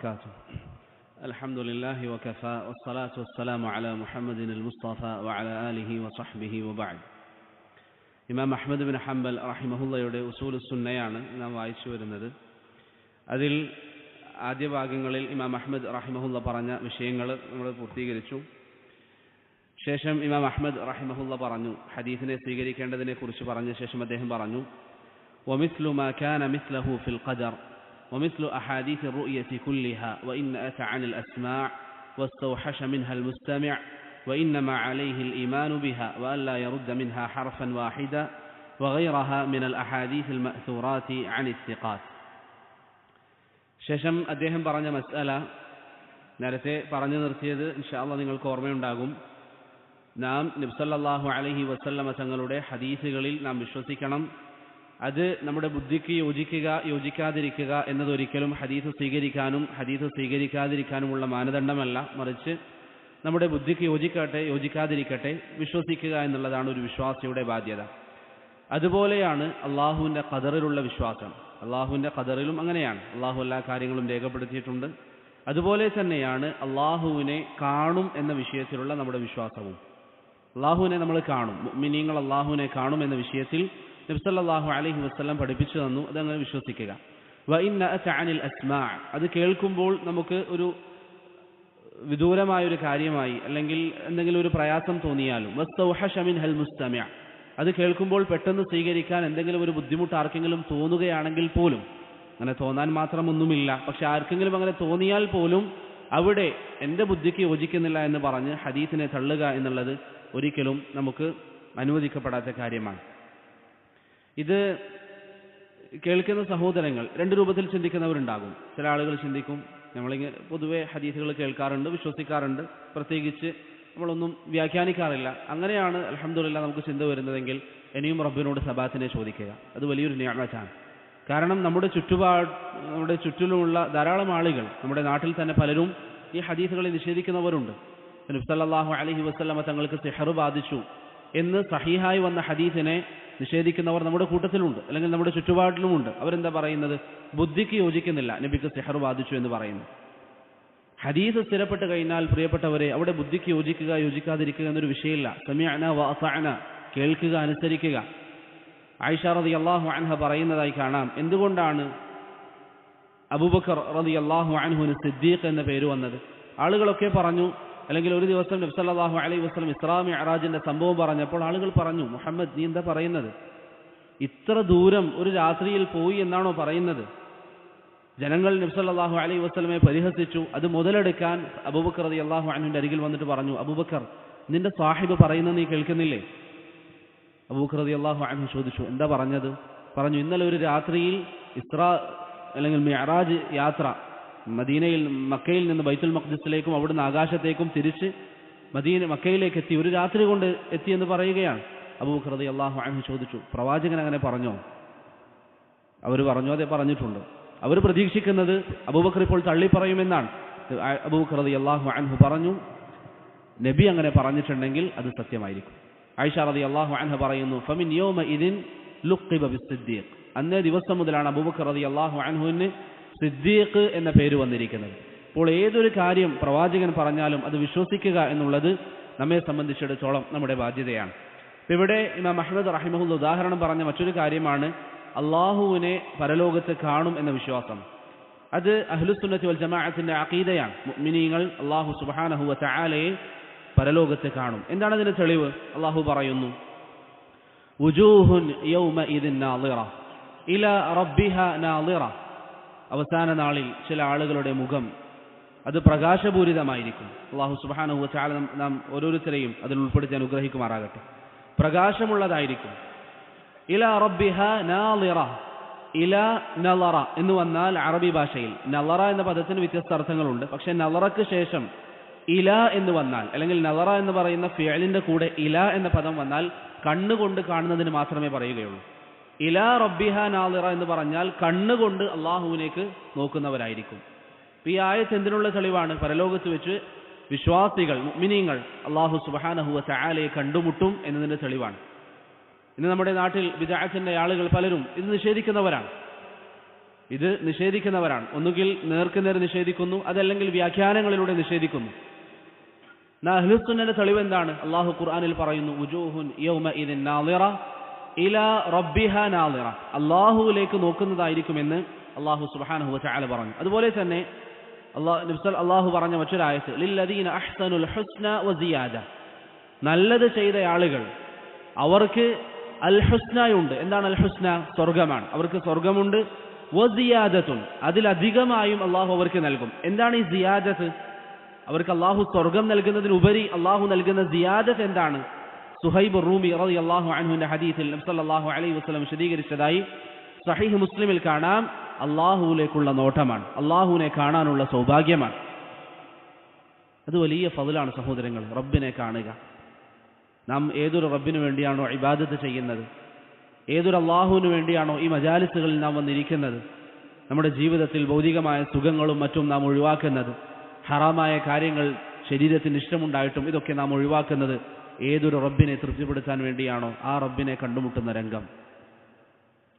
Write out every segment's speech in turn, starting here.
وبركاته. الحمد لله وكفى والصلاة والسلام على محمد المصطفى وعلى آله وصحبه وبعد. ഇമാം Ahmad bin Hanbal റഹിമഹുള്ളയുടെ ഉസൂൽ സുന്നയാണ് നാം വായിച്ചു വരുന്നത്. അതിൽ ആദ്യ ഭാഗങ്ങളിൽ ഇമാം അഹ്മദ് റഹിമഹുള്ള പറഞ്ഞ വിഷയങ്ങൾ നമ്മൾ പൂർത്തീകരിച്ചു. ശേഷം ഇമാം അഹ്മദ് റഹിമഹുള്ള പറഞ്ഞു, ഹദീസിനെ സ്വീകരിക്കേണ്ടതിനെ കുറിച്ച് പറഞ്ഞ ശേഷം അദ്ദേഹം പറഞ്ഞു, ومثل ما كان مثله في القدر ومثل أحاديث الرؤية كلها وإن أتى عن الأسماع واستوحش منها المستمع وإنما عليه الإيمان بها وألا يرد منها حرفا واحدا وغيرها من الأحاديث المأثورات عن الثقات. ശേഷം അദ്ദേഹം പറഞ്ഞ മസ്അല നേരത്തെ പറഞ്ഞു നിർത്തിയത് ഇൻഷാ അല്ലാഹ് നിങ്ങൾക്ക് ഓർമ്മയുണ്ടാകും. നാം നബി സല്ലല്ലാഹു അലൈഹി വസല്ലമ തങ്ങളുടെ ഹദീസുകളിൽ നാം വിശ്വസിക്കണം. അത് നമ്മുടെ ബുദ്ധിക്ക് യോജിക്കാതിരിക്കുക എന്നതൊരിക്കലും ഹദീസ് സ്വീകരിക്കാനും ഹദീസ് സ്വീകരിക്കാതിരിക്കാനുമുള്ള മാനദണ്ഡമല്ല, മറിച്ച് നമ്മുടെ ബുദ്ധിക്ക് യോജിക്കാതിരിക്കട്ടെ വിശ്വസിക്കുക എന്നുള്ളതാണ് ഒരു വിശ്വാസിയുടെ ബാധ്യത. അതുപോലെയാണ് അള്ളാഹുവിൻ്റെ ഖദറിലുള്ള വിശ്വാസം. അള്ളാഹുവിൻ്റെ ഖദറിലും അങ്ങനെയാണ്. അള്ളാഹു എല്ലാ കാര്യങ്ങളും രേഖപ്പെടുത്തിയിട്ടുണ്ട്. അതുപോലെ തന്നെയാണ് അള്ളാഹുവിനെ കാണും എന്ന വിഷയത്തിലുള്ള നമ്മുടെ വിശ്വാസവും. അള്ളാഹുവിനെ നമ്മൾ കാണും, മുഅ്മിനീങ്ങൾ അള്ളാഹുവിനെ കാണും എന്ന വിഷയത്തിൽ നബി സല്ലല്ലാഹു അലൈഹി വസല്ലം പഠിപ്പിച്ചു തന്നു. അതങ്ങനെ വിശ്വസിക്കുക. വഇന്ന അത അനിൽ അസ്മാ', അത് കേൾക്കുമ്പോൾ നമുക്ക് ഒരു വിദൂരമായൊരു കാര്യമായി അല്ലെങ്കിൽ എന്തെങ്കിലും ഒരു പ്രയാസം തോന്നിയാലും, വസ്തൗഹശ മിൻഹൽ മുസ്തമി', അത് കേൾക്കുമ്പോൾ പെട്ടെന്ന് സ്വീകരിക്കാൻ എന്തെങ്കിലും ഒരു ബുദ്ധിമുട്ട് ആർക്കെങ്കിലും തോന്നുകയാണെങ്കിൽ പോലും, അങ്ങനെ തോന്നാൻ മാത്രമൊന്നുമില്ല, പക്ഷെ ആർക്കെങ്കിലും അങ്ങനെ തോന്നിയാൽ പോലും അവിടെ എൻ്റെ ബുദ്ധിക്ക് യോജിക്കുന്നില്ല എന്ന് പറഞ്ഞ് ഹദീസിനെ തള്ളുക എന്നുള്ളത് ഒരിക്കലും നമുക്ക് അനുവദിക്കപ്പെടാത്ത കാര്യമാണ്. ഇത് കേൾക്കുന്ന സഹോദരങ്ങൾ രണ്ട് രൂപത്തിൽ ചിന്തിക്കുന്നവരുണ്ടാകും. ചില ആളുകൾ ചിന്തിക്കും, നമ്മളിങ്ങനെ പൊതുവെ ഹദീസുകൾ കേൾക്കാറുണ്ട്, വിശ്വസിക്കാറുണ്ട്, പ്രത്യേകിച്ച് നമ്മളൊന്നും വ്യാഖ്യാനിക്കാറില്ല. അങ്ങനെയാണ് അൽഹംദുലില്ലാഹ് നമുക്ക് ചിന്ത വരുന്നതെങ്കിൽ ഇനിയും റബ്ബിനോട് സബാത്തിനെ ചോദിക്കുക. അത് വലിയൊരു നിഅമത്താണ്. കാരണം നമ്മുടെ ചുറ്റിലുമുള്ള ധാരാളം ആളുകൾ, നമ്മുടെ നാട്ടിൽ തന്നെ പലരും ഈ ഹദീസുകളെ നിഷേധിക്കുന്നവരുണ്ട്. നബി സല്ലല്ലാഹു അലൈഹി വസല്ലമ തങ്ങൾക്ക് സിഹർ ബാധിച്ചു എന്ന് സഹീഹായി വന്ന ഹദീസിനെ നിഷേധിക്കുന്നവർ നമ്മുടെ കൂട്ടത്തിലുണ്ട്, അല്ലെങ്കിൽ നമ്മുടെ ചുറ്റുപാടിലുമുണ്ട്. അവരെന്താ പറയുന്നത്? ബുദ്ധിക്ക് യോജിക്കുന്നില്ല, നബിക്ക് സിഹർ ബാധിച്ചു എന്ന് പറയുന്നു. ഹദീസ് സ്ഥിരപ്പെട്ട് കഴിഞ്ഞാൽ പ്രിയപ്പെട്ടവരെ, അവിടെ ബുദ്ധിക്ക് യോജിക്കാതിരിക്കുക എന്നൊരു വിഷയമില്ല. സമിഅന വ അതഅന, കേൾക്കുക, അനുസരിക്കുക. ആയിഷ റളിയല്ലാഹു അൻഹ പറയുന്നതായി കാണാം, എന്തുകൊണ്ടാണ് അബൂബക്കർ റളിയല്ലാഹു അൻഹുവിന് സിദ്ദീഖ് എന്ന പേര് വന്നത്? ആളുകളൊക്കെ പറഞ്ഞു, അല്ലെങ്കിൽ ഒരു ദിവസം നബി സല്ലല്ലാഹു അലൈഹി വസല്ലം ഇസ്രാ മിഅ്റാജിന്റെ സംഭവം പറഞ്ഞപ്പോൾ ആളുകൾ പറഞ്ഞു, മുഹമ്മദ് നീ എന്താ പറയുന്നത്? ഇത്ര ദൂരം ഒരു രാത്രിയിൽ പോയി എന്നാണോ പറയുന്നത്? ജനങ്ങൾ നബി സല്ലല്ലാഹു അലൈഹി വസല്ലമയെ പരിഹസിച്ചു. അത് മുതലെടുക്കാൻ അബൂബക്കർ റളിയല്ലാഹു അൻഹുവിന്റെ അരികിൽ വന്നിട്ട് പറഞ്ഞു, അബൂബക്കർ നിന്റെ സാഹിബ് പറയുന്നത് നീ കേൾക്കുന്നില്ലേ? അബൂബക്കർ റളിയല്ലാഹു അൻഹു ചോദിച്ചു, എന്താ പറഞ്ഞത്? പറഞ്ഞു, ഇന്നലെ ഒരു രാത്രിയിൽ ഇസ്രാ അല്ലെങ്കിൽ മിഅ്റാജ് യാത്ര, മക്കയിൽ നിന്ന് ബൈത്തുൽ മഖ്ദിസിലേക്കും അവിടുന്ന് ആകാശത്തേക്കും തിരിച്ച് മക്കയിലേക്ക് എത്തി, ഒരു രാത്രി കൊണ്ട് എത്തിയെന്ന് പറയുകയാണ്. അബൂബക്കർ റളിയല്ലാഹു അൻഹു ചോദിച്ചു, പ്രവാചകൻ അങ്ങനെ പറഞ്ഞോ? അവർ പറഞ്ഞു, അതെ പറഞ്ഞിട്ടുണ്ട്. അവർ പ്രതീക്ഷിക്കുന്നത് അബൂബക്കർ ഇപ്പോൾ തള്ളിപ്പറയുമെന്നാണ്. അബൂബക്കർ റളിയല്ലാഹു അൻഹു പറഞ്ഞു, നബി അങ്ങനെ പറഞ്ഞിട്ടുണ്ടെങ്കിൽ അത് സത്യമായിരിക്കും. ആയിഷ റളിയല്ലാഹു അൻഹ പറയുന്നു, ഫമിൻ യൗമഇദിൻ ലുഖിബ ബിസ്സിദ്ദീഖ്, അന്നേ ദിവസം മുതലാണ് അബൂബക്കർ റളിയല്ലാഹു അൻഹുവിന് സിദ്ദീഖ് എന്ന പേര് വന്നിരിക്കുന്നത്. അപ്പോൾ ഏതൊരു കാര്യം പ്രവാചകൻ പറഞ്ഞാലും അത് വിശ്വസിക്കുക എന്നുള്ളത് നമ്മെ സംബന്ധിച്ചിടത്തോളം നമ്മുടെ ബാധ്യതയാണ്. ഇവിടെ ഇമാം അഹ്മദ് റഹിമഹുള്ള ഉദാഹരണം പറഞ്ഞ മറ്റൊരു കാര്യമാണ് അള്ളാഹുവിനെ പരലോകത്ത് കാണും എന്ന വിശ്വാസം. അത് അഹ്ലുസുന്നത്തി വൽ ജമാഅത്തിന്റെ അഖീദയാണ്. മുഅ്മിനീങ്ങൾ അല്ലാഹു സുബ്ഹാനഹു വ തആലയെ പരലോകത്ത് കാണും. എന്താണ് അതിന്റെ തെളിവ്? അള്ളാഹു പറയുന്നു, വുജൂഹുൻ യൗമഇദിൻ നാളിറ ഇലാ റബ്ബിഹാ നാളിറ, അവസാന നാളിൽ ചില ആളുകളുടെ മുഖം അത് പ്രകാശപൂരിതമായിരിക്കും. അല്ലാഹു സുബ്ഹാനഹു വ തആല നാം ഓരോരുത്തരെയും അതിൽ ഉൾപ്പെടുത്തി അനുഗ്രഹിക്കുമാറാകട്ടെ. പ്രകാശമുള്ളതായിരിക്കും. ഇലാ റബ്ബിഹാ നാളിറ, ഇലാ നളറ എന്ന് വന്നാൽ അറബി ഭാഷയിൽ നളറ എന്ന പദത്തിന് വ്യത്യസ്ത അർത്ഥങ്ങളുണ്ട്. പക്ഷെ നളറക്ക് ശേഷം ഇല എന്ന് വന്നാൽ, അല്ലെങ്കിൽ നളറ എന്ന് പറയുന്ന ഫിഅലിന്റെ കൂടെ ഇല എന്ന പദം വന്നാൽ കണ്ണുകൊണ്ട് കാണുന്നതിന് മാത്രമേ പറയുകയുള്ളൂ. ഇലാ റബ്ബിഹാ നാളിറ എന്ന് പറഞ്ഞാൽ കണ്ണുകൊണ്ട് അള്ളാഹുവിലേക്ക് നോക്കുന്നവരായിരിക്കും. ഈ ആയത്ത് എന്തിനുള്ള തെളിവാണ്? പരലോകത്ത് വെച്ച് വിശ്വാസികൾ, മുഅ്മിനീങ്ങൾ അല്ലാഹു സുബ്ഹാനഹു വ തആലയെ കണ്ടുമുട്ടും എന്നതിന്റെ തെളിവാണ്. ഇന്ന് നമ്മുടെ നാട്ടിൽ ബിദ്അത്തിന്റെ ആളുകൾ പലരും ഇത് നിഷേധിക്കുന്നവരാണ്. ഇത് നിഷേധിക്കുന്നവരാണ്. ഒന്നുകിൽ നേർക്കുനേർ നിഷേധിക്കുന്നു, അതല്ലെങ്കിൽ വ്യാഖ്യാനങ്ങളിലൂടെ നിഷേധിക്കുന്നു. അഹ്ലുസുന്നയുടെ തെളിവ് എന്താണ്? അള്ളാഹു ഖുർആനിൽ പറയുന്നു, വുജൂഹുൻ യൗമഇദിൻ നാളിറ ഇലാ റബ്ബിഹാ നാളിറ, അള്ളാഹുവിലേക്ക് നോക്കുന്നതായിരിക്കുമെന്ന് അള്ളാഹു സുബ്ഹാനഹു വ തആല പറഞ്ഞു. അതുപോലെ തന്നെ അള്ളാഹു പറഞ്ഞ മറ്റൊരായത്ത്, ലില്ലദീന അഹ്സനുൽ ഹുസ്ന വ സിയാദ, നല്ലത് ചെയ്ത ആളുകൾ അവർക്ക് അൽ ഹുസ്നയുണ്ട്. എന്താണ് അൽ ഹുസ്ന? സ്വർഗമാണ്. അവർക്ക് സ്വർഗമുണ്ട്. വ സിയാദത്തുൻ, അതിലധികമായും അള്ളാഹു അവർക്ക് നൽകും. എന്താണ് ഈ സിയാദത്ത്? അവർക്ക് അള്ളാഹു സ്വർഗം നൽകുന്നതിനുപരി അള്ളാഹു നൽകുന്ന സിയാദത്ത് എന്താണ്? സുഹൈബ് റൂമി റളിയല്ലാഹു അൻഹുവിന്റെ ഹദീസിൽ നബി സല്ലല്ലാഹു അലൈഹി വസല്ലം വിശദീകരിച്ചതായി സഹീഹ് മുസ്ലിമിൽ കാണാം, അള്ളാഹുവിലേക്കുള്ള നോട്ടമാണ്, അള്ളാഹുവിനെ കാണാനുള്ള സൗഭാഗ്യമാണ്. അത് വലിയ ഫضലാണ് സഹോദരങ്ങൾ, റബ്ബിനെ കാണുക. നാം ഏതൊരു റബ്ബിനു വേണ്ടിയാണോ ഇബാദത്ത് ചെയ്യുന്നത്, ഏതൊരു അള്ളാഹുവിനു വേണ്ടിയാണോ ഈ മജാലിസുകളിൽ നാം വന്നിരിക്കുന്നത്, നമ്മുടെ ജീവിതത്തിൽ ഭൗതികമായ സുഖങ്ങളും മറ്റും നാം ഒഴിവാക്കുന്നത്, ഹറാമായ കാര്യങ്ങൾ ശരീരത്തിന് ഇഷ്ടമുണ്ടായിട്ടും ഇതൊക്കെ നാം ഒഴിവാക്കുന്നത് ഏതൊരു റബ്ബിനെ തൃപ്തിപ്പെടുത്താൻ വേണ്ടിയാണോ, ആ റബ്ബിനെ കണ്ടുമുട്ടുന്ന രംഗം,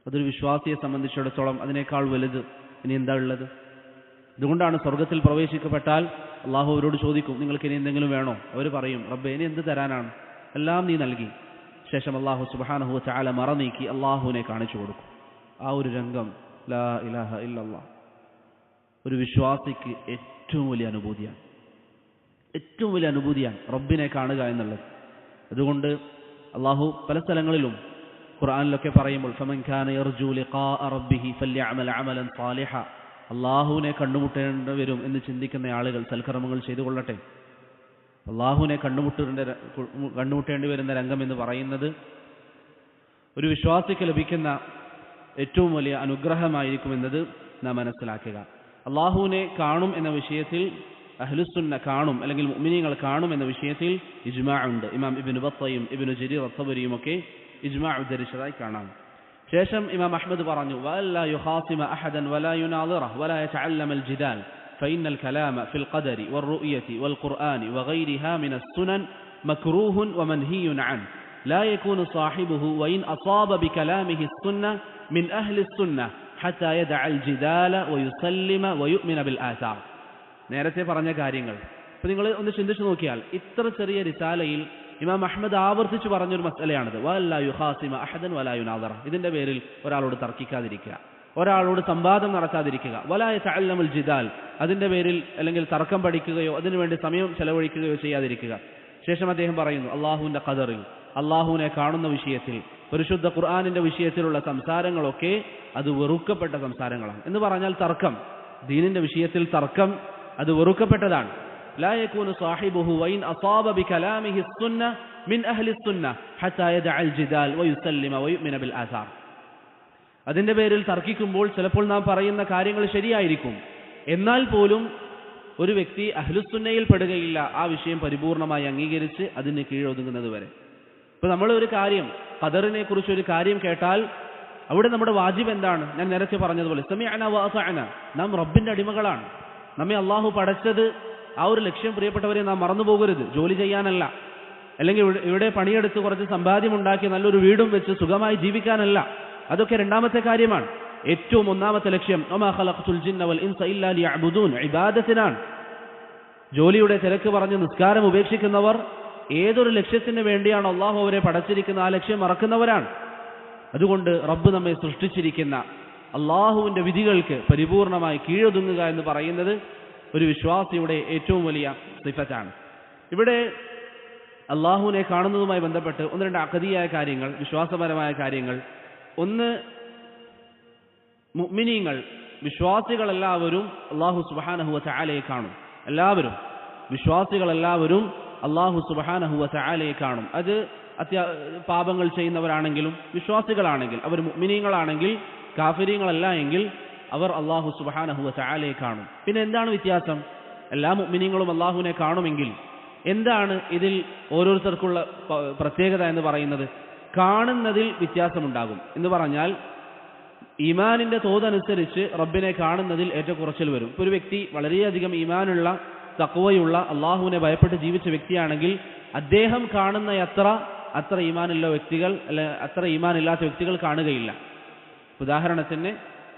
അതൊരു വിശ്വാസിയെ സംബന്ധിച്ചിടത്തോളം അതിനേക്കാൾ വലുത് ഇനി എന്താ ഉള്ളത്? അതുകൊണ്ടാണ് സ്വർഗത്തിൽ പ്രവേശിക്കപ്പെട്ടാൽ അള്ളാഹു അവരോട് ചോദിക്കും, നിങ്ങൾക്ക് ഇനി എന്തെങ്കിലും വേണോ? അവർ പറയും, റബ്ബേ ഇനി എന്ത് തരാനാണ്, എല്ലാം നീ നൽകി. ശേഷം അള്ളാഹു സുബ്ഹാനഹു വ തആല മറ നീക്കി അള്ളാഹുവിനെ കാണിച്ചു കൊടുക്കും. ആ ഒരു രംഗം ലാ ഇലാഹ ഇല്ലല്ലാഹ് ഒരു വിശ്വാസിക്ക് ഏറ്റവും വലിയ അനുഭൂതിയാണ്, ഏറ്റവും വലിയ അനുഭൂതിയാണ് റബ്ബിനെ കാണുക എന്നുള്ളത്. അതുകൊണ്ട് അള്ളാഹു പല സ്ഥലങ്ങളിലും ഖുർആനിലൊക്കെ പറയുമ്പോൾ ഫമൻ കാന യർജു ലിഖാഅ റബ്ബിഹി ഫല്യഅമൽ അമലൻ സാലിഹ, അള്ളാഹുവിനെ കണ്ടുമുട്ടേണ്ടി വരും എന്ന് ചിന്തിക്കുന്ന ആളുകൾ സൽക്കർമ്മങ്ങൾ ചെയ്തു കൊള്ളട്ടെ. അള്ളാഹുവിനെ കണ്ടുമുട്ടേണ്ടി വരുന്ന രംഗം എന്ന് പറയുന്നത് ഒരു വിശ്വാസിക്ക് ലഭിക്കുന്ന ഏറ്റവും വലിയ അനുഗ്രഹമായിരിക്കുമെന്നത് നാം മനസ്സിലാക്കുക. അള്ളാഹുവിനെ കാണും എന്ന വിഷയത്തിൽ അഹ്ലുസുന്ന കാണും, അല്ലെങ്കിൽ മുഅ്മിനീങ്ങൾ കാണും എന്ന വിഷയത്തിൽ ഇജ്മാ ഉണ്ട്. ഇമാം ഇബ്നു ബത്തയും ഇബ്നു ജരീർ അത്തബരിയും ഒക്കെ ഇജ്മാ ഉദ്ധരിച്ചതായി കാണാം. ശേഷം ഇമാം അഹ്മദ് പറഞ്ഞു, വഅല്ലാ യുഖാസിമ അഹദൻ വലാ യുനാദിറഹ വലാ യതഅല്ലമ അൽ ജിദാൽ فإن الكلام في القدر والرؤية والقرآن وغيرها من السنن مكروه ومنهي عنه لا يكون صاحبه وإن أصاب بكلامه السنة من أهل السنة حتى يدع الجدال ويسلم ويؤمن بالآثار. നേരത്തെ പറഞ്ഞ കാര്യങ്ങൾ ഇപ്പോൾ നിങ്ങൾ ഒന്ന് ചിന്തിച്ചു നോക്കിയാൽ ഇത്ര ചെറിയ റിസാലയിൽ ഇമാം അഹ്മദ് ആവർത്തിച്ച് പറഞ്ഞൊരു മസലയാണിത്, വഅല്ലാ യുഖാസിമ അഹദൻ വലാ യുനാദിറ. ഇതിന്റെ പേരിൽ ഒരാളോട് തർക്കിക്കാതിരിക്കുക, ഒരാളോട് സംവാദം നടത്താതിരിക്കുക. വലാ യതഅല്ലമുൽ ജിദാൽ, അതിന്റെ പേരിൽ അല്ലെങ്കിൽ തർക്കം പഠിക്കുകയോ അതിനുവേണ്ടി സമയം ചെലവഴിക്കുകയോ ചെയ്യാതിരിക്കുക. ശേഷം അദ്ദേഹം പറയുന്നു, അള്ളാഹുവിന്റെ ഖദറിൽ, അള്ളാഹുവിനെ കാണുന്ന വിഷയത്തിൽ, പരിശുദ്ധ ഖുർആനിന്റെ വിഷയത്തിലുള്ള സംസാരങ്ങളൊക്കെ അത് വെറുക്കപ്പെട്ട സംസാരങ്ങളാണ്. എന്ന് പറഞ്ഞാൽ തർക്കം, ദീനിന്റെ വിഷയത്തിൽ തർക്കം അത് വെറുക്കപ്പെട്ടതാണ്. ലാ യകൂനു സാഹിബുഹു വഇൻ അസാബ ബികലാമിഹി സുന്ന മിൻ അഹ്ലി സുന്ന ഹത്താ യദഅൽ ജിദാൽ വയുസല്ലിമ വയുഅ്മിന ബിൽ ആസാർ. അതിന്റെ പേരിൽ തർക്കിക്കുമ്പോൾ ചിലപ്പോൾ നാം പറയുന്ന കാര്യങ്ങൾ ശരിയായിരിക്കും, എന്നാൽ പോലും ഒരു വ്യക്തി അഹ്ലുസുന്നയിൽ പെടുകയില്ല, ആ വിഷയം പരിപൂർണമായി അംഗീകരിച്ച് അതിന് കീഴൊതുങ്ങുന്നത് വരെ. ഇപ്പൊ നമ്മൾ ഒരു കാര്യം, ഖദറിനെ കുറിച്ച് ഒരു കാര്യം കേട്ടാൽ അവിടെ നമ്മുടെ വാജിബ് എന്താണ്? ഞാൻ നേരത്തെ പറഞ്ഞതുപോലെ സമിഅന വ അതഅന, നാം റബ്ബിന്റെ അടിമകളാണ്. നമ്മെ അള്ളാഹു പടച്ചത് ആ ഒരു ലക്ഷ്യം പ്രിയപ്പെട്ടവരെ നാം മറന്നു പോകരുത്, ജോലി ചെയ്യാനല്ല, അല്ലെങ്കിൽ ഇവിടെ പണിയെടുത്ത് കുറച്ച് സമ്പാദ്യം ഉണ്ടാക്കി നല്ലൊരു വീടും വെച്ച് സുഖമായി ജീവിക്കാനല്ല. അതൊക്കെ രണ്ടാമത്തെ കാര്യമാണ്. ഏറ്റവും ഒന്നാമത്തെ ലക്ഷ്യം വമാ ഖലഖ്തുൽ ജിന്ന വൽ ഇൻസ ഇല്ലാ ലിയഅ്ബുദൂൻ, ഇബാദത്തിനാണ്. ജോലിയുടെ തിരക്ക് പറഞ്ഞ് നിസ്കാരം ഉപേക്ഷിക്കുന്നവർ ഏതൊരു ലക്ഷ്യത്തിന് വേണ്ടിയാണ് അള്ളാഹു അവരെ പടച്ചിരിക്കുന്ന ആ ലക്ഷ്യം മറക്കുന്നവരാണ്. അതുകൊണ്ട് റബ്ബ് നമ്മെ സൃഷ്ടിച്ചിരിക്കുന്ന അള്ളാഹുവിന്റെ വിധികൾക്ക് പരിപൂർണമായി കീഴൊതുങ്ങുക എന്ന് പറയുന്നത് ഒരു വിശ്വാസിയുടെ ഏറ്റവും വലിയ സിഫത്താണ്. ഇവിടെ അള്ളാഹുവിനെ കാണുന്നതുമായി ബന്ധപ്പെട്ട് ഒന്ന് രണ്ട് അഖദിയായ കാര്യങ്ങൾ, വിശ്വാസപരമായ കാര്യങ്ങൾ. ഒന്ന്, മുഅ്മിനീങ്ങൾ, വിശ്വാസികളെല്ലാവരും അള്ളാഹു സുബ്ഹാനഹു വ തആലയെ കാണും. എല്ലാവരും, വിശ്വാസികളെല്ലാവരും അള്ളാഹു സുബ്ഹാനഹു വ തആലയെ കാണും. അത് പാപങ്ങൾ ചെയ്യുന്നവരാണെങ്കിലും വിശ്വാസികളാണെങ്കിൽ, അവർ മുഅ്മിനീങ്ങളാണെങ്കിൽ, കാഫിരീങ്ങളല്ല എങ്കിൽ അവർ അള്ളാഹു സുബ്ഹാനഹു വ തആലയെ കാണും. പിന്നെ എന്താണ് വ്യത്യാസം? എല്ലാ മുഅ്മിനീങ്ങളും അള്ളാഹുവിനെ കാണുമെങ്കിൽ എന്താണ് ഇതിൽ ഓരോരുത്തർക്കുള്ള പ്രത്യേകത എന്ന് പറയുന്നത്? കാണുന്നതിൽ വ്യത്യാസമുണ്ടാകും. എന്ന് പറഞ്ഞാൽ ഈമാനിന്റെ തോതനുസരിച്ച് റബ്ബിനെ കാണുന്നതിൽ ഏറ്റക്കുറച്ചിൽ വരും. ഇപ്പോൾ ഒരു വ്യക്തി വളരെയധികം ഈമാനുള്ള, തഖ്വയുള്ള, അള്ളാഹുവിനെ ഭയപ്പെട്ട് ജീവിച്ച വ്യക്തിയാണെങ്കിൽ അദ്ദേഹം കാണുന്ന അത്ര ഈമാനുള്ള വ്യക്തികൾ, അത്ര ഈമാനില്ലാത്ത വ്യക്തികൾ കാണുകയില്ല. ഉദാഹരണത്തിന്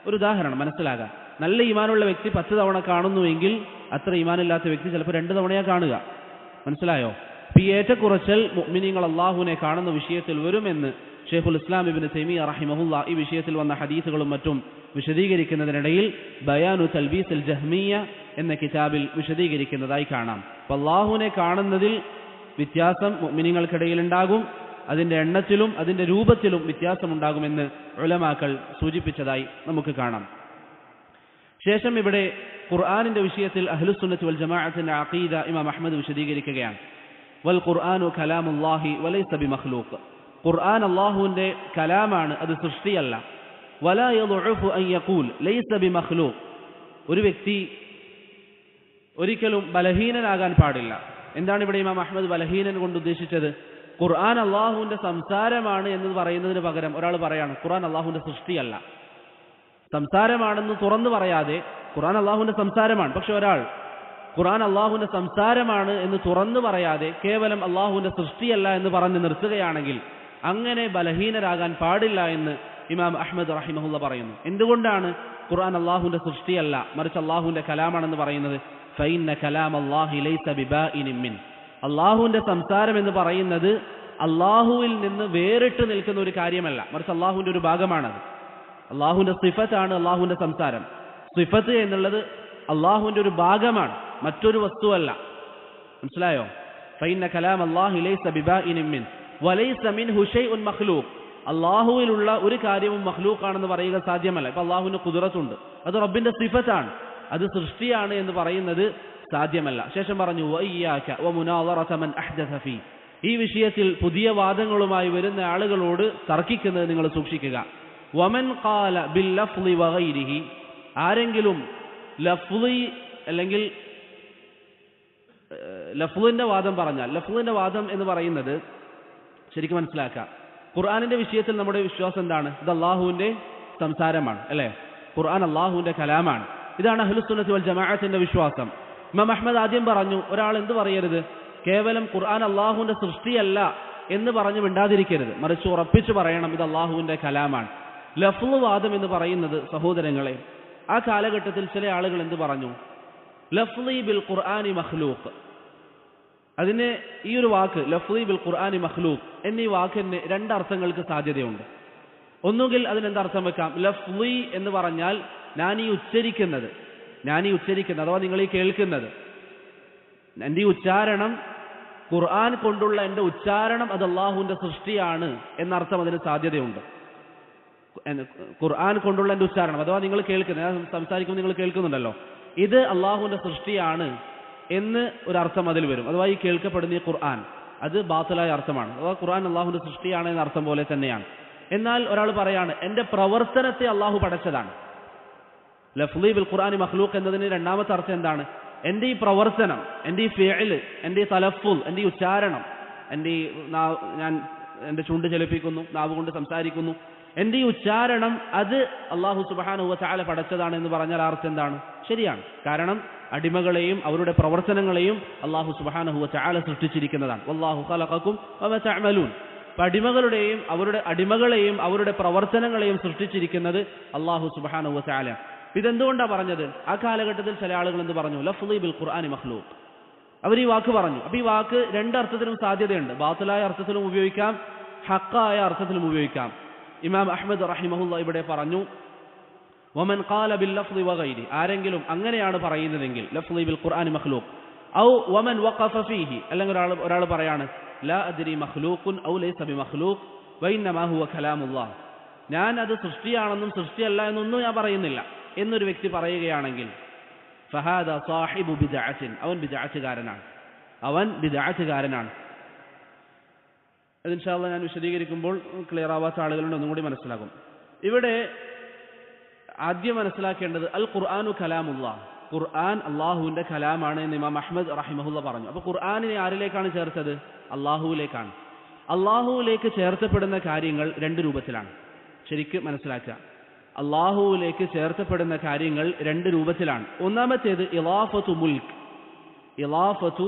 ഒരു ഉദാഹരണം മനസ്സിലാകാം. നല്ല ഈമാനുള്ള വ്യക്തി 10 തവണ കാണുന്നുവെങ്കിൽ അത്ര ഈമാനില്ലാത്ത വ്യക്തി ചിലപ്പോൾ 2 തവണയാ കാണുക. മനസ്സിലായോ? ഈ ഏറ്റക്കുറച്ചൽ മുഅ്മിനീങ്ങൾ അള്ളാഹുവിനെ കാണുന്ന വിഷയത്തിൽ വരുമെന്ന് ഷെയ്ഖുൽ ഇസ്ലാം ഇബ്നു തൈമിയ്യ റഹിമഹുല്ല ഈ വിഷയത്തിൽ വന്ന ഹദീസുകളും മറ്റും വിശദീകരിക്കുന്നതിനിടയിൽ ബയാനു തൽബീസുൽ ജഹ്മിയ്യ എന്ന കിതാബിൽ വിശദീകരിക്കുന്നതായി കാണാം. അപ്പോൾ അള്ളാഹുവിനെ കാണുന്നതിൽ വ്യത്യാസം മുഅ്മിനീങ്ങൾക്കിടയിൽ ഉണ്ടാകും. അതിൻ്റെ എണ്ണത്തിലും അതിൻ്റെ രൂപത്തിലും വ്യത്യാസമുണ്ടാകുമെന്ന് ഉലമാക്കൾ സൂചിപ്പിച്ചതായി നമുക്ക് കാണാം. ശേഷം ഇവിടെ ഖുർആനിന്റെ വിഷയത്തിൽ അഹ്ലുസുന്നത്ത് വൽ ജമാഅത്തിന്റെ അഖീദ ഇമാം അഹ്മദ് വിശദീകരിക്കുകയാണ്. വൽ ഖുർആനു കലാമുല്ലാഹി വലൈസ ബിമഖ്ലൂഖ്. ഖുർആൻ അല്ലാഹുവിന്റെ കലാമാണ്, അത് സൃഷ്ടിയല്ല. വലാ യദ്ഉഫു അൻ യഖൂൽ ലൈസ ബിമഖ്ലൂഖ്. ഒരു വ്യക്തി ഒരിക്കലും ബലഹീനനാകാൻ പാടില്ല. എന്താണ് ഇവിടെ ഇമാം അഹ്മദ് ബലഹീനൻ കൊണ്ട് ഉദ്ദേശിച്ചത്? ഖുർആൻ അല്ലാഹുവിന്റെ സംസാരമാണ് എന്ന് പറയുന്നതിന് പകരം ഒരാൾ പറയാണ് ഖുർആൻ അല്ലാഹുവിന്റെ സൃഷ്ടിയല്ല. സംസാരമാണെന്ന് തുറന്നു പറയാതെ ഖുർആൻ അല്ലാഹുവിന്റെ സംസാരമാണ്, പക്ഷെ ഒരാൾ ഖുർആൻ അല്ലാഹുവിന്റെ സംസാരമാണ് എന്ന് തുറന്നു പറയാതെ കേവലം അല്ലാഹുവിന്റെ സൃഷ്ടിയല്ല എന്ന് പറഞ്ഞ് നിർത്തുകയാണെങ്കിൽ അങ്ങനെ ബലഹീനരാകാൻ പാടില്ല എന്ന് ഇമാം അഹ്മദ് റഹിമഹുല്ല പറയുന്നു. എന്തുകൊണ്ടാണ് ഖുർആൻ അല്ലാഹുവിന്റെ സൃഷ്ടിയല്ല മറിച്ച് അല്ലാഹുവിന്റെ കലാമാണെന്ന് പറയുന്നത്? ഫഇന്ന കലാം അല്ലാഹി ലൈസ ബിബാഇനിൻ മിൻ. അല്ലാഹുവിന്റെ സംസാരം എന്ന് പറയുന്നത് അല്ലാഹുവിൽ നിന്ന് വേറിട്ട് നിൽക്കുന്ന ഒരു കാര്യമല്ല, മറിച്ച് അല്ലാഹുവിന്റെ ഒരു ഭാഗമാണത്. അല്ലാഹുവിന്റെ സിഫത്താണ് അല്ലാഹുവിന്റെ സംസാരം. സിഫത്ത് എന്നുള്ളത് അല്ലാഹുവിന്റെ ഒരു ഭാഗമാണ്, മറ്റൊരു വസ്തുവല്ല. മനസ്സിലായോ? ഫഇന്ന കലാം അല്ലാഹി ലൈസ ബിബാഇനിൻ മിൻ വലൈസ മിൻഹു ശൈഉൻ മഖ്ലൂഖ്. അല്ലാഹുവിലുള്ള ഒരു കാര്യവും മഖ്ലൂഖാണെന്ന് പറയുക സാധ്യമല്ല. ഇപ്പൊ അല്ലാഹുവിന് ഖുദ്റത്തുണ്ട്, അത് റബ്ബിന്റെ സിഫത്താണ്, അത് സൃഷ്ടിയാണ് എന്ന് പറയുന്നത് സാധ്യമല്ല. ശേഷം പറഞ്ഞു വഇയ്യാക വമുനാദറത മൻ അഹ്ദസ ഫീ. ഈ വിഷയത്തിൽ പുതിയ വാദങ്ങളുമായി വരുന്ന ആളുകളോട് തർക്കിക്കുന്നത് നിങ്ങൾ സൂക്ഷിക്കുക. വമൻ ഖാല ബിൽ ലഫ്ളി വഗൈരിഹി. ആരെങ്കിലും ലഫ്ളി അല്ലെങ്കിൽ ലഫ്ളിന്റെ വാദം പറഞ്ഞാൽ, ലഫ്ളിന്റെ വാദം എന്ന് പറയുന്നത് ശരിക്കും മനസ്സിലാക്കാം. ഖുർആനിന്റെ വിഷയത്തിൽ നമ്മുടെ വിശ്വാസം എന്താണ്? ഇത് അല്ലാഹുവിന്റെ സംസാരമാണ്, അല്ലേ? ഖുർആൻ അല്ലാഹുവിന്റെ കലാമാണ്. ഇതാണ് അഹ്ലുസുന്നത്ത് വൽ ജമാഅത്തിന്റെ വിശ്വാസം. ഇമാം അഹ്മദ് ആദ്യം പറഞ്ഞു ഒരാൾ എന്ത് പറയരുത്, കേവലം ഖുർആൻ അല്ലാഹുവിന്റെ സൃഷ്ടിയല്ല എന്ന് പറഞ്ഞു മിണ്ടാതിരിക്കരുത്, മറിച്ച് ഉറപ്പിച്ചു പറയണം ഇത് അല്ലാഹുവിന്റെ കലാമാണ്. ലഫ്ള് വാദം എന്ന് പറയുന്നത് സഹോദരങ്ങളെ, ആ കാലഘട്ടത്തിൽ ചില ആളുകൾ എന്ത് പറഞ്ഞു? ലഫ്ളി ബിൽ ഖുർആനി മഖ്ലൂഖ്. അതിന് ഈ ഒരു വാക്ക് ലഫ്ളി ബിൽ ഖുർആനി മഖ്ലൂഖ് എന്നീ വാക്കിന് രണ്ടർത്ഥങ്ങൾക്ക് സാധ്യതയുണ്ട്. ഒന്നുകിൽ അതിനെന്തർത്ഥം വെക്കാം? ലഫ്ളി എന്ന് പറഞ്ഞാൽ ഞാൻ ഈ ഉച്ചരിക്കുന്നത് അഥവാ നിങ്ങൾ ഈ കേൾക്കുന്നത്, എൻ്റെ ഈ ഉച്ചാരണം, ഖുർആൻ കൊണ്ടുള്ള എൻ്റെ ഉച്ചാരണം അത് അല്ലാഹുവിന്റെ സൃഷ്ടിയാണ് എന്നർത്ഥം അതിന് സാധ്യതയുണ്ട്. ഖുർആൻ കൊണ്ടുള്ള എൻ്റെ ഉച്ചാരണം അഥവാ നിങ്ങൾ കേൾക്കുന്നത്, ഞാൻ സംസാരിക്കുമ്പോൾ നിങ്ങൾ കേൾക്കുന്നുണ്ടല്ലോ, ഇത് അല്ലാഹുവിന്റെ സൃഷ്ടിയാണ് എന്ന് ഒരർത്ഥം അതിൽ വരും. അഥവാ ഈ കേൾക്കപ്പെടുന്ന ഈ ഖുർആൻ അത് ബാത്തിലായ അർത്ഥമാണ്, അഥവാ ഖുർആൻ അല്ലാഹുവിന്റെ സൃഷ്ടിയാണ് എന്ന അർത്ഥം പോലെ തന്നെയാണ്. എന്നാൽ ഒരാൾ പറയാണ് എൻ്റെ പ്രവർത്തനത്തെ അല്ലാഹു പടച്ചതാണ്. ലഫ്ളി ബിൽ ഖുർആനി മഖ്ലൂഖ് എന്നതിന് രണ്ടാമത്തെ അർത്ഥം എന്താണ്? എൻ്റെ ഈ പ്രവർത്തനം, എൻ്റെ ഈ ഫിഅൽ, എൻ്റെ ഈ തലഫുൽ, എൻ്റെ ഈ ഉച്ചാരണം, ഞാൻ എൻ്റെ ചുണ്ട് ചലിപ്പിക്കുന്നു, നാവ് കൊണ്ട് സംസാരിക്കുന്നു, എൻ്റെ ഈ ഉച്ചാരണം അത് അല്ലാഹു സുബ്ഹാനഹു വ തആല പടച്ചതാണ് എന്ന് പറഞ്ഞാൽ അർത്ഥം എന്താണ്? ശരിയാണ്. കാരണം അടിമകളെയും അവരുടെ പ്രവർത്തനങ്ങളെയും അല്ലാഹു സുബ്ഹാനഹു വ തആല സൃഷ്ടിച്ചിരിക്കുന്നതാണ്. വല്ലാഹു ഖലഖകും വമാ തഅമലൂൻ. അടിമകളുടെയും അടിമകളെയും അവരുടെ പ്രവർത്തനങ്ങളെയും സൃഷ്ടിച്ചിരിക്കുന്നത് അല്ലാഹു സുബ്ഹാനഹു വ തആല. ഇതെന്തുകൊണ്ടാണ് പറഞ്ഞത്? ആ കാലഘട്ടത്തിൽ ചില ആളുകൾ എന്ത് പറഞ്ഞു? ലഫ്ളി ബിൽ ഖുർആനി മഖ്ലൂഖ്. അവർ ഈ വാക്ക് പറഞ്ഞു. അപ്പൊ ഈ വാക്ക് രണ്ടർത്ഥത്തിലും സാധ്യതയുണ്ട്. ബാത്തിലായ അർത്ഥത്തിലും ഉപയോഗിക്കാം, ഹഖായ അർത്ഥത്തിലും ഉപയോഗിക്കാം. ഇമാം അഹ്മദ് റഹിമഹുല്ല ഇവിടെ പറഞ്ഞു വമൻ ഖാല ബിൽ ലഫ്ളി വഗൈരി. ആരെങ്കിലും അങ്ങനെയാണ് പറയുന്നതെങ്കിൽ ലഫ്ളി ബിൽ ഖുർആനി മഖ്ലൂഖ് ഔ വമൻ വഖഫ ഫീഹി, അല്ലെങ്കിൽ ഒരാൾ പറയാണ് ലാ അദ്രി മഖ്ലൂഖുൻ ഔ ലൈസ ബിമഖ്ലൂഖ് വഇന്നമാ ഹുവ കലാമുല്ലാഹ്. ഞാൻ അത് സൃഷ്ടിയാണെന്നും സൃഷ്ടിയല്ല എന്നൊന്നും ഞാൻ പറയുന്നില്ല എന്നൊരു വ്യക്തി പറയുകയാണെങ്കിൽ ഫഹാദ സാഹിബു ബിദ്അത്തിൻ, അവൻ ബിദ്അത്തുകാരനാണ്. അത് ഇൻഷാ അല്ലാഹ് ഞാൻ വിശദീകരിക്കുമ്പോൾ ക്ലിയർ ആവാത്ത ആളുകളുണ്ട്, ഒന്നും കൂടി മനസ്സിലാകും. ഇവിടെ ആദ്യം മനസ്സിലാക്കേണ്ടത് അൽ ഖുർആനു കലാമുല്ലാഹ്, ഖുർആൻ അള്ളാഹുവിന്റെ കലാമാണ് എന്ന് ഇമാം അഹ്മദ് റഹിമഹുല്ല പറഞ്ഞു. അപ്പോൾ ഖുർആനിനെ ആരിലേക്കാണ് ചേർത്തത്? അള്ളാഹുവിലേക്കാണ്. അള്ളാഹുവിലേക്ക് ചേർത്തപ്പെടുന്ന കാര്യങ്ങൾ രണ്ട് രൂപത്തിലാണ്, ശരിക്കും മനസ്സിലാക്കുക. അള്ളാഹുവിലേക്ക് ചേർത്തപ്പെടുന്ന കാര്യങ്ങൾ രണ്ട് രൂപത്തിലാണ്. ഒന്നാമത്തേത് ഇളാഫത്തു മുൽക്ക്.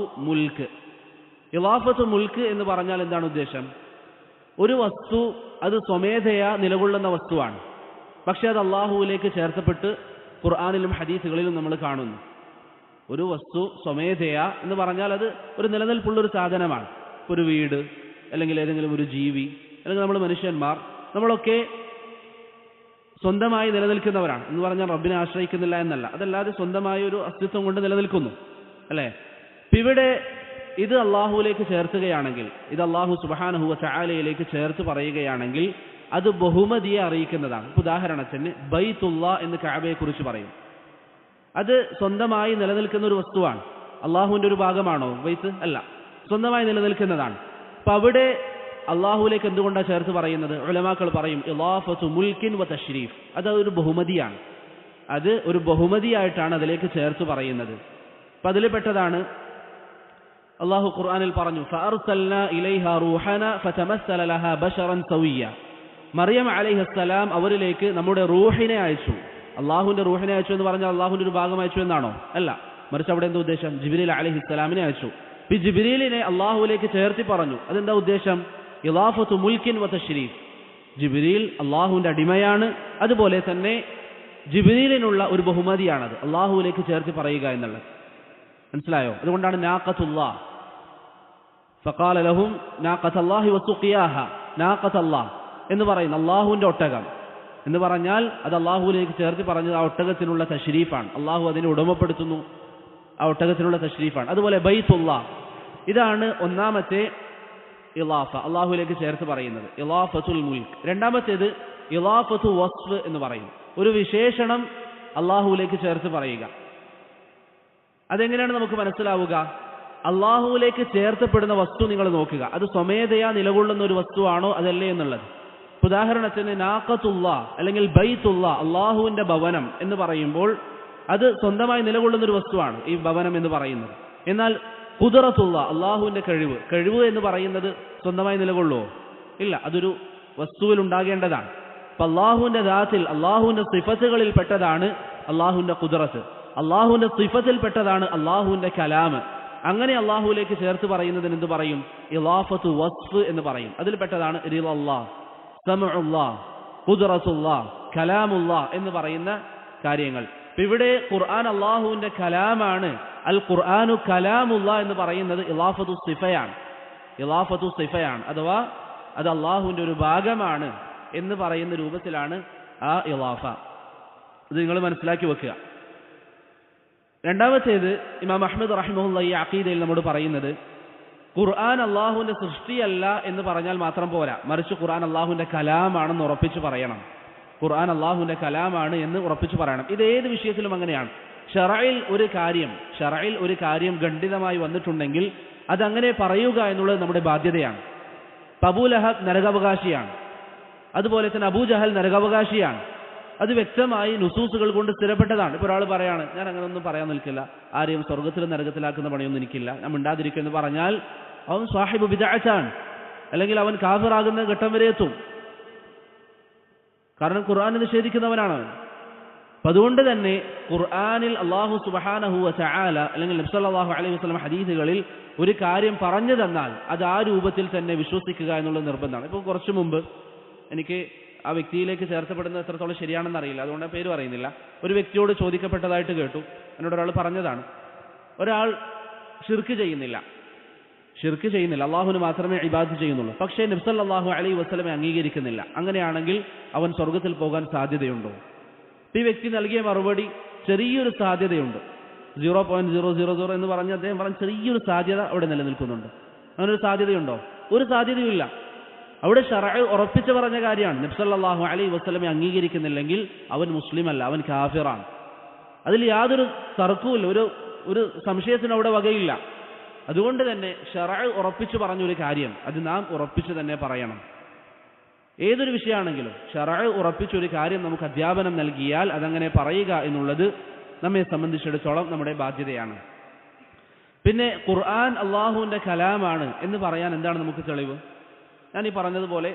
ഇളാഫത്തു മുൽക്ക് എന്ന് പറഞ്ഞാൽ എന്താണ് ഉദ്ദേശം? ഒരു വസ്തു അത് സ്വമേധയാ നിലകൊള്ളുന്ന വസ്തുവാണ്. പക്ഷെ അത് അള്ളാഹുവിലേക്ക് ചേർത്തപ്പെട്ട് ഖുർആനിലും ഹദീസുകളിലും നമ്മൾ കാണുന്നു. ഒരു വസ്തു സ്വമേധയാ എന്ന് പറഞ്ഞാൽ അത് ഒരു നിലനിൽപ്പുള്ളൊരു സാധനമാണ്. ഒരു വീട്, അല്ലെങ്കിൽ ഏതെങ്കിലും ഒരു ജീവി, അല്ലെങ്കിൽ നമ്മൾ മനുഷ്യന്മാർ, നമ്മളൊക്കെ സ്വന്തമായി നിലനിൽക്കുന്നവരാണ് എന്ന് പറഞ്ഞാൽ റബ്ബിനെ ആശ്രയിക്കുന്നില്ല എന്നല്ല. അതല്ലാതെ സ്വന്തമായ ഒരു അസ്തിത്വം കൊണ്ട് നിലനിൽക്കുന്നു, അല്ലേ? ഇവിടെ ഇത് അള്ളാഹുവിലേക്ക് ചേർത്തുകയാണെങ്കിൽ, ഇത് അള്ളാഹു സുബ്ഹാനഹു വ തആലയിലേക്ക് ചേർത്ത് പറയുകയാണെങ്കിൽ അത് ബഹുമതിയെ അറിയിക്കുന്നതാണ്. ഉദാഹരണത്തിന് ബൈത്തുല്ലാ എന്ന് കഅബയെ കുറിച്ച് പറയും. അത് സ്വന്തമായി നിലനിൽക്കുന്ന ഒരു വസ്തുവാണ്. അള്ളാഹുവിൻ്റെ ഒരു ഭാഗമാണോ ബൈത്ത്? അല്ല, സ്വന്തമായി നിലനിൽക്കുന്നതാണ്. അപ്പൊ അവിടെ അള്ളാഹുവിലേക്ക് എന്തുകൊണ്ടാണ് ചേർത്ത് പറയുന്നത്? ഉലമാക്കൾ പറയും ഇളാഫത്തു മുൽക്കിൻ വ തശ്രീഫ്. അത് ഒരു ബഹുമതിയാണ്. അത് ഒരു ബഹുമതിയായിട്ടാണ് അതിലേക്ക് ചേർത്ത് പറയുന്നത്. അപ്പൊ അതിൽ പെട്ടതാണ് അള്ളാഹു ഖുർആനിൽ പറഞ്ഞു ഫഅർസൽനാ ഇലൈഹാ റൂഹന ഫതമസ്സല ലഹാ ബശറൻ സവിയ്യ. മറിയം അലൈഹിസ്സലാം അവരിലേക്ക് നമ്മുടെ റൂഹിനെ അയച്ചു. അള്ളാഹുവിന്റെ റൂഹിനെ അയച്ചു എന്ന് പറഞ്ഞാൽ അള്ളാഹുവിന്റെ ഒരു ഭാഗം അയച്ചു എന്നാണോ? അല്ല, മറിച്ച് അവിടെ എന്താ ഉദ്ദേശം? ജിബ്രീൽ അലൈഹിസ്സലാമിനെ അയച്ചു. ഈ ജിബ്രീലിനെ അള്ളാഹുവിലേക്ക് ചേർത്തി പറഞ്ഞു. അതെന്താ ഉദ്ദേശം? ഇളാഫത്തു മുൽക്കിൻ വ തശ്രീഫ്. ജിബ്രീൽ അള്ളാഹുവിന്റെ അടിമയാണ്. അതുപോലെ തന്നെ ജിബ്രീലിനുള്ള ഒരു ബഹുമതിയാണത് അള്ളാഹുവിലേക്ക് ചേർത്തി പറയുക എന്നുള്ളത്. മനസ്സിലായോ? അതുകൊണ്ടാണ് നാഖത്തുല്ലാഹ് ഫഖാല ലഹും നാഖത്തല്ലാഹി വസുഖിയാഹ. നാഖത്തല്ലാഹ് എന്ന് പറയുന്ന അള്ളാഹുവിന്റെ ഒട്ടകം എന്ന് പറഞ്ഞാൽ അത് അള്ളാഹുവിലേക്ക് ചേർത്ത് പറഞ്ഞത് ആ ഒട്ടകത്തിനുള്ള തശ്രീഫാണ്. അള്ളാഹു അതിനെ ഉടമപ്പെടുത്തുന്നു, ആ ഒട്ടകത്തിനുള്ള തശ്രീഫാണ്. അതുപോലെ ബൈത്തുല്ലാഹ്, ഇതാണ് ഒന്നാമത്തെ ഇളാഫ, അള്ളാഹുവിലേക്ക് ചേർത്ത് പറയുന്നത്, ഇളാഫത്തുൽ മുൽക്ക്. രണ്ടാമത്തേത് ഇളാഫത്തു വസ്ഫ് എന്ന് പറയും, ഒരു വിശേഷണം അള്ളാഹുവിലേക്ക് ചേർത്ത് പറയുക. അതെങ്ങനെയാണ് നമുക്ക് മനസ്സിലാവുക? അള്ളാഹുവിലേക്ക് ചേർത്തപ്പെടുന്ന വസ്തു നിങ്ങൾ നോക്കുക, അത് സ്വമേധയാ നിലകൊള്ളുന്ന ഒരു വസ്തുവാണോ അതല്ലേ എന്നുള്ളത്. ഉദാഹരണത്തിന് നാഖത്തുല്ലാ അല്ലെങ്കിൽ ബൈത്തുല്ലാ, അള്ളാഹുവിന്റെ ഭവനം എന്ന് പറയുമ്പോൾ അത് സ്വന്തമായി നിലകൊള്ളുന്ന ഒരു വസ്തുവാണ് ഈ ഭവനം എന്ന് പറയുന്നത്. എന്നാൽ ഖുദ്റത്തുല്ലാ, അള്ളാഹുവിന്റെ കഴിവ് എന്ന് പറയുന്നത് സ്വന്തമായി നിലകൊള്ളുമോ? ഇല്ല, അതൊരു വസ്തുവിൽ ഉണ്ടാകേണ്ടതാണ്. അപ്പൊ അള്ളാഹുവിന്റെ ദാത്തിൽ, അള്ളാഹുവിന്റെ സിഫത്തുകളിൽ പെട്ടതാണ് അള്ളാഹുവിന്റെ ഖുദ്റത്ത്, അള്ളാഹുവിന്റെ സിഫത്തിൽ പെട്ടതാണ് അള്ളാഹുവിന്റെ കലാം. അങ്ങനെ അള്ളാഹുവിലേക്ക് ചേർത്ത് പറയുന്നതിന് എന്ത് പറയും? ഇളാഫത്തു വസ്ഫ് എന്ന് പറയും. അതിൽ പെട്ടതാണ് റിളല്ലാഹ്, സമഉല്ലാഹ്, ഖുദ്റത്തുല്ലാഹ്, കലാമുല്ലാഹ് എന്ന് പറയുന്ന കാര്യങ്ങൾ. ഇവിടെ ഖുർആൻ അള്ളാഹുവിന്റെ കലാമാണ്. അൽ ഖുർആനു കലാമുല്ലാഹ് എന്ന് പറയുന്നത് ഇളാഫത്തു സിഫയാണ്. ഇളാഫത്തു സിഫയാണ്, അഥവാ അത് അള്ളാഹുവിന്റെ ഒരു ഭാഗമാണ് എന്ന് പറയുന്ന രൂപത്തിലാണ് ആ ഇളാഫ. ഇത് നിങ്ങൾ മനസ്സിലാക്കി വെക്കുക. രണ്ടാമത്തേത് ഇമാം അഹ്മദ് റഹിമഹുല്ലാഹി ഈ അഖീദയിൽ നമ്മോട് പറയുന്നത് ഖുർആൻ അള്ളാഹുവിന്റെ സൃഷ്ടിയല്ല എന്ന് പറഞ്ഞാൽ മാത്രം പോരാ, മറിച്ച് ഖുർആൻ അള്ളാഹുവിന്റെ കലാമാണെന്ന് ഉറപ്പിച്ച് പറയണം. ഖുർആൻ അള്ളാഹുവിന്റെ കലാമാണ് എന്ന് ഉറപ്പിച്ച് പറയണം. ഇത് ഏത് വിഷയത്തിലും അങ്ങനെയാണ്. ഷറഇൽ ഒരു കാര്യം ഖണ്ഡിതമായി വന്നിട്ടുണ്ടെങ്കിൽ അതങ്ങനെ പറയുക എന്നുള്ളത് നമ്മുടെ ബാധ്യതയാണ്. അബൂ ലഹബ് നരകാവകാശിയാണ്, അതുപോലെ തന്നെ അബൂ ജഹൽ നരകാവകാശിയാണ്. അത് വ്യക്തമായി നുസൂസുകൾ കൊണ്ട് സ്ഥിരപ്പെട്ടതാണ്. ഇപ്പോൾ ഒരാൾ പറയാണ് ഞാൻ അങ്ങനെ ഒന്നും പറയാൻ നിൽക്കില്ല, ആരെയും സ്വർഗത്തിലും നരകത്തിലാക്കുന്ന പണിയൊന്നും എനിക്കില്ല, ഞാൻ മിണ്ടാതിരിക്കുമെന്ന് പറഞ്ഞാൽ അവൻ സാഹിബ് ബിദ്അത്താണ്, അല്ലെങ്കിൽ അവൻ കാഫിറാകുന്ന ഘട്ടം വരെ എത്തും. കാരണം ഖുർആനെ നിഷേധിക്കുന്നവനാണ് അവൻ. അപ്പം അതുകൊണ്ട് തന്നെ ഖുർആനിൽ അള്ളാഹു സുബ്ഹാനഹു വ തആല അല്ലെങ്കിൽ നബി സല്ലല്ലാഹു അലൈഹി വസല്ലം ഹദീസുകളിൽ ഒരു കാര്യം പറഞ്ഞു തന്നാൽ അത് ആ രൂപത്തിൽ തന്നെ വിശ്വസിക്കുക എന്നുള്ളത് നിർബന്ധമാണ്. ഇപ്പോൾ കുറച്ചു മുമ്പ് എനിക്ക് ആ വ്യക്തിയിലേക്ക് ചേർത്തപ്പെടുന്നത് എത്രത്തോളം ശരിയാണെന്ന് അറിയില്ല, അതുകൊണ്ട് പേര് പറയുന്നില്ല. ഒരു വ്യക്തിയോട് ചോദിക്കപ്പെട്ടതായിട്ട് കേട്ടു. എന്നോട് ഒരാൾ പറഞ്ഞതാണ്, ഒരാൾ ഷിർക്ക് ചെയ്യുന്നില്ല, അള്ളാഹുവിന് മാത്രമേ ഇബാദത്ത് ചെയ്യുന്നുള്ളൂ, പക്ഷേ നബി സല്ലല്ലാഹു അലൈഹി വസല്ലമയെ അംഗീകരിക്കുന്നില്ല. അങ്ങനെയാണെങ്കിൽ അവൻ സ്വർഗത്തിൽ പോകാൻ സാധ്യതയുണ്ടോ? ഈ വ്യക്തി നൽകിയ മറുപടി ചെറിയൊരു സാധ്യതയുണ്ട്, 0.000 എന്ന് പറഞ്ഞ് അദ്ദേഹം പറഞ്ഞ ചെറിയൊരു സാധ്യത അവിടെ നിലനിൽക്കുന്നുണ്ട്. അങ്ങനെ ഒരു സാധ്യതയുണ്ടോ? ഒരു സാധ്യതയുമില്ല. അവിടെ ശറഅ് ഉറപ്പിച്ചു പറഞ്ഞ കാര്യമാണ്. നബി സല്ലല്ലാഹു അലൈഹി വസല്ലമയെ അംഗീകരിക്കുന്നില്ലെങ്കിൽ അവൻ മുസ്ലിം അല്ല, അവൻ കാഫിറാണ്. അതിൽ യാതൊരു തർക്കവുമില്ല, ഒരു സംശയത്തിന് അവിടെ വകയില്ല. അതുകൊണ്ട് തന്നെ ശറഅ് ഉറപ്പിച്ചു പറഞ്ഞൊരു കാര്യം അത് നാം ഉറപ്പിച്ചു തന്നെ പറയണം. ഏതൊരു വിഷയമാണെങ്കിലും ശറഅ് ഉറപ്പിച്ചൊരു കാര്യം നമുക്ക് അധ്യാപനം നൽകിയാൽ അതങ്ങനെ പറയുക എന്നുള്ളത് നമ്മെ സംബന്ധിച്ചിടത്തോളം നമ്മുടെ ബാധ്യതയാണ്. പിന്നെ ഖുർആൻ അള്ളാഹുവിന്റെ കലാമാണ് എന്ന് പറയാൻ എന്താണ് നമുക്ക് തെളിവ്? ഞാൻ ഈ പറഞ്ഞതുപോലെ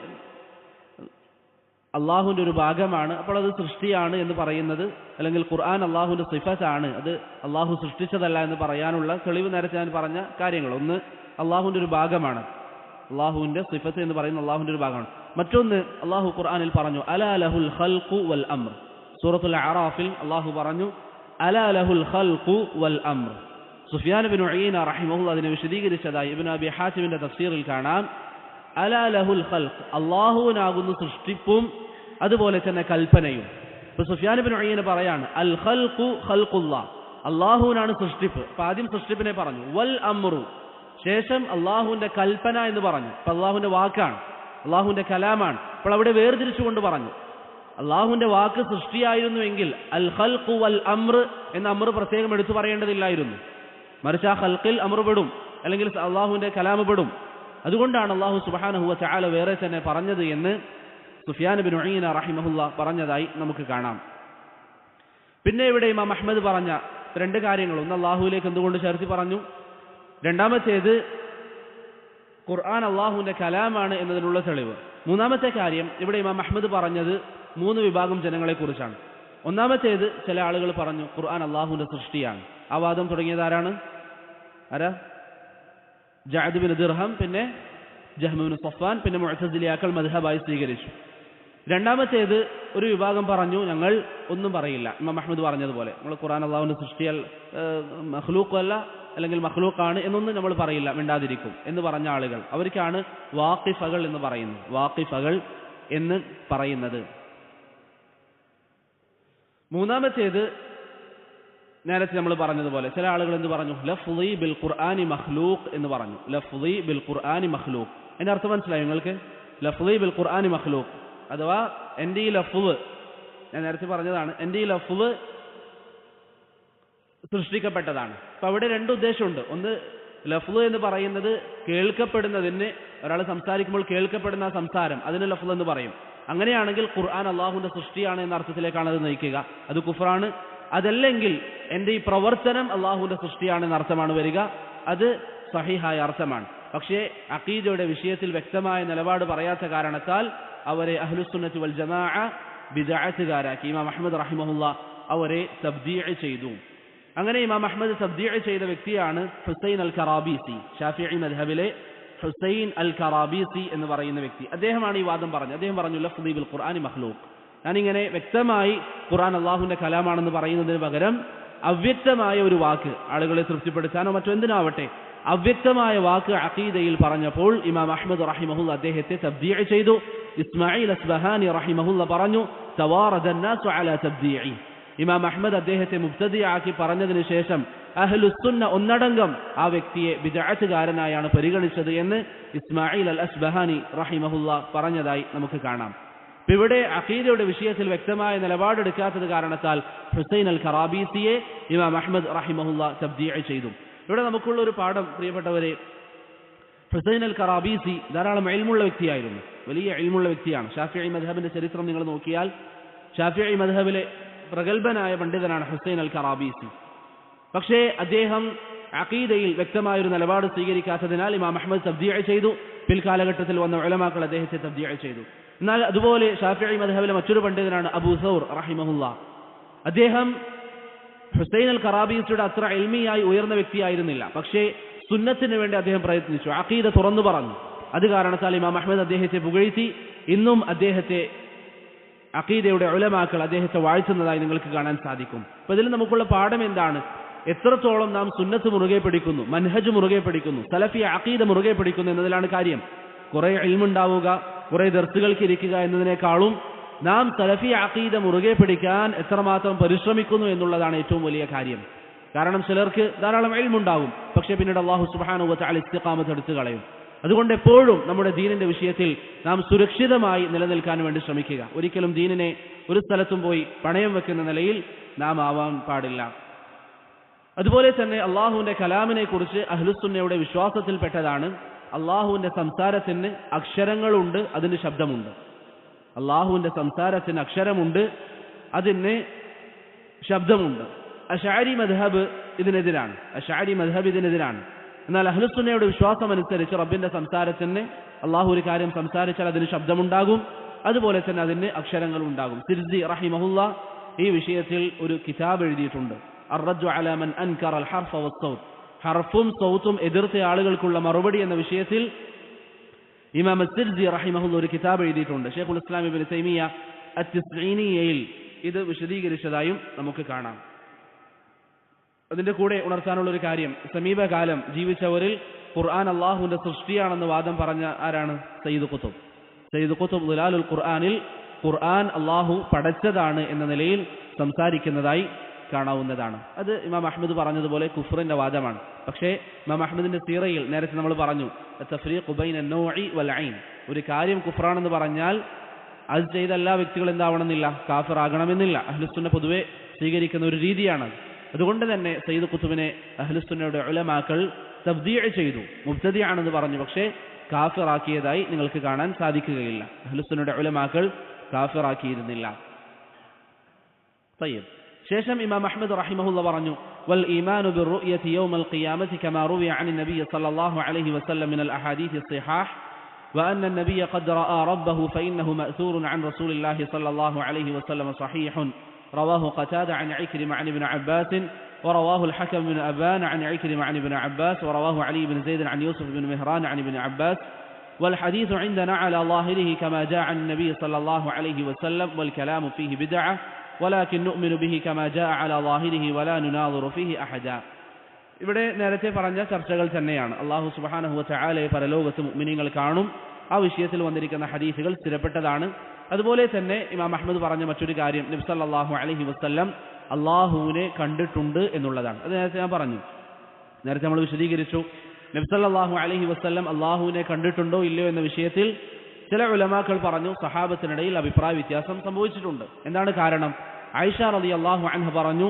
അള്ളാഹുവിന്റെ ഒരു ഭാഗമാണ്, അപ്പോൾ അത് സൃഷ്ടിയാണ് എന്ന് പറയുന്നത്, അല്ലെങ്കിൽ ഖുർആൻ അള്ളാഹുവിന്റെ സിഫത്താണ്, അത് അള്ളാഹു സൃഷ്ടിച്ചതല്ല എന്ന് പറയാനുള്ള തെളിവ് നേരത്തെ ഞാൻ പറഞ്ഞ കാര്യങ്ങൾ. ഒന്ന്, അള്ളാഹുവിന്റെ ഒരു ഭാഗമാണ്, അള്ളാഹുവിന്റെ സിഫത്ത് എന്ന് പറയുന്ന അള്ളാഹുവിന്റെ ഒരു ഭാഗമാണ്. മറ്റൊന്ന് അള്ളാഹു ഖുർആനിൽ പറഞ്ഞു അലാ ലഹുൽ ഖൽഖു വൽ അംർ. സൂറത്തുൽ അറാഫിൽ അള്ളാഹു പറഞ്ഞു അലാ ലഹുൽ ഖൽഖു വൽ അംർ. സുഫിയാൻ ഇബ്നു ഉയൈന റഹിമഹുല്ലാഹ് അതിനെ വിശദീകരിച്ചതായി ഇബ്നു അബി ഹാതിമിന്റെ തഫ്സീറിൽ കാണാം. അലാ ലഹുൽ ഖൽഖ്, അള്ളാഹുവിനാകുന്നു സൃഷ്ടിപ്പും അതുപോലെ തന്നെ കൽപ്പനയും. ഇപ്പൊ സുഫിയാൻ ഇബ്നു ഉയൈന പറയാണ് അൽ ഖൽഖു ഖൽഖുല്ലാഹ്, അള്ളാഹുവിനാണ് സൃഷ്ടിപ്പ്. അപ്പൊ ആദ്യം സൃഷ്ടിപ്പിനെ പറഞ്ഞു. വൽ അംറു, ശേഷം അള്ളാഹുവിന്റെ കൽപ്പന എന്ന് പറഞ്ഞു. അപ്പൊ അള്ളാഹുവിന്റെ വാക്കാണ്, അള്ളാഹുവിന്റെ കലാമാണ്. അപ്പോൾ അവിടെ വേർതിരിച്ചുകൊണ്ട് പറഞ്ഞു അള്ളാഹുവിന്റെ വാക്ക് സൃഷ്ടിയായിരുന്നുവെങ്കിൽ അൽ ഖൽഖു വൽ അംർ എന്ന അമർ പ്രത്യേകം എടുത്തു പറയേണ്ടതില്ലായിരുന്നു. മറിച്ച് ആ ഖൽഖിൽ അമർ പെടും, അല്ലെങ്കിൽ അള്ളാഹുവിന്റെ കലാമ് പെടും. അതുകൊണ്ടാണ് അള്ളാഹു സുബ്ഹാനഹു വ തആല വേറെ തന്നെ പറഞ്ഞത് എന്ന് സുഫിയാൻ ഇബ്നു ഉയൈന റഹിമഹുല്ലാഹ് പറഞ്ഞതായി നമുക്ക് കാണാം. പിന്നെ ഇവിടെ ഇമാം അഹ്മദ് പറഞ്ഞ രണ്ട് കാര്യങ്ങൾ, ഒന്ന് അള്ളാഹുവിലേക്ക് എന്തുകൊണ്ട് ചേർത്തി പറഞ്ഞു, രണ്ടാമത്തേത് ഖുർആൻ അള്ളാഹുവിന്റെ കലാമാണ് എന്നതിനുള്ള തെളിവ്. മൂന്നാമത്തെ കാര്യം ഇവിടെ ഇമാം അഹ്മദ് പറഞ്ഞത് 3 വിഭാഗം ജനങ്ങളെ കുറിച്ചാണ്. ഒന്നാമത്തേത് ചില ആളുകൾ പറഞ്ഞു ഖുർആൻ അള്ളാഹുവിന്റെ സൃഷ്ടിയാണ്. ആ വാദം തുടങ്ങിയത് ആരാണ്? ജഅദ് ബിൻ ദിർഹം, പിന്നെ ജഹ്മ ബിൻ സഫ്വാൻ, പിന്നെ മുഅ്തസിലിയാക്കൾ മദ്ഹബായി സ്വീകരിച്ചു. രണ്ടാമത്തേത് ഒരു വിഭാഗം പറഞ്ഞു ഞങ്ങൾ ഒന്നും പറയില്ല, ഇമാം അഹ്മദ് പറഞ്ഞതുപോലെ നമ്മൾ ഖുർആൻ അള്ളാഹുവിന്റെ സൃഷ്ടിയാൽ മഖ്ലൂഖല്ല അല്ലെങ്കിൽ മഖ്ലൂഖാണ് എന്നൊന്നും നമ്മൾ പറയില്ല, മിണ്ടാതിരിക്കും എന്ന് പറഞ്ഞ ആളുകൾ, അവർക്കാണ് വാഖിഫകൾ എന്ന് പറയുന്നത്. വാഖിഫകൾ എന്ന് പറയുന്നത്. മൂന്നാമത്തേത് നേരത്തെ നമ്മൾ പറഞ്ഞതുപോലെ ചില ആളുകൾ എന്ത് പറഞ്ഞു, ലഫ്ളി ബിൽ ഖുർആനി മഖ്ലൂഖ് എന്ന് പറഞ്ഞു. ലഫ്ളി ബിൽ ഖുർആനി മഖ്ലൂഖ് എന്റെ അർത്ഥം മനസ്സിലായോ നിങ്ങൾക്ക്? ലഫ്ളി ബിൽ ഖുർആനി മഖ്ലൂഖ് അഥവാ എൻ്റെ ഈ ലഫ്ള്, ഞാൻ നേരത്തെ പറഞ്ഞതാണ്, എൻ്റെ ഈ ലഫ്ള് സൃഷ്ടിക്കപ്പെട്ടതാണ്. അപ്പൊ അവിടെ രണ്ട് ഉദ്ദേശമുണ്ട്. ഒന്ന്, ലഫ്ള് എന്ന് പറയുന്നത് കേൾക്കപ്പെടുന്നതിന്, ഒരാൾ സംസാരിക്കുമ്പോൾ കേൾക്കപ്പെടുന്ന സംസാരം, അതിന് ലഫ്ള് എന്ന് പറയും. അങ്ങനെയാണെങ്കിൽ ഖുർആൻ അള്ളാഹുവിന്റെ സൃഷ്ടിയാണ് എന്ന അർത്ഥത്തിലേക്കാണ് അത് നയിക്കുക, അത് കുഫ്റാണ്. അതല്ലെങ്കിൽ എൻ്റെ ഈ പ്രവർത്തനം അള്ളാഹുവിന്റെ സൃഷ്ടിയാണെന്ന അർത്ഥമാണ് വരിക, അത് സഹിഹായ അർത്ഥമാണ്. പക്ഷേ അഖീദയുടെ വിഷയത്തിൽ വ്യക്തമായ നിലപാട് പറയാത്ത കാരണത്താൽ അവരെ അഹ്ലുസുന്നത്തി വൽ ജമാഅ ബിദ്അത്തുകാരാക്കി. ഇമാം അഹ്മദ് റഹിമഹുല്ലാഹ് അവരെ തബ്ദീഅ് ചെയ്തു. അങ്ങനെ ഇമാം അഹ്മദ് തബ്ദീഅ് ചെയ്ത വ്യക്തിയാണ് ഹുസൈൻ അൽ കറാബീസി, ഷാഫിഈ മദ്ഹബിലെ ഹുസൈൻ അൽ കറാബീസി എന്ന് പറയുന്ന വ്യക്തി. അദ്ദേഹമാണ് ഈ വാദം പറഞ്ഞത്. അദ്ദേഹം പറഞ്ഞു ലഫ്ളി ബിൽ ഖുർആനി മഖ്ലൂഖ്. ഞാനിങ്ങനെ വ്യക്തമായി ഖുർആൻ അള്ളാഹുവിന്റെ കലാമാണെന്ന് പറയുന്നതിന് പകരം അവ്യക്തമായ ഒരു വാക്ക് ആളുകളെ തൃപ്തിപ്പെടുത്താനോ മറ്റോ എന്തിനാവട്ടെ അവ്യക്തമായ വാക്ക് അഖീദയിൽ പറഞ്ഞപ്പോൾ ഇമാം അഹ്മദ് റഹിമഹുല്ല അദ്ദേഹത്തെ തബ്ദീഅ് ചെയ്തു. ഇസ്മാഈൽ അസ്ബഹാനി റഹിമഹുല്ല പറഞ്ഞു തവാറദ അന്നാസു അലാ തബ്ദീഇ. ഇമാം അഹ്മദ് അദ്ദേഹത്തെ മുബ്തദിഅാക്കി പറഞ്ഞതിന് ശേഷം അഹ്ലുസുന്ന ഒന്നടങ്കം ആ വ്യക്തിയെ ബിദ്അത്തുകാരനായാണ് പരിഗണിച്ചത് എന്ന് ഇസ്മാഈൽ അൽ അസ്ബഹാനി റഹിമഹുല്ല പറഞ്ഞതായി നമുക്ക് കാണാം. ഇവിടെ അഖീദയുടെ വിഷയത്തിൽ വ്യക്തമായ നിലപാടെടുക്കാത്തത് കാരണത്താൽ ഹുസൈൻ അൽ കറാബീസിയെ ഇമാം അഹ്മദ് റഹിമഹുല്ല തബ്ദീഅ് ചെയ്തു. ഇവിടെ നമുക്കുള്ള ഒരു പാഠം, പ്രിയപ്പെട്ടവരെ, ഹുസൈൻ അൽ കറാബീസി ധാരാളം ഇൽമുള്ള വ്യക്തിയായിരുന്നു, വലിയ ഇൽമുള്ള വ്യക്തിയാണ്. ഷാഫിഈ മദ്ഹബിന്റെ ചരിത്രം നിങ്ങൾ നോക്കിയാൽ ഷാഫിഈ മദ്ഹബിലെ പ്രഗത്ഭനായ പണ്ഡിതനാണ് ഹുസൈൻ അൽ കറാബീസി. പക്ഷേ അദ്ദേഹം അഖീദയിൽ വ്യക്തമായൊരു നിലപാട് സ്വീകരിക്കാത്തതിനാൽ ഇമാം അഹ്മദ് തബ്ദീഅ് ചെയ്തു. പിൽക്കാലഘട്ടത്തിൽ വന്ന ഉലമാക്കൾ അദ്ദേഹത്തെ തബ്ദീഅ് ചെയ്തു. എന്നാൽ അതുപോലെ ഷാഫിഈ മദ്ഹബിലെ മറ്റൊരു പണ്ഡിതനാണ് അബൂ സൗർ റഹിമഹുല്ലാഹ്. അദ്ദേഹം ഹുസൈൻ അൽ കറാബീസിയുടെ അത്ര ഇൽമിയായി ഉയർന്ന വ്യക്തിയായിരുന്നില്ല. പക്ഷേ സുന്നത്തിന് വേണ്ടി അദ്ദേഹം പ്രയത്നിച്ചു, അഖീദ തുറന്നു പറഞ്ഞു. അത് കാരണത്താൽ ഇമാം അഹ്മദ് അദ്ദേഹത്തെ പുകഴ്ത്തി. ഇന്നും അദ്ദേഹത്തെ അഖീദയുടെ ഉലമാക്കൾ അദ്ദേഹത്തെ വാഴ്ത്തുന്നതായി നിങ്ങൾക്ക് കാണാൻ സാധിക്കും. അപ്പൊ ഇതിൽ നമുക്കുള്ള പാഠം എന്താണ്? എത്രത്തോളം നാം സുന്നത്ത് മുറുകെ പിടിക്കുന്നു, മൻഹജ് മുറുകെ പിടിക്കുന്നു, സലഫി അഖീദ മുറുകെ പിടിക്കുന്നു എന്നതിലാണ് കാര്യം. കുറെ ഇൽമുണ്ടാവുക, കുറെ ദർസുകൾക്ക് ഇരിക്കുക എന്നതിനേക്കാളും നാം സലഫി അഖീദ മുറുകെ പിടിക്കാൻ എത്രമാത്രം പരിശ്രമിക്കുന്നു എന്നുള്ളതാണ് ഏറ്റവും വലിയ കാര്യം. കാരണം ചിലർക്ക് ധാരാളം ഇൽമുണ്ടാകും, പക്ഷെ പിന്നീട് അല്ലാഹു സുബ്ഹാനഹു വ തആല ഇസ്തിഖാമത്ത് എടുത്തു കളയും. അതുകൊണ്ട് എപ്പോഴും നമ്മുടെ ദീനിന്റെ വിഷയത്തിൽ നാം സുരക്ഷിതമായി നിലനിൽക്കാൻ വേണ്ടി ശ്രമിക്കുക. ഒരിക്കലും ദീനിനെ ഒരു സ്ഥലത്തും പോയി പണയം വെക്കുന്ന നിലയിൽ നാം ആവാൻ പാടില്ല. അതുപോലെ തന്നെ അള്ളാഹുവിന്റെ കലാമിനെ കുറിച്ച് അഹ്ലുസുന്നയുടെ വിശ്വാസത്തിൽപ്പെട്ടതാണ് അള്ളാഹുവിന്റെ സംസാരത്തിന് അക്ഷരങ്ങളുണ്ട്, അതിന് ശബ്ദമുണ്ട്. അള്ളാഹുവിന്റെ സംസാരത്തിന് അക്ഷരമുണ്ട്, അതിന് ശബ്ദമുണ്ട്. അശ്അരി മദ്ഹബ് ഇതിനെതിരാണ്. അശ്അരി മദ്ഹബ് ഇതിനെതിരാണ്. എന്നാൽ അഹ്ലുസുന്നയുടെ വിശ്വാസം അനുസരിച്ച് റബ്ബിന്റെ സംസാരത്തിന്, അള്ളാഹു ഒരു കാര്യം സംസാരിച്ചാൽ അതിന് ശബ്ദമുണ്ടാകും, അതുപോലെ തന്നെ അതിന് അക്ഷരങ്ങൾ ഉണ്ടാകും. സിർസി റഹിമഹുല്ലാഹ് ഈ വിഷയത്തിൽ ഒരു കിതാബ് എഴുതിയിട്ടുണ്ട്, അർറദ്ദു അലാ മൻ അൻകറ അൽ ഹർഫ വസ്സൗത്ത്. ഹർഫും സൗത്തും എതിർത്ത ആളുകൾക്കുള്ള മറുപടി എന്ന വിഷയത്തിൽ ഇമാം അസ്സിർജി റഹിമഹുല്ലാഹ് ഒരു കിതാബ് എഴുതിയിട്ടുണ്ട്. ഷെയ്ഖുൽ ഇസ്ലാം ഇബ്നു തൈമിയ്യ അത്ത്-തിസ്ഈനിയയിൽ ഇത് വിശദീകരിച്ചതായും നമുക്ക് കാണാം. അതിന്റെ കൂടെ ഉണർത്താനുള്ള ഒരു കാര്യം, സമീപകാലം ജീവിച്ചവരിൽ ഖുർആൻ അള്ളാഹുവിന്റെ സൃഷ്ടിയാണെന്ന് വാദം പറഞ്ഞ ആരാണ്? സയ്യിദ് ഖുതുബ്. സയ്യിദ് ഖുതുബ് ദലാലുൽ ഖുർആനിൽ ഖുർആൻ അള്ളാഹു പടച്ചതാണ് എന്ന നിലയിൽ സംസാരിക്കുന്നതായി കാണാവുന്നതാണ്. അത് ഇമാം അഹ്മദ് പറഞ്ഞതുപോലെ കുഫ്റിന്റെ വാദമാണ്. പക്ഷേ ഇമാം അഹ്മദിന്റെ സീറയിൽ നേരത്തെ നമ്മൾ പറഞ്ഞു തഫ്രീഖു ബൈന അൻ-നൗഇ വൽ ഐൻ, ഒരു കാര്യം കുഫ്റാണെന്ന് പറഞ്ഞാൽ അത് ചെയ്ത എല്ലാ വ്യക്തികളും എന്താവണമെന്നില്ല, കാഫിർ ആകണമെന്നില്ല. അഹ്ലുസുന്ന പൊതുവെ സ്വീകരിക്കുന്ന ഒരു രീതിയാണ്. അതുകൊണ്ട് തന്നെ സയ്യിദ് ഖുതുബിനെ അഹ്ലുസുന്നയുടെ ഉലമാക്കൾ തബ്ദീഅ് ചെയ്തു, മുബ്തദിഅാണെന്ന് പറഞ്ഞു. പക്ഷേ കാഫിറാക്കിയതായി നിങ്ങൾക്ക് കാണാൻ സാധിക്കുകയില്ല. അഹ്ലുസുന്നയുടെ ഉലമാക്കൾ കാഫിറാക്കിയിരുന്നില്ല. طيب ശേഷം ഇമാം അഹ്മദ് റഹിമഹുല്ലാഹ് പറഞ്ഞു വൽ ഈമാനു ബിർറുയതി യൗമൽ ഖിയാമത്തി കമാ റുവിയ അൻ നബി സല്ലല്ലാഹു അലൈഹി വസല്ലം മിനൽ അഹാദീസ് الصحاح وأن النبي قد رأى ربه فإنه مأثور عن رسول الله صلى الله عليه وسلم صحيح رواه قتادة عن عكرمة عن ابن عباس ورواه الحكم بن أبان عن عكرمة عن ابن عباس ورواه علي بن زيد عن يوسف بن مهران عن ابن عباس والحديث عندنا على ظاهره كما جاء عن النبي صلى الله عليه وسلم والكلام فيه بدعة ولكن نؤمن به كما جاء على ظاهره ولا نناظر فيه أحدا. ഇവിടെ നേരത്തെ പറഞ്ഞ ചർച്ചകൾ തന്നെയാണ്. അല്ലാഹു സുബ്ഹാനഹു വ തആലയെ പരലോകത്ത് മുഅ്മിനീങ്ങൾ കാണും. ആ വിഷയത്തിൽ വന്നിരിക്കുന്ന ഹദീസുകൾ സ്ഥിരപ്പെട്ടതാണ്. അതുപോലെ തന്നെ ഇമാം അഹ്മദ് പറഞ്ഞ മറ്റൊരു കാര്യം നബി സല്ലല്ലാഹു അലൈഹി വസല്ലം അല്ലാഹുവിനെ കണ്ടിട്ടുണ്ട് എന്നുള്ളതാണ്. അത് നേരത്തെ ഞാൻ പറഞ്ഞു, നേരത്തെ നമ്മൾ വിശദീകരിച്ചു. നബി സല്ലല്ലാഹു അലൈഹി വസല്ലം അല്ലാഹുവിനെ കണ്ടിട്ടുണ്ടോ ഇല്ലയോ എന്ന വിഷയത്തിൽ ചില ഉലമാക്കൾ പറഞ്ഞു സഹാബത്തിനിടയിൽ അഭിപ്രായ വ്യത്യാസം സംഭവിച്ചിട്ടുണ്ട്. എന്താണ് കാരണം? ആയിഷ റളിയല്ലാഹു അൻഹ പറഞ്ഞു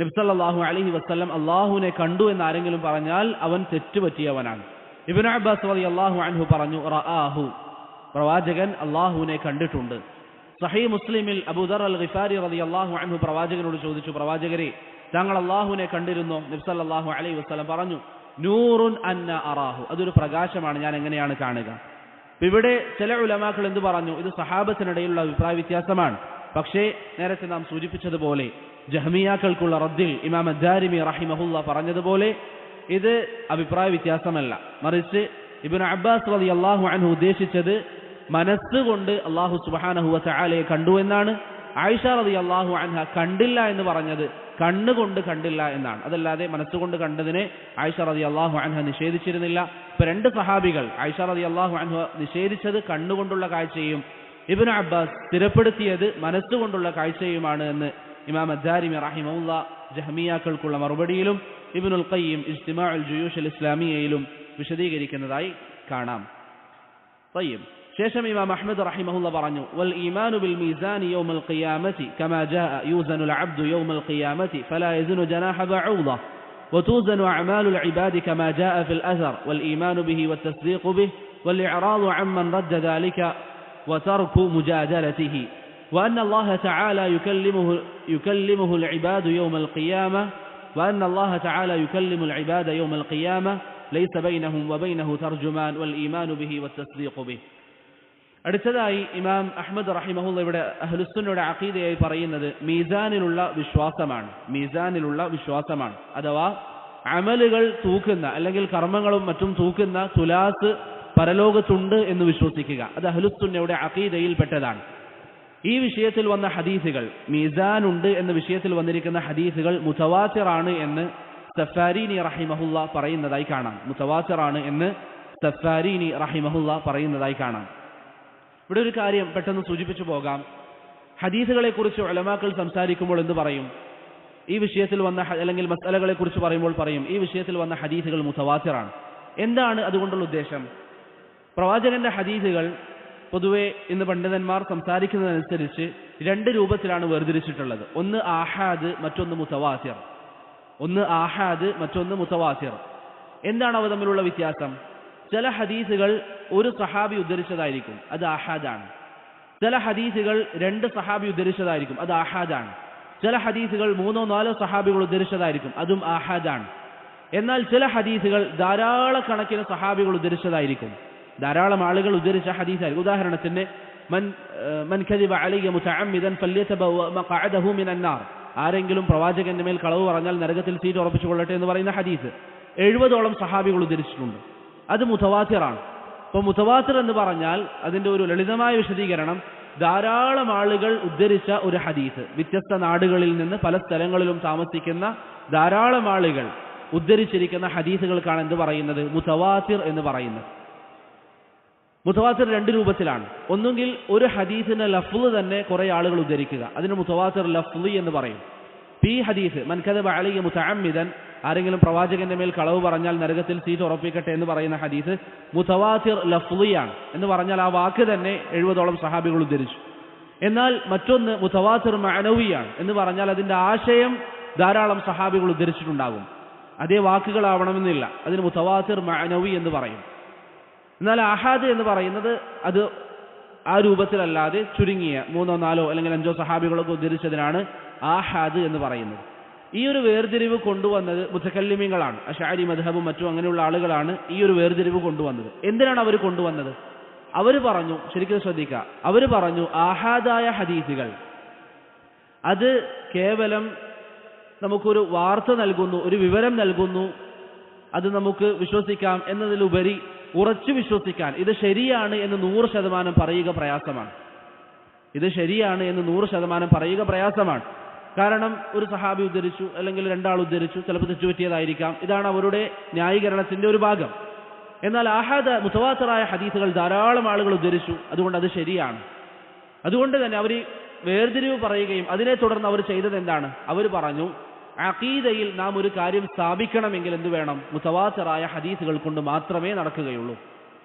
നബി സല്ലല്ലാഹു അലൈഹി വസല്ലം അല്ലാഹുവിനെ കണ്ടു എന്ന് ആരെങ്കിലും പറഞ്ഞാൽ അവൻ തെറ്റുപറ്റിയവനാണ്. ഇബ്നു അബ്ബാസ് റളിയല്ലാഹു അൻഹു പറഞ്ഞു റആഹു, പ്രവാചകൻ അല്ലാഹുവിനെ കണ്ടിട്ടുണ്ട്. സഹീഹ് മുസ്ലിമിൽ അബൂദർ അൽ ഗിഫാരി റളിയല്ലാഹു അൻഹു പ്രവാചകനോട് ചോദിച്ചു, പ്രവാചകരെ താങ്കൾ അല്ലാഹുവിനെ കണ്ടിരുന്നോ? നബി സല്ലല്ലാഹു അലൈഹി വസല്ലം പറഞ്ഞു നൂറുൻ അന്ന അറാഹു, അതൊരു പ്രകാശമാണ്, ഞാൻ എങ്ങനെയാണ് കാണുക? ഇവിടെ ചില ഉലമാക്കൾ എന്ത് പറഞ്ഞു? ഇത് സഹാബത്തിനിടയിലുള്ള അഭിപ്രായ വ്യത്യാസമാണ്. പക്ഷേ നേരത്തെ നാം സൂചിപ്പിച്ചതുപോലെ ജഹ്മിയാക്കൾക്കുള്ള റദ്ദിൽ ഇമാം അദ്ദാരിമി റഹിമഹുല്ലാഹ് പറഞ്ഞതുപോലെ ഇത് അഭിപ്രായ വ്യത്യാസമല്ല, മറിച്ച് ഇബ്നു അബ്ബാസ് റളിയല്ലാഹു അൻഹു ഉദ്ദേശിച്ചത് മനസ്സുകൊണ്ട് അല്ലാഹു സുബ്ഹാനഹു വ തആലയെ കണ്ടു എന്നാണ്. ആയിഷ റളിയല്ലാഹു അൻഹ കണ്ടില്ല എന്ന് പറഞ്ഞത് കണ്ണുകൊണ്ട് കണ്ടില്ല എന്നാണ്. അതല്ലാതെ മനസ്സുകൊണ്ട് കണ്ടതിനെ ആയിഷ റളിയല്ലാഹു അൻഹ നിഷേധിച്ചിരുന്നില്ല. ഇപ്പൊ രണ്ട് സഹാബികൾ, ആയിഷ റളിയല്ലാഹു അൻഹ നിഷേധിച്ചത് കണ്ണുകൊണ്ടുള്ള കാഴ്ചയും ഇബ്നു അബ്ബാസ് സ്ഥിരപ്പെടുത്തിയത് മനസ്സുകൊണ്ടുള്ള കാഴ്ചയുമാണ് എന്ന് ഇമാം അദ്ദാരിമി റഹിമഹുല്ലാഹ് ജഹ്മിയാക്കൾക്കുള്ള മറുപടിയിലും ഇബ്നുൽ ഖയ്യിം ഇജ്തിമാഉൽ ജുയൂഷ് അൽ ഇസ്ലാമിയയിലും വിശദീകരിക്കുന്നതായി കാണാം. طيب ശേഷം ഇമാം അഹ്മദ് റഹിമഹുല്ലാഹ് പറഞ്ഞു വൽ ഈമാനു ബിൽ മീസാനി യൗമൽ ഖിയാമത്തി കമാ ജാഅ യൂസനുൽ അബ്ദു യൗമൽ ഖിയാമത്തി ഫലാ യസ്നു ജനാഹ ബഊദ وتوزن أعمال العباد كما جاء في الأثر والإيمان به والتصديق به والإعراض عمن رد ذلك وترك مجادلته وأن الله تعالى يكلمه العباد يوم القيامة وأن الله تعالى يكلم العباد يوم القيامة ليس بينهم وبينه ترجمان والإيمان به والتصديق به. അടുത്തതായി ഇമാം അഹ്മദ് റഹിമഹുല്ലാഹ് ഇവിടെ അഹ്ലുസുന്നയുടെ അഖീദയായി പറയുന്നത് മീസാനിലുള്ള വിശ്വാസമാണ്. അഥവാ അമലുകൾ തൂക്കുന്ന അല്ലെങ്കിൽ കർമ്മങ്ങളും മറ്റും തൂക്കുന്ന തുലാസ് പരലോകത്തുണ്ട് എന്ന് വിശ്വസിക്കുക. അത് അഹ്ലുസുന്നയുടെ അഖീദയിൽ പെട്ടതാണ്. ഈ വിഷയത്തിൽ വന്ന ഹദീസുകൾ, മീസാൻ ഉണ്ട് എന്ന വിഷയത്തിൽ വന്നിരിക്കുന്ന ഹദീസുകൾ മുതവാത്തിറാണ് എന്ന് സഫാരീനി റഹിമഹുല്ലാഹ് പറയുന്നതായി കാണാം. ഇവിടെ ഒരു കാര്യം പെട്ടെന്ന് സൂചിപ്പിച്ചു പോകാം. ഹദീസുകളെ കുറിച്ച് ഉലമാക്കൾ സംസാരിക്കുമ്പോൾ എന്ത് പറയും? ഈ വിഷയത്തിൽ വന്ന അല്ലെങ്കിൽ മസ്അലകളെ കുറിച്ച് പറയുമ്പോൾ പറയും ഈ വിഷയത്തിൽ വന്ന ഹദീസുകൾ മുതവാത്തിറാണ്. എന്താണ് അതുകൊണ്ടുള്ള ഉദ്ദേശം? പ്രവാചകന്റെ ഹദീസുകൾ പൊതുവെ ഇന്ന് പണ്ഡിതന്മാർ സംസാരിക്കുന്നതനുസരിച്ച് രണ്ട് രൂപത്തിലാണ് വേർതിരിച്ചിട്ടുള്ളത്. ഒന്ന് ആഹാദ്, മറ്റൊന്ന് മുതവാത്തിർ. എന്താണ് അവ തമ്മിലുള്ള വ്യത്യാസം? ചില ഹദീസുകൾ ഒരു സഹാബി ഉദ്ധരിച്ചതായിരിക്കും, അത് ആഹാദാണ്. ചില ഹദീസുകൾ രണ്ട് സഹാബി ഉദ്ധരിച്ചതായിരിക്കും, അത് ആഹാദാണ്. ചില ഹദീസുകൾ 3-4 സഹാബികൾ ഉദ്ധരിച്ചതായിരിക്കും, അതും ആഹാദാണ്. എന്നാൽ ചില ഹദീസുകൾ ധാരാളക്കണക്കിന് സഹാബികൾ ഉദ്ധരിച്ചതായിരിക്കും, ധാരാളം ആളുകൾ ഉദ്ധരിച്ച ഹദീസായിരിക്കും. ഉദാഹരണത്തിന് മൻ കദിബ അലയ്യ മുതഅമ്മിദൻ ഫല്യതബവ മഖഅദഹു മിനൻ നാർ, ആരെങ്കിലും പ്രവാചകന്റെ മേൽ കളവ് പറഞ്ഞാൽ നരകത്തിൽ സീറ്റ് ഉറപ്പിച്ചു കൊള്ളട്ടെ എന്ന് പറയുന്ന ഹദീസ് 70ഓളം സഹാബികൾ ഉദ്ധരിച്ചിട്ടുണ്ട്. അത് മുതവാത്തിറാണ്. അപ്പോൾ മുതവാത്തിർ എന്ന് പറഞ്ഞാൽ അതിൻ്റെ ഒരു ലളിതമായ വിശദീകരണം ധാരാളം ആളുകൾ ഉദ്ധരിച്ച ഒരു ഹദീസ്, വ്യത്യസ്ത നാടുകളിൽ നിന്ന് പല സ്ഥലങ്ങളിലും താമസിക്കുന്ന ധാരാളം ആളുകൾ ഉദ്ധരിച്ചിരിക്കുന്ന ഹദീസുകൾക്കാണ് എന്ത് പറയുന്നത്? മുതവാത്തിർ എന്ന് പറയുന്നത്. മുതവാത്തിർ രണ്ട് രൂപത്തിലാണ്. ഒന്നുകിൽ ഒരു ഹദീസിന്റെ ലഫ്ള് തന്നെ കുറെ ആളുകൾ ഉദ്ധരിക്കുക, അതിന് മുതവാത്തിർ ലഫ്ളി എന്ന് പറയും. ഈ ഹദീസ് മൻ കദബ അലയ്യ മുതഅമ്മിദൻ, ആരെങ്കിലും പ്രവാചകന്റെ മേൽ കളവ് പറഞ്ഞാൽ നരകത്തിൽ സീറ്റ് ഉറപ്പിക്കട്ടെ എന്ന് പറയുന്ന ഹദീസ് മുതവാത്തിർ ലഫ്ളിയാണ്. എന്ന് പറഞ്ഞാൽ ആ വാക്ക് തന്നെ 70ഓളം സഹാബികൾ ഉദ്ധരിച്ചു. എന്നാൽ മറ്റൊന്ന് മുതവാത്തിർ മഅനവിയാണ്. എന്ന് പറഞ്ഞാൽ അതിന്റെ ആശയം ധാരാളം സഹാബികൾ ഉദ്ധരിച്ചിട്ടുണ്ടാകും, അതേ വാക്കുകളാവണമെന്നില്ല. അതിന് മുതവാത്തിർ മഅനവി എന്ന് പറയും. എന്നാൽ ആഹാദ് എന്ന് പറയുന്നത് അത് ആ രൂപത്തിലല്ലാതെ ചുരുങ്ങിയ 3, 4 അല്ലെങ്കിൽ 5 സഹാബികളൊക്കെ ഉദ്ധരിച്ചതിനാണ് ആഹാദ് എന്ന് പറയുന്നത്. ഈ ഒരു വേർതിരിവ് കൊണ്ടുവന്നത് മുതകല്ലിമീങ്ങളാണ്. അശ്അരി മദ്ഹബും മറ്റും അങ്ങനെയുള്ള ആളുകളാണ് ഈ ഒരു വേർതിരിവ് കൊണ്ടുവന്നത്. എന്തിനാണ് അവർ കൊണ്ടുവന്നത്? അവർ പറഞ്ഞു, ശരിക്കും ശ്രദ്ധിക്കുക, അവർ പറഞ്ഞു ആഹാദായ ഹദീസുകൾ അത് കേവലം നമുക്കൊരു വാർത്ത നൽകുന്നു, ഒരു വിവരം നൽകുന്നു, അത് നമുക്ക് വിശ്വസിക്കാം എന്നതിലുപരി ഉറച്ചു വിശ്വസിക്കാൻ ഇത് ശരിയാണ് എന്ന് 100% പറയുക പ്രയാസമാണ്. ഇത് ശരിയാണ് എന്ന് 100% പറയുക പ്രയാസമാണ്. കാരണം ഒരു സഹാബി ഉദ്ധരിച്ചു, അല്ലെങ്കിൽ 2 ആൾ ഉദ്ധരിച്ചു, ചിലപ്പോൾ തെറ്റുപറ്റിയതായിരിക്കാം. ഇതാണ് അവരുടെ ന്യായീകരണത്തിന്റെ ഒരു ഭാഗം. എന്നാൽ ആഹാദ് മുതവാത്തിറായ ഹദീസുകൾ ധാരാളം ആളുകൾ ഉദ്ധരിച്ചു, അതുകൊണ്ട് അത് ശരിയാണ്. അതുകൊണ്ട് തന്നെ അവർ വേർതിരിവ് പറയുകയും അതിനെ തുടർന്ന് അവർ ചെയ്തത് എന്താണ്? അവർ പറഞ്ഞു, അഖീദയിൽ നാം ഒരു കാര്യം സ്ഥാപിക്കണമെങ്കിൽ എന്ത് വേണം? മുതവാത്തിറായ ഹദീസുകൾ കൊണ്ട് മാത്രമേ നടക്കുകയുള്ളൂ.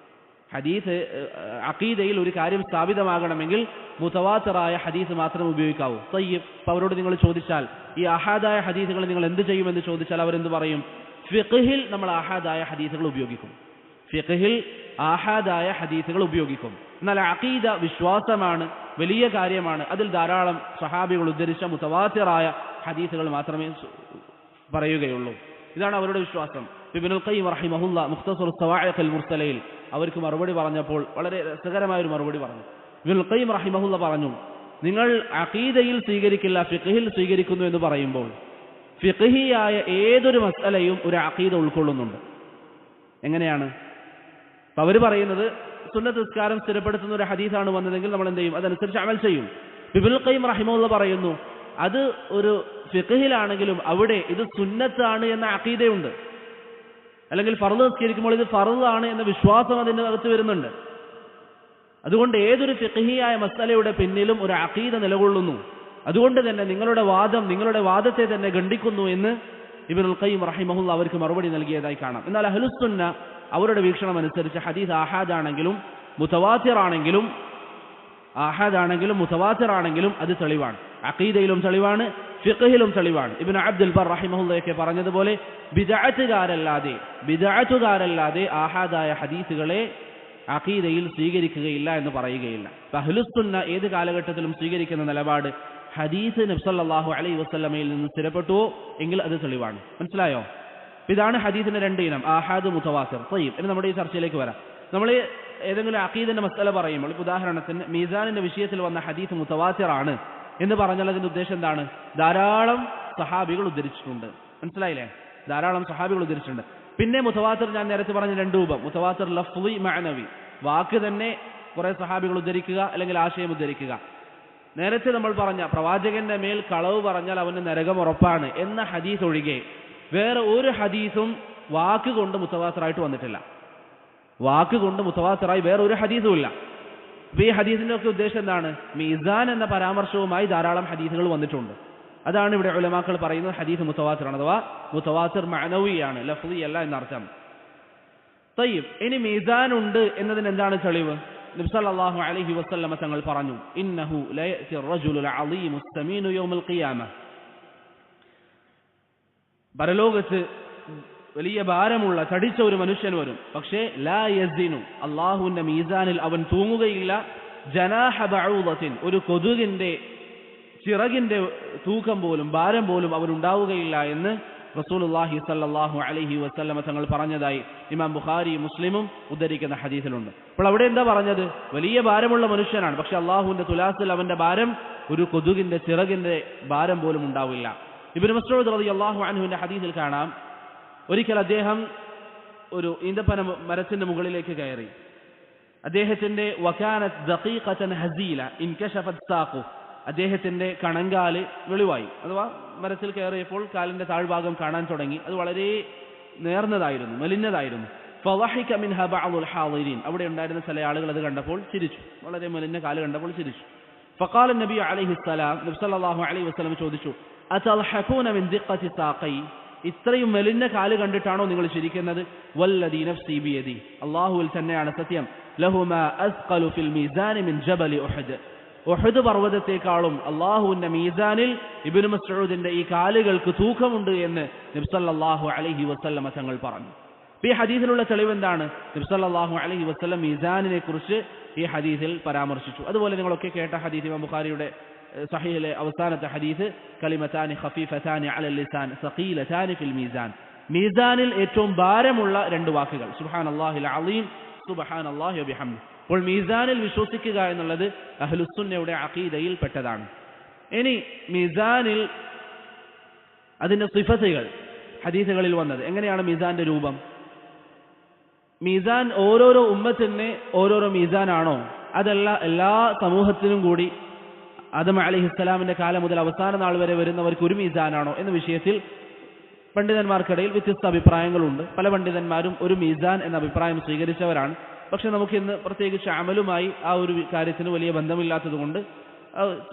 ഹദീസ് അഖീദയിൽ ഒരു കാര്യം സ്ഥാപിതമാകണമെങ്കിൽ മുതവാത്തിറായ ഹദീസ് മാത്രം ഉപയോഗിക്കാവൂ. തയ്യിബ്, അവരോട് നിങ്ങൾ ചോദിച്ചാൽ ഈ ആഹാദായ ഹദീസുകൾ നിങ്ങൾ എന്ത് ചെയ്യുമെന്ന് ചോദിച്ചാൽ അവരെന്ത് പറയും? ഫിഖ്ഹിൽ നമ്മൾ ആഹാദായ ഹദീസുകൾ ഉപയോഗിക്കും. ഫിഖ്ഹിൽ ആഹാദായ ഹദീസുകൾ ഉപയോഗിക്കും. എന്നാൽ അഖീദ വിശ്വാസമാണ്, വലിയ കാര്യമാണ്. അതിൽ ധാരാളം സഹാബികൾ ഉദ്ധരിച്ച മുതവാത്തിറായ ഹദീസുകൾ മാത്രമേ പറയുകയുള്ളൂ. ഇതാണ് അവരുടെ വിശ്വാസം. ഇബ്നുൽ ഖയ്യിം റഹിമഹുല്ലാ മുഖ്തസർ സവാഇഖുൽ മുർസലയിൽ അവർക്ക് മറുപടി പറഞ്ഞപ്പോൾ വളരെ രസകരമായ ഒരു മറുപടി പറഞ്ഞു. ഇബ്നുൽ ഖയ്യിം റഹിമഹുല്ലാ പറഞ്ഞു, നിങ്ങൾ അഖീദയിൽ സ്വീകരിക്കില്ല, ഫിഖ്ഹിൽ സ്വീകരിക്കുന്നു എന്ന് പറയുമ്പോൾ ഫിഖ്ഹിയായ ഏതൊരു മസ്അലയും ഒരു അഖീദ ഉൾക്കൊള്ളുന്നുണ്ട്. എങ്ങനെയാണ്? അപ്പൊ അവർ പറയുന്നത് സുന്നത്ത് നിസ്കാരം സ്ഥിരപ്പെടുത്തുന്ന ഒരു ഹദീസാണ് വന്നതെങ്കിൽ നമ്മൾ എന്ത് ചെയ്യും? അതനുസരിച്ച് അമൽ ചെയ്യും. ഇബ്നുൽ ഖയ്യിം റഹിമഹുല്ലാ പറയുന്നു, അത് ഒരു ഫിഖ്ഹിലാണെങ്കിലും അവിടെ ഇത് സുന്നത്താണ് എന്ന അഖീദയുണ്ട്, അല്ലെങ്കിൽ ഫർള് നിസ്കരിക്കുമ്പോൾ ഇത് ഫർളാണ് എന്ന വിശ്വാസം അതിൻ്റെ അകത്ത് വരുന്നുണ്ട്. അതുകൊണ്ട് ഏതൊരു ഫിഖ്ഹിയായ മസ്അലയുടെ പിന്നിലും ഒരു അഖീദ നിലകൊള്ളുന്നു. അതുകൊണ്ട് തന്നെ നിങ്ങളുടെ വാദത്തെ തന്നെ ഖണ്ഡിക്കുന്നു എന്ന് ഇബ്നുൽ ഖയ്യിം റഹിമഹുല്ലാ അവർക്ക് മറുപടി നൽകിയതായി കാണാം. എന്നാൽ അഹ്ലുസുന്ന അവരുടെ വീക്ഷണം അനുസരിച്ച് ഹദീസ് ആഹാദാണെങ്കിലും മുതവാത്തിറാണെങ്കിലും മുതവാത്തിറാണെങ്കിലും അത് തെളിവാണ്. അഖീദയിലും തെളിവാണ്, ഫിഖ്ഹിലും തെളിവാണ്. ഇബ്നു അബ്ദുൽ ബർ റഹിമഹുല്ലയൊക്കെ പറഞ്ഞതുപോലെ ബിദ്അത്തുകാരല്ലാതെ ആഹാദായ ഹദീസുകളെ അഖീദയിൽ സ്വീകരിക്കുകയില്ല എന്ന് പറയുകയില്ല. അഹ്ലുസുന്ന ഏത് കാലഘട്ടത്തിലും സ്വീകരിക്കുന്ന നിലപാട് ഹദീസ് നബി സല്ലല്ലാഹു അലൈഹി വസല്ലമയിൽ നിന്ന് സ്ഥിരപ്പെട്ടുവോ എങ്കിൽ അത് തെളിവാണ്. മനസ്സിലായോ? ഇതാണ് ഹദീസിന്റെ 2 ഇനം, ആഹാദ്, മുതവാത്തിർ. തയ്യിബ്, ഇനി നമ്മുടെ ഈ ചർച്ചയിലേക്ക് വരാം. നമ്മൾ ഏതെങ്കിലും അഖീദന്റെ മസ്അല പറയുമ്പോൾ, ഉദാഹരണത്തിന് മീസാനിന്റെ വിഷയത്തിൽ വന്ന ഹദീസ് മുതവാത്തിറാണ് എന്ന് പറഞ്ഞാൽ അതിന്റെ ഉദ്ദേശം എന്താണ്? ധാരാളം സഹാബികൾ ഉദ്ധരിച്ചിട്ടുണ്ട്. മനസ്സിലായില്ലേ? ധാരാളം സഹാബികൾ ഉദ്ധരിച്ചിട്ടുണ്ട്. പിന്നെ മുതവാത്തിർ ഞാൻ നേരത്തെ പറഞ്ഞ 2 രൂപം, മുതവാത്തിർ ലഫ്ളി, മഅനവി. വാക്ക് തന്നെ കുറെ സഹാബികൾ ഉദ്ധരിക്കുക, അല്ലെങ്കിൽ ആശയം ഉദ്ധരിക്കുക. നേരത്തെ നമ്മൾ പറഞ്ഞ പ്രവാചകന്റെ മേൽ കളവ് പറഞ്ഞാൽ അവന് നരകം ഉറപ്പാണ് എന്ന ഹദീസ് ഒഴികെ വേറെ ഒരു ഹദീസും വാക്കുകൊണ്ട് മുതവാത്തിറായിട്ട് വന്നിട്ടില്ല. വാക്കുകൊണ്ട് മുതവാത്തിറായി വേറെ ഒരു ഹദീസും ഇല്ല. അപ്പൊ ഈ ഹദീസിന്റെ ഒക്കെ ഉദ്ദേശം എന്താണ്? മീസാൻ എന്ന പരാമർശവുമായി ധാരാളം ഹദീസുകൾ വന്നിട്ടുണ്ട്. അതാണ് ഇവിടെ ഉലമാക്കൾ പറയുന്നത് ഹദീസ് മുതവാത്തിറാണ്, അഥവാ മുതവാത്തിർ മഅനവിയാണ്, ലഫ്ളി അല്ല എന്നർത്ഥം. തയ്യിബ്, ഇനി മീസാൻ ഉണ്ട് എന്നതിന് എന്താണ് തെളിവ്? നബി സല്ലല്ലാഹു അലൈഹി വസല്ലമ തങ്ങൾ പറഞ്ഞു, ഇന്നഹു ലയഅതി റജുലുൽ അളീമുസ് സമീനു യൗമൽ ഖിയാമ. പരലോകത്ത് വലിയ ഭാരമുള്ള തടിച്ച ഒരു മനുഷ്യൻ വരും, പക്ഷേ ലാ യസിനു, അള്ളാഹുവിന്റെ മീസാനിൽ അവൻ തൂങ്ങുകയില്ല, ജനാഹ ബഊദത്തിൻ, ഒരു കൊതുകിന്റെ ചിറകിന്റെ തൂക്കം പോലും ഭാരം പോലും അവനുണ്ടാവുകയില്ല എന്ന് റസൂലുള്ളാഹി സ്വല്ലല്ലാഹു അലൈഹി വസല്ലമ തങ്ങൾ പറഞ്ഞതായി ഇമാം ബുഖാരി മുസ്ലിമും ഉദ്ധരിക്കുന്ന ഹദീസിലുണ്ട്. അപ്പോൾ അവിടെ എന്താ പറഞ്ഞത്? വലിയ ഭാരമുള്ള മനുഷ്യനാണ്, പക്ഷെ അള്ളാഹുവിന്റെ തുലാസിൽ അവന്റെ ഭാരം ഒരു കൊതുകിന്റെ ചിറകിന്റെ ഭാരം പോലും ഉണ്ടാവില്ല. ഇബ്നു മസ്ഊദ് റളിയല്ലാഹു അൻഹുവിന്റെ ഹദീസിൽ കാണാം, ഒരിക്കൽ അദ്ദേഹം ഒരു ഈന്തപ്പന മരത്തിന്റെ മുകളിലേക്ക് കയറി. അദ്ദേഹത്തിന്റെ വകാനത്ത് ദഖീഖതൻ ഹസീല ഇൻകശഫത് സാഖു, അദ്ദേഹത്തിന്റെ കണങ്കാല് വെളിവായി, അഥവാ മരത്തിൽ കയറിയപ്പോൾ കാലിന്റെ താഴ്ഭാഗം കാണാൻ തുടങ്ങി. അത് വളരെ നേർന്നതായിരുന്നു, മെലിഞ്ഞതായിരുന്നു. ഫളഹിക മിൻഹ ബഅദുൽ ഹാദിരീൻ, അവിടെ ഉണ്ടായിരുന്ന ചില ആളുകൾ അത് കണ്ടപ്പോൾ ചിരിച്ചു, വളരെ മെലിഞ്ഞ കാല് കണ്ടപ്പോൾ ചിരിച്ചു. ഫഖാല നബി അലൈഹിസ്സലാം, നബി സല്ലല്ലാഹു അലൈഹി വസല്ലം ചോദിച്ചു, അതൽഹഖൂന മിൻ ദിഖ്ഖതി സാഖൈ, ഇത്രയും മെലിഞ്ഞ കാല് കണ്ടിട്ടാണോ നിങ്ങൾ ചിരിക്കുന്നത്? വല്ലദീ നഫ്സി ബിയദി, അല്ലാഹുവിൽ തന്നെയാണ് സത്യം, ലഹുമാ അസ്ഖലു ഫിൽ മീസാനി മിൻ ജബലി ഉഹദ്, ഉഹദ് പർവ്വതത്തെക്കാളും അല്ലാഹുവിന്റെ മീസാനിൽ ഇബ്നു മസ്ഊദിന്റെ ഈ കാലുകൾക്ക് തൂക്കമുണ്ട് എന്ന് നബി സല്ലല്ലാഹു അലൈഹി വസല്ലം തങ്ങൾ പറഞ്ഞു. ഈ ഹദീസിലുള്ള തെളിവ് എന്താണ്? നബി സല്ലല്ലാഹു അലൈഹി വസല്ലം മീസാനിനെ കുറിച്ച് ഈ ഹദീസിൽ പരാമർശിച്ചു. അതുപോലെ നിങ്ങളൊക്കെ കേട്ട ഹദീസ്, ഇമാം ബുഖാരിയുടെ സഹീഹിലെ അവസാനത്തെ ഹദീസ്, കലിമതാനി ഖഫീഫതാനി അലൽ ലിസാൻ സഖീലതാനി ഫിൽ മീസാൻ, മീസാനിൽ ഏറ്റവും ഭാരമുള്ള രണ്ട് വാക്കുകൾ, സുബ്ഹാനല്ലാഹിൽ അളീം സുബ്ഹാനല്ലാഹി വബിഹംദിഹി. അപ്പോൾ മീസാനിൽ വിശ്വസിക്കുക എന്നുള്ളത് അഹ്ലുസുന്നയുടെ അഖീദയിൽ പെട്ടതാണ്. ഇനി മീസാനിൽ അതിന്റെ സിഫത്തുകൾ ഹദീസുകളിൽ വന്നത് എങ്ങനെയാണ്? മീസാന്റെ രൂപം, മീസാൻ ഓരോരോ ഉമ്മത്തിന് ഓരോരോ മീസാനാണോ, അതല്ല എല്ലാ സമൂഹത്തിനും കൂടി ആദം അലൈഹിസ്സലാമിന്റെ കാലം മുതൽ അവസാന നാൾ വരെ വരുന്നവർക്ക് ഒരു മീസാനാണോ എന്ന വിഷയത്തിൽ പണ്ഡിതന്മാർക്കിടയിൽ വ്യത്യസ്ത അഭിപ്രായങ്ങളുണ്ട്. പല പണ്ഡിതന്മാരും ഒരു മീസാൻ എന്ന അഭിപ്രായം സ്വീകരിച്ചവരാണ്. പക്ഷെ നമുക്കിന്ന് പ്രത്യേകിച്ച് അമലുമായി ആ ഒരു കാര്യത്തിന് വലിയ ബന്ധമില്ലാത്തതുകൊണ്ട്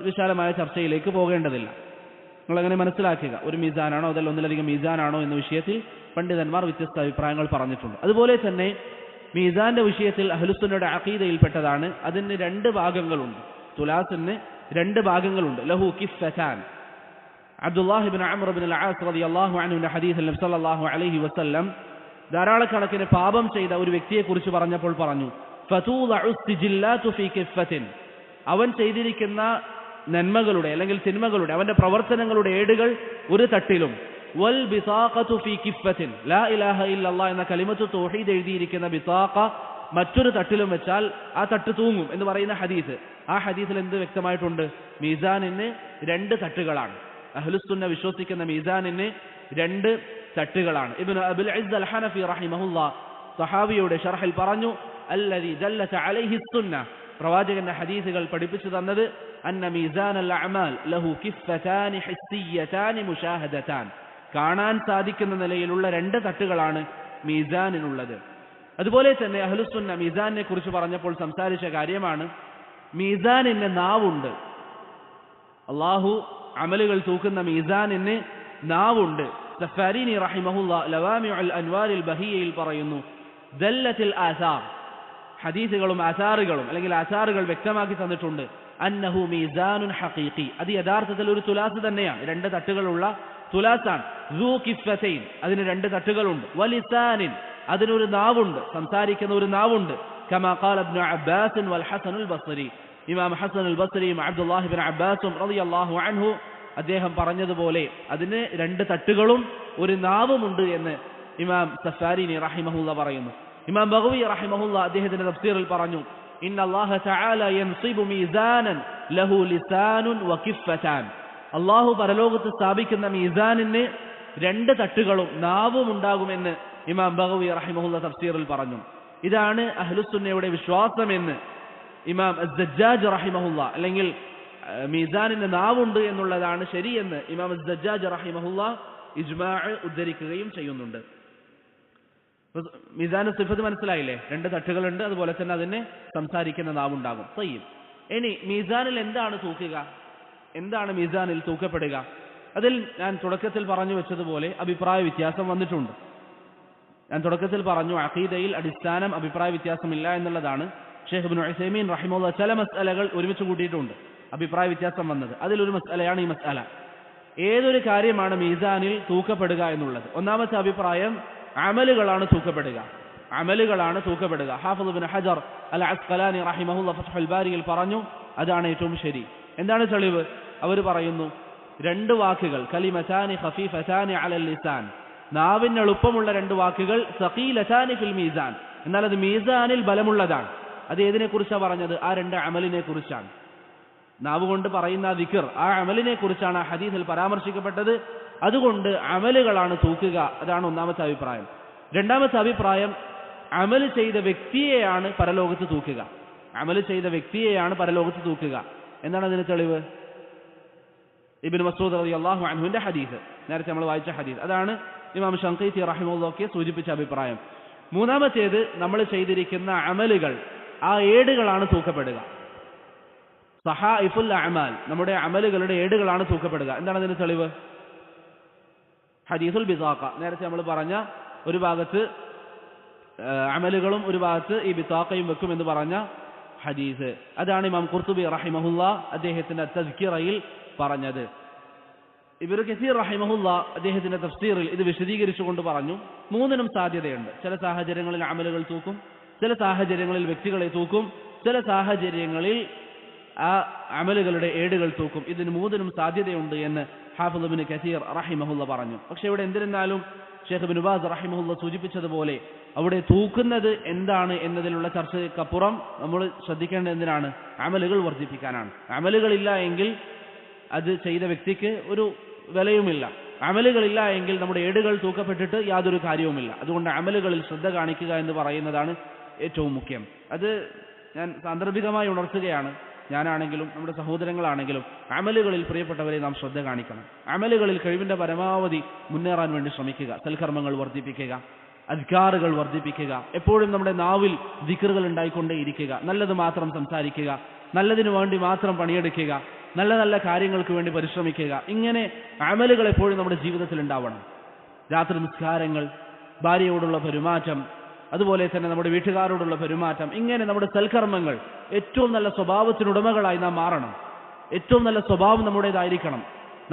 വിശാലമായ ചർച്ചയിലേക്ക് പോകേണ്ടതില്ല. നിങ്ങളങ്ങനെ മനസ്സിലാക്കുക, ഒരു മീസാനാണോ അതല്ല ഒന്നിലധികം മീസാനാണോ എന്ന വിഷയത്തിൽ പണ്ഡിതന്മാർ വ്യത്യസ്ത അഭിപ്രായങ്ങൾ പറഞ്ഞിട്ടുണ്ട്. അതുപോലെ തന്നെ മീസാന്റെ വിഷയത്തിൽ അഹ്ലുസുന്നയുടെ അഖീദയിൽപ്പെട്ടതാണ്, അതിന് രണ്ട് ഭാഗങ്ങളുണ്ട്. തുലാസിന് രണ്ട് ഭാഗങ്ങളുണ്ട്. ലഹു കിഫ്ഫതാൻ, അബ്ദുല്ലാഹി ഇബ്നു അംർ ഇബ്നു അൽ-ആസ് റളിയല്ലാഹു അൻഹുവിന്റെ ഹദീസിൽ നബി സല്ലല്ലാഹു അലൈഹി വസല്ലം ധാരാളക്കണക്കിന് പാപം ചെയ്ത ഒരു വ്യക്തിയെക്കുറിച്ച് പറഞ്ഞപ്പോൾ പറഞ്ഞു, ഫതൂദഉ സിജില്ലാതു ഫീ കിഫ്ഫത്തിൻ, അവൻ ചെയ്തിരിക്കുന്ന നന്മകളുടെ അല്ലെങ്കിൽ തിന്മകളുടെ അവന്റെ പ്രവർത്തനങ്ങളുടെ ഏടുകൾ ഒരു തട്ടിലും, വൽ ബിസാഖതു ഫീ കിഫ്ഫത്തിൻ, ലാ ഇലാഹ ഇല്ലല്ലാഹ് എന്ന കലിമത്തു തൗഹീദ് എഴുതിയിരിക്കുന്ന ബിസാഖ മറ്റൊരു തട്ടിലും വെച്ചാൽ ആ തട്ട് തൂങ്ങും എന്ന് പറയുന്ന ഹദീസ്. ആ ഹദീസിൽ എന്ത് വ്യക്തമായിട്ടുണ്ട്? മീസാനിന് രണ്ട് തട്ടുകളാണ്. അഹ്ലുസുന്ന വിശ്വസിക്കുന്ന മീസാനിന് രണ്ട് തട്ടുകളാണ്. ഇബ്നു അബുൽ ഇസ്സ് അൽ ഹനഫി റഹിമഹുല്ലാഹ് സഹാബിയുടെ ശർഹിൽ പറഞ്ഞു, അല്ലദീ ദല്ലത അലൈഹി സുന്ന, പ്രവാചകന്റെ ഹദീസുകൾ പഠിപ്പിച്ചു തന്നത്, അന്ന മീസാൻ അൽ അഅമാൽ ലഹു കിഫ്ഫതാനി ഹിസ്സിയതാനി മുശാഹദതാൻ, കാണാൻ സാധിക്കുന്ന നിലയിലുള്ള രണ്ട് തട്ടുകളാണ് മീസാനിനുള്ളത്. അതുപോലെ തന്നെ അഹ്ലുസുന്ന മീസാനിനെ കുറിച്ച് പറഞ്ഞപ്പോൾ സംസാരിച്ച കാര്യമാണ്, മീസാനിന് നാവുണ്ട്. അള്ളാഹു അമലുകൾ തൂക്കുന്ന മീസാനിന് നാവുണ്ട്. സഫാരീനി റഹിമഹുല്ലാഹ് ലവാമിഉൽ അൻവാരിൽ ബഹിയയിൽ പറയുന്നു, ദല്ലത്തിൽ ആസാർ, ഹദീസുകളും ആസാറുകളും അല്ലെങ്കിൽ ആസാറുകൾ വ്യക്തമാക്കി തന്നിട്ടുണ്ട്, അന്നഹു മീസാനുൻ ഹഖീഖി, അത് യഥാർത്ഥത്തിൽ ഒരു തുലാസ് തന്നെയാണ്, രണ്ട് തട്ടുകളുള്ള തുലാസാണ്. ദൂ കിഫ്ഫതൈൻ, അതിന് രണ്ട് തട്ടുകളുണ്ട്. വലിസാനിൻ, അതിനൊരു നാവുണ്ട്, സംസാരിക്കുന്ന ഒരു നാവുണ്ട്. കമാ ഖാല ഇബ്നു അബ്ബാസ് വൽ ഹസനുൽ ബസ്രി, ഇമാം ഹസനുൽ ബസ്രിയും അബ്ദുല്ലാഹി ഇബ്നു അബ്ബാസും റളിയല്ലാഹു അൻഹു അദ്ദേഹം പറഞ്ഞതുപോലെ അതിന് രണ്ട് തട്ടുകളും ഒരു നാവുമുണ്ട് എന്ന് ഇമാം സഫാരിനി റഹിമഹുല്ലാഹ് പറയുന്നു. ഇമാം ബഗവി റഹിമഹുല്ലാഹ് അദ്ദേഹത്തിന്റെ തഫ്സീറിൽ പറഞ്ഞു, ഇന്നല്ലാഹ തആല യൻസിബു മീസാനൻ ലഹു ലിസാനുൻ വകിഫ്ഫതാൻ, അല്ലാഹു പരലോകത്ത് സ്ഥാപിക്കുന്ന മീസാനിന് രണ്ട് തട്ടുകളും നാവും ഉണ്ടാകുമെന്ന് ഇമാം ബഗവി റഹിമഹുല്ലാഹ് തഫ്സീറിൽ പറഞ്ഞു. ഇതാണ് അഹ്ലുസുന്നയുടെ വിശ്വാസമെന്ന് ഇമാം അസ്സജ്ജാജ് റഹിമഹുല്ലാഹ്, അല്ലെങ്കിൽ മീസാനിന് നാവുണ്ട് എന്നുള്ളതാണ് ശരിയെന്ന് ഇമാം അസ്സജ്ജാജ് റഹിമഹുല്ലാഹ് ഇജ്മാഅ് ഉദ്ധരിക്കുകയും ചെയ്യുന്നുണ്ട്. മീസാൻ സിഫത്ത് മനസ്സിലായില്ലേ? രണ്ട് തട്ടുകളുണ്ട്, അതുപോലെ തന്നെ അതിന് സംസാരിക്കുന്ന നാവുണ്ടാകും. തയ്യിബ്. ഇനി മീസാനിൽ എന്താണ് തൂക്കുക, എന്താണ് മീസാനിൽ തൂക്കപ്പെടുക? അതിൽ ഞാൻ തുടക്കത്തിൽ പറഞ്ഞു വെച്ചതുപോലെ അഭിപ്രായ വ്യത്യാസം വന്നിട്ടുണ്ട്. ഞാൻ തുടക്കത്തിൽ പറഞ്ഞു അഖീദയിൽ അടിസ്ഥാനം അഭിപ്രായ വ്യത്യാസമില്ല എന്നുള്ളതാണ്. ഷെയ്ഖ് ഇബ്നു ഉസൈമീൻ റഹിമഹുല്ലാഹ് ചില മസ്അലകൾ ഒരുമിച്ച് കൂട്ടിയിട്ടുണ്ട് അഭിപ്രായ വ്യത്യാസം വന്നത്. അതിലൊരു മസ്അലയാണ് ഈ മസ്അല, ഏതൊരു കാര്യമാണ് മീസാനിൽ തൂക്കപ്പെടുക എന്നുള്ളത്. ഒന്നാമത്തെ അഭിപ്രായം അമലുകളാണ് തൂക്കപ്പെടുക, അമലുകളാണ് തൂക്കപ്പെടുക. ഹാഫിദ് ഇബ്നു ഹജർ അൽ അസ്ഖലാനി റഹിമഹുല്ലാഹ് ഫത്ഹുൽ ബാരിയിൽ പറഞ്ഞു അതാണ് ഏറ്റവും ശരി. എന്താണ് തെളിവ്? അവർ പറയുന്നു, രണ്ട് വാക്കുകൾ, കലിമതാനി ഖഫീഫതാനി അലൽ ലിസാൻ, നാവിന് എളുപ്പമുള്ള രണ്ട് വാക്കുകൾ, സഖീലതാനി ഫിൽ മീസാൻ, എന്നാൽ അത് മീസാനിൽ ബലമുള്ളതാണ്. അത് ഏതിനെ കുറിച്ചാണ് പറഞ്ഞത്? ആ രണ്ട് അമലിനെ കുറിച്ചാണ്. നാവ് കൊണ്ട് പറയുന്ന ദിക്ർ, ആ അമലിനെ കുറിച്ചാണ് ആ ഹദീസിൽ പരാമർശിക്കപ്പെട്ടത്. അതുകൊണ്ട് അമലുകളാണ് തൂക്കുക. അതാണ് ഒന്നാമത്തെ അഭിപ്രായം. രണ്ടാമത്തെ അഭിപ്രായം അമൽ ചെയ്ത വ്യക്തിയെയാണ് പരലോകത്ത് തൂക്കുക. അമൽ ചെയ്ത വ്യക്തിയെയാണ് പരലോകത്ത് തൂക്കുക. എന്താണ് അതിന് തെളിവ്? ഇബ്നു മസ്ഊദ് റളിയല്ലാഹു അൻഹുവിന്റെ ഹദീസ്, നേരത്തെ നമ്മൾ വായിച്ച ഹദീസ്. അതാണ് ഇമാം ശംഖീതി റഹിമഹുല്ലാഹി സൂചിപ്പിച്ച അഭിപ്രായം. മൂന്നാമത്തേത്, നമ്മൾ ചെയ്തിരിക്കുന്ന അമലുകൾ, ആ ഏടുകളാണ് തൂക്കപ്പെടുക. സഹായിഫുൽ അഅമാൽ, നമ്മുടെ അമലുകളുടെ ഏടുകളാണ് തൂക്കപ്പെടുക. എന്താണ് അതിന് തെളിവ്? ഹദീസുൽ ബിതാഖ, നേരത്തെ നമ്മൾ പറഞ്ഞ ഒരു ഭാഗത്ത് അമലുകളും ഒരു ഭാഗത്ത് ഈ ബിതാഖയും വെക്കും എന്ന് പറഞ്ഞ ഹദീസ്. അതാണ് ഇമാം ഖുർത്തുബി റഹിമഹുല്ലാ അദ്ദേഹത്തിന്റെ തസ്കിറയിൽ പറഞ്ഞത്. ഇബ്നു കസീർ റഹിമഹുല്ലാ അദ്ദേഹത്തിന്റെ തഫ്സീറിൽ ഇത് വിശദീകരിച്ചുകൊണ്ട് പറഞ്ഞു, മൂന്നിനും സാധ്യതയുണ്ട്. ചില സാഹചര്യങ്ങളിൽ അമലുകൾ തൂക്കും, ചില സാഹചര്യങ്ങളിൽ വ്യക്തികളെ തൂക്കും, ചില സാഹചര്യങ്ങളിൽ ആ അമലുകളുടെ ഏടുകൾ തൂക്കും. ഇതിന് മൂന്നിനും സാധ്യതയുണ്ട് എന്ന് ഹാഫിദ് ഇബ്നു കസീർ റഹിമഹുല്ല പറഞ്ഞു. പക്ഷെ ഇവിടെ എന്തിരുന്നാലും ഷെയ്ഖ് ഇബ്നു ബാസ് റഹിമഹുല്ല സൂചിപ്പിച്ചതുപോലെ അവിടെ തൂക്കുന്നത് എന്താണ് എന്നതിലുള്ള ചർച്ചയ്ക്കപ്പുറം നമ്മൾ ശ്രദ്ധിക്കേണ്ടത് എന്തിനാണ്? അമലുകൾ വർദ്ധിപ്പിക്കാനാണ്. അമലുകളില്ല എങ്കിൽ അത് ചെയ്ത വ്യക്തിക്ക് ഒരു വിലയുമില്ല. അമലുകളില്ല എങ്കിൽ നമ്മുടെ ഏടുകൾ തൂക്കപ്പെട്ടിട്ട് യാതൊരു കാര്യവുമില്ല. അതുകൊണ്ട് അമലുകളിൽ ശ്രദ്ധ കാണിക്കുക എന്ന് പറയുന്നതാണ് ഏറ്റവും മുഖ്യം. അത് ഞാൻ സാന്ദർഭികമായി ഉണർത്തുകയാണ്. ഞാനാണെങ്കിലും നമ്മുടെ സഹോദരങ്ങളാണെങ്കിലും അമലുകളിൽ പ്രിയപ്പെട്ടവരെ നാം ശ്രദ്ധ കാണിക്കണം. അമലുകളിൽ കഴിവിന്റെ പരമാവധി മുന്നേറാൻ വേണ്ടി ശ്രമിക്കുക. സൽക്കർമ്മങ്ങൾ വർദ്ധിപ്പിക്കുക, അദ്കാറുകൾ വർദ്ധിപ്പിക്കുക, എപ്പോഴും നമ്മുടെ നാവിൽ ദിക്റുകൾ ഉണ്ടായിക്കൊണ്ടേയിരിക്കുക, നല്ലത് മാത്രം സംസാരിക്കുക, നല്ലതിനു വേണ്ടി മാത്രം പണിയെടുക്കുക, നല്ല നല്ല കാര്യങ്ങൾക്ക് വേണ്ടി പരിശ്രമിക്കുക. ഇങ്ങനെ അമലുകൾ എപ്പോഴും നമ്മുടെ ജീവിതത്തിൽ ഉണ്ടാവണം. രാത്രി നിസ്കാരങ്ങൾ, ഭാര്യയോടുള്ള പെരുമാറ്റം, അതുപോലെ തന്നെ നമ്മുടെ വീട്ടുകാരോടുള്ള പെരുമാറ്റം, ഇങ്ങനെ നമ്മുടെ സൽക്കർമ്മങ്ങൾ, ഏറ്റവും നല്ല സ്വഭാവത്തിനുടമകളായി നാം മാറണം. ഏറ്റവും നല്ല സ്വഭാവം നമ്മുടേതായിരിക്കണം.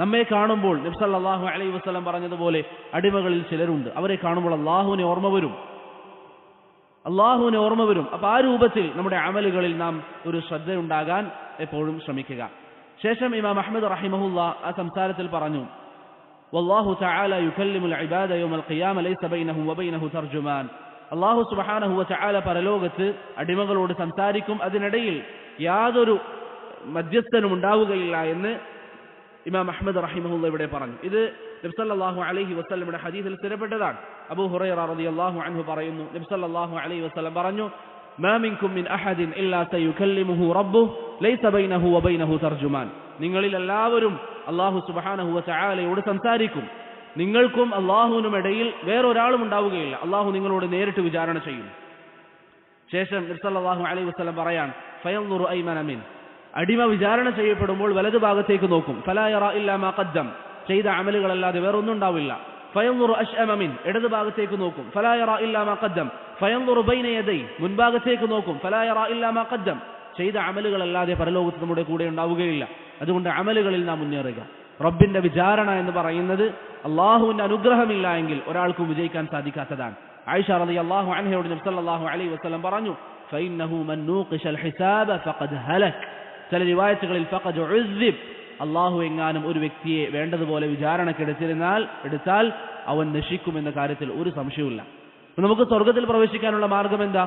നമ്മെ കാണുമ്പോൾ നബി സല്ലല്ലാഹു അലൈഹി വസല്ലം പറഞ്ഞതുപോലെ അടിമകളിൽ ചിലരുണ്ട്, അവരെ കാണുമ്പോൾ അള്ളാഹുവിനെ ഓർമ്മ വരും. അപ്പൊ ആ രൂപത്തിൽ നമ്മുടെ അമലുകളിൽ നാം ഒരു ശ്രദ്ധയുണ്ടാകാൻ എപ്പോഴും ശ്രമിക്കുക. ശേഷം ഇമാം അഹ്മദ് റഹിമഹുല്ലാ ആ സംസാരത്തിൽ പറഞ്ഞു, വല്ലാഹു തആല യുകല്ലിമുൽ ഇബാദ യൗമൽ ഖിയാമ ലൈസ ബൈനഹു വബൈനഹു തർജുമാൻ. അല്ലാഹു സുബ്ഹാനഹു വ തആല പരലോകത്ത് അടിമകളോട് സംസാരിക്കും, അതിനിടയിൽ യാതൊരു മധ്യസ്ഥനും ഉണ്ടാവുകയില്ല എന്ന് ഇമാം അഹ്മദ് റഹിമഹുല്ലാ ഇവിടെ പറഞ്ഞു. ഇത് നബി സല്ലല്ലാഹു അലൈഹി വസല്ലമയുടെ ഹദീസിൽ സ്ഥിരപ്പെട്ടതാണ്. അബൂ ഹുറൈറ റളിയല്ലാഹു അൻഹു പറയുന്നു, നബി സല്ലല്ലാഹു അലൈഹി വസല്ലം പറഞ്ഞു, മാ മിൻകും മിൻ അഹദിൻ ഇല്ലാ സയുകല്ലിമുഹു റബ്ബുഹു ലൈസ ബൈനഹു വബൈനഹു തർജുമാൻ. നിങ്ങളിൽ എല്ലാവരും അല്ലാഹു സുബ്ഹാനഹു വ തആലയോട് സംസാരിക്കും, നിങ്ങൾക്കും അല്ലാഹുവിനും ഇടയിൽ വേറൊരാളും ഉണ്ടാവുകയില്ല. അല്ലാഹു നിങ്ങളോട് നേരിട്ട് വിചാരണ ചെയ്യും. ശേഷം നബി സല്ലല്ലാഹു അലൈഹി വസല്ലം പറയാൻ, ഫയൻദുറു അയ്മന മിൻ, അടിമ വിചാരണ ചെയ്യപ്പെടുമ്പോൾ വലതു ഭാഗത്തേക്ക് നോക്കും, ഫലാ യറാ ഇല്ലാ മാ ഖദ്ദം, ചെയ്ത അമലുകളല്ലാതെ വേറൊന്നും ഉണ്ടാവില്ല. ഫയൻദുറു അശ്അമ മിൻ, ഇടതു ഭാഗത്തേക്ക് നോക്കും, ഫലാ യറാ ഇല്ലാ മാ ഖദ്ദം. ഫയൻദുറു ബൈന യദൈ, മുൻഭാഗത്തേക്ക് നോക്കും, ഫലാ യറാ ഇല്ലാ മാ ഖദ്ദം, ചെയ്ത അമലുകളല്ലാതെ പരലോകത്ത് നമ്മുടെ കൂടെ ഉണ്ടാവുകയില്ല. അതുകൊണ്ട് അമലുകളിൽ നാം മുന്നേറുക. റബ്ബിന്റെ വിചാരണ എന്ന് പറയുന്നത് അള്ളാഹുവിന്റെ അനുഗ്രഹമില്ല എങ്കിൽ ഒരാൾക്കും വിജയിക്കാൻ സാധിക്കാത്തതാണ്. ആയിഷ റളിയല്ലാഹു അൻഹയോട് നബി സല്ലല്ലാഹു അലൈഹി വസല്ലം പറഞ്ഞു, ഫഇന്നഹു മൻ നൂഖിശൽ ഹിസാബ ഫഖദ് ഹലക്. ചില റിവായത്തുകളിൽ ഫഖദ് ഉസ്ദിബ്, അള്ളാഹു എങ്ങാനും ഒരു വ്യക്തിയെ വേണ്ടതുപോലെ വിചാരണക്കെടുത്താൽ അവൻ നശിക്കുമെന്ന കാര്യത്തിൽ ഒരു സംശയവുമില്ല. നമുക്ക് സ്വർഗ്ഗത്തിൽ പ്രവേശിക്കാനുള്ള മാർഗം എന്താ?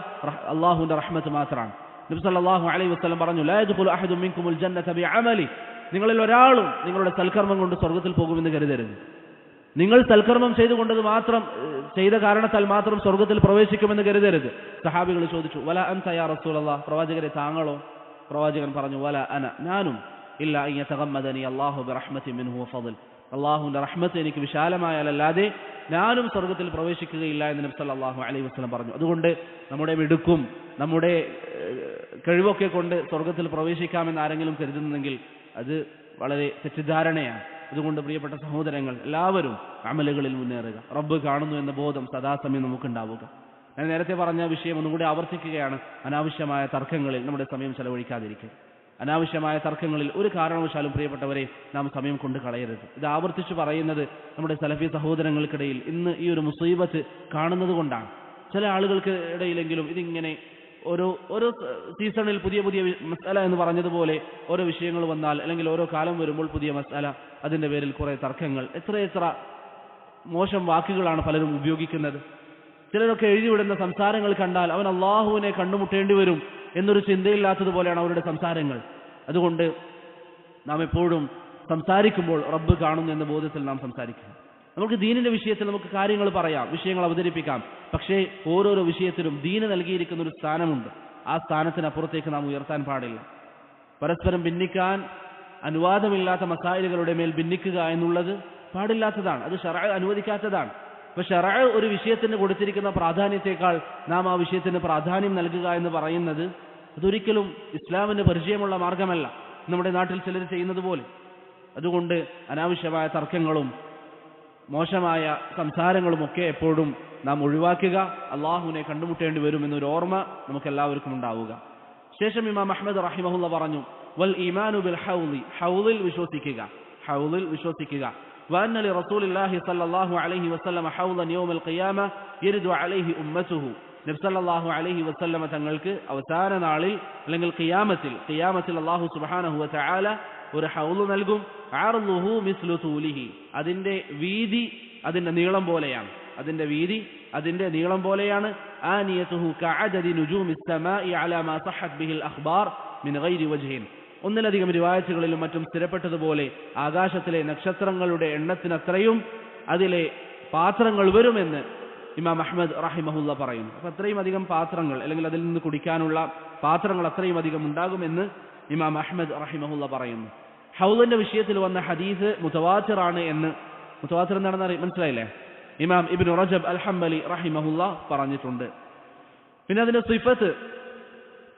അള്ളാഹുവിന്റെ റഹ്മത്ത് മാത്രമാണ്. നബി സല്ലല്ലാഹു അലൈഹി വസല്ലം പറഞ്ഞു, ലാ യദ്ഖുലു അഹദും മിൻകുമുൽ ജന്നത ബിഅമലി, നിങ്ങളിൽ ഒരാളും നിങ്ങളുടെ സൽക്കർമ്മം കൊണ്ട് സ്വർഗ്ഗത്തിൽ പോകുമെന്ന് കരുതരുത്. നിങ്ങൾ സൽക്കർമ്മം ചെയ്ത കാരണത്താൽ മാത്രം സ്വർഗ്ഗത്തിൽ പ്രവേശിക്കുമെന്ന് കരുതരുത്. സഹാബികൾ ചോദിച്ചു, വല അൻത യാ റസൂലല്ലാഹ്, പ്രവാചകരെ താങ്കളോ? പ്രവാചകൻ പറഞ്ഞു, വല അന, ഞാനും, ഇല്ലാ അൻ യതഗമ്മദനി അല്ലാഹു ബിറഹ്മതി മിൻഹു വഫള്, അല്ലാഹുവിന്റെ റഹ്മത്ത് എനിക്ക് വിശാലമായാലല്ലാതെ ഞാനും സ്വർഗ്ഗത്തിൽ പ്രവേശിക്കുകയില്ല എന്ന് നബി സല്ലല്ലാഹു അലൈഹി വസല്ലം പറഞ്ഞു. അതുകൊണ്ട് നമ്മുടെ മിടുക്കും നമ്മുടെ കഴിവൊക്കെ കൊണ്ട് സ്വർഗ്ഗത്തിൽ പ്രവേശിക്കാമെന്ന് ആരെങ്കിലും കരുതുന്നെങ്കിൽ അത് വളരെ തെറ്റിദ്ധാരണയാണ്. അതുകൊണ്ട് പ്രിയപ്പെട്ട സഹോദരങ്ങൾ, എല്ലാവരും അമലുകളിൽ മുന്നേറുക. റബ്ബ് കാണുന്നു എന്ന ബോധം സദാസമയം നമുക്കുണ്ടാവുക. ഞാൻ നേരത്തെ പറഞ്ഞ വിഷയം ഒന്നുകൂടി ആവർത്തിക്കുകയാണ്. അനാവശ്യമായ തർക്കങ്ങളിൽ നമ്മുടെ സമയം ചെലവഴിക്കാതിരിക്കുക. അനാവശ്യമായ തർക്കങ്ങളിൽ ഒരു കാരണവശാലും പ്രിയപ്പെട്ടവരെ നാം സമയം കൊണ്ട് കളയരുത്. ഇത് ആവർത്തിച്ച് പറയുന്നത് നമ്മുടെ സലഫി സഹോദരങ്ങൾക്കിടയിൽ ഇന്ന് ഈ ഒരു മുസീബത്ത് കാണുന്നത് കൊണ്ടാണ്. ചില ആളുകൾക്ക് ഇടയിലെങ്കിലും ഇതിങ്ങനെ ഓരോ സീസണിൽ പുതിയ മസ്അല എന്ന് പറഞ്ഞതുപോലെ ഓരോ വിഷയങ്ങൾ വന്നാൽ അല്ലെങ്കിൽ ഓരോ കാലം വരുമ്പോൾ പുതിയ മസ്അല, അതിന്റെ പേരിൽ കുറെ തർക്കങ്ങൾ, എത്ര മോശം വാക്കുകളാണ് പലരും ഉപയോഗിക്കുന്നത്. ചിലരൊക്കെ എഴുതിവിടുന്ന സംസാരങ്ങൾ കണ്ടാൽ അവൻ അള്ളാഹുവിനെ കണ്ടുമുട്ടേണ്ടി വരും എന്നൊരു ചിന്തയില്ലാത്തതുപോലെയാണ് അവരുടെ സംസാരങ്ങൾ. അതുകൊണ്ട് നാം എപ്പോഴും സംസാരിക്കുമ്പോൾ റബ്ബ് കാണുന്നു എന്ന ബോധത്തിൽ നാം സംസാരിക്കുക. നമുക്ക് ദീനിന്റെ വിഷയത്തിൽ നമുക്ക് കാര്യങ്ങൾ പറയാം, വിഷയങ്ങൾ അവതരിപ്പിക്കാം. പക്ഷേ ഓരോരോ വിഷയത്തിലും ദീന് നൽകിയിരിക്കുന്ന ഒരു സ്ഥാനമുണ്ട്. ആ സ്ഥാനത്തിനപ്പുറത്തേക്ക് നാം ഉയർത്താൻ പാടില്ല. പരസ്പരം ഭിന്നിക്കാൻ അനുവാദമില്ലാത്ത മസായിലുകളുടെ മേൽ ഭിന്നിക്കുക എന്നുള്ളത് പാടില്ലാത്തതാണ്. അത് ശർഅ് അനുവദിക്കാത്തതാണ്. അപ്പൊ ശർഅ് ഒരു വിഷയത്തിന് കൊടുത്തിരിക്കുന്ന പ്രാധാന്യത്തെക്കാൾ നാം ആ വിഷയത്തിന് പ്രാധാന്യം നൽകുക എന്ന് പറയുന്നത് അതൊരിക്കലും ഇസ്ലാമിന് പരിചയമുള്ള മാർഗമല്ല, നമ്മുടെ നാട്ടിൽ ചിലർ ചെയ്യുന്നത് പോലെ. അതുകൊണ്ട് അനാവശ്യമായ തർക്കങ്ങളും മോശമായ സംസാരങ്ങളുമൊക്കെ എപ്പോഴും നാം ഒഴിവാക്കുക. അള്ളാഹുവിനെ കണ്ടുമുട്ടേണ്ടി വരും എന്നൊരു ഓർമ്മ നമുക്കെല്ലാവർക്കും ഉണ്ടാവുക. ശേഷം ഇമാം അഹ്മദ് റഹിമഹുല്ല പറഞ്ഞു, വൽ ഈമാനു ബിൽ ഹൗളി, ഹൗളിൽ വിശ്വസിക്കുക, ഹൗളിൽ വിശ്വസിക്കുക. വഅന്ന ലിറസൂലില്ലാഹി സ്വല്ലല്ലാഹു അലൈഹി വസല്ലം ഹൗളൻ യൗമൽ ഖിയാമ യരിദു അലൈഹി ഉമ്മത്തുഹു. നബി സല്ലല്ലാഹു അലൈഹി വസല്ലം തങ്ങൾക്ക് അവസാന നാളിൽ അല്ലെങ്കിൽ ഖിയാമത്തിൽ അല്ലാഹു സുബ്ഹാനഹു വ തആല ഒരു ഹൗള് നൽകും. അർളുഹു മിസ്ലു തൂലിഹി, അതിന്റെ വീതി അതിന്റെ നീളം പോലെയാണ്, അതിന്റെ വീതി അതിന്റെ നീളം പോലെയാണ്. ആനിയതുഹു കഅദദി നുജൂമിസ് സമാഇ അലാ മാ സഹഹത് ബിഹിൽ അഖ്ബാർ മിൻ ഗൈരി വജ്ഹിൻ. ഒന്നിലധികം റിവായത്തുകളിലും മറ്റും സ്ഥിരപ്പെട്ടതുപോലെ ആകാശത്തിലെ നക്ഷത്രങ്ങളുടെ എണ്ണത്തിനത്രയും അതിലെ പാത്രങ്ങൾ വരുമെന്ന് ഇമാം അഹ്മദ് റഹിമഹുല്ല പറയുന്നു. അപ്പൊ അത്രയും അധികം പാത്രങ്ങൾ അല്ലെങ്കിൽ അതിൽ നിന്ന് കുടിക്കാനുള്ള പാത്രങ്ങൾ അത്രയും അധികം ഉണ്ടാകുമെന്ന് ഇമാം അഹ്മദ് റഹിമഹുല്ല പറയുന്നു. ഹൗളിന്റെ വിഷയത്തിൽ വന്ന ഹദീസ് മുതവാത്തിറാണ് എന്ന്, മുതവാത്തിർ എന്താണെന്ന് മനസ്സിലായില്ലേ? ഇമാം ഇബ്നു റജബ് അൽ ഹംബലി റഹിമഹുല്ല പറഞ്ഞിട്ടുണ്ട്. പിന്നെ അതിന്റെ സിഫത്ത്,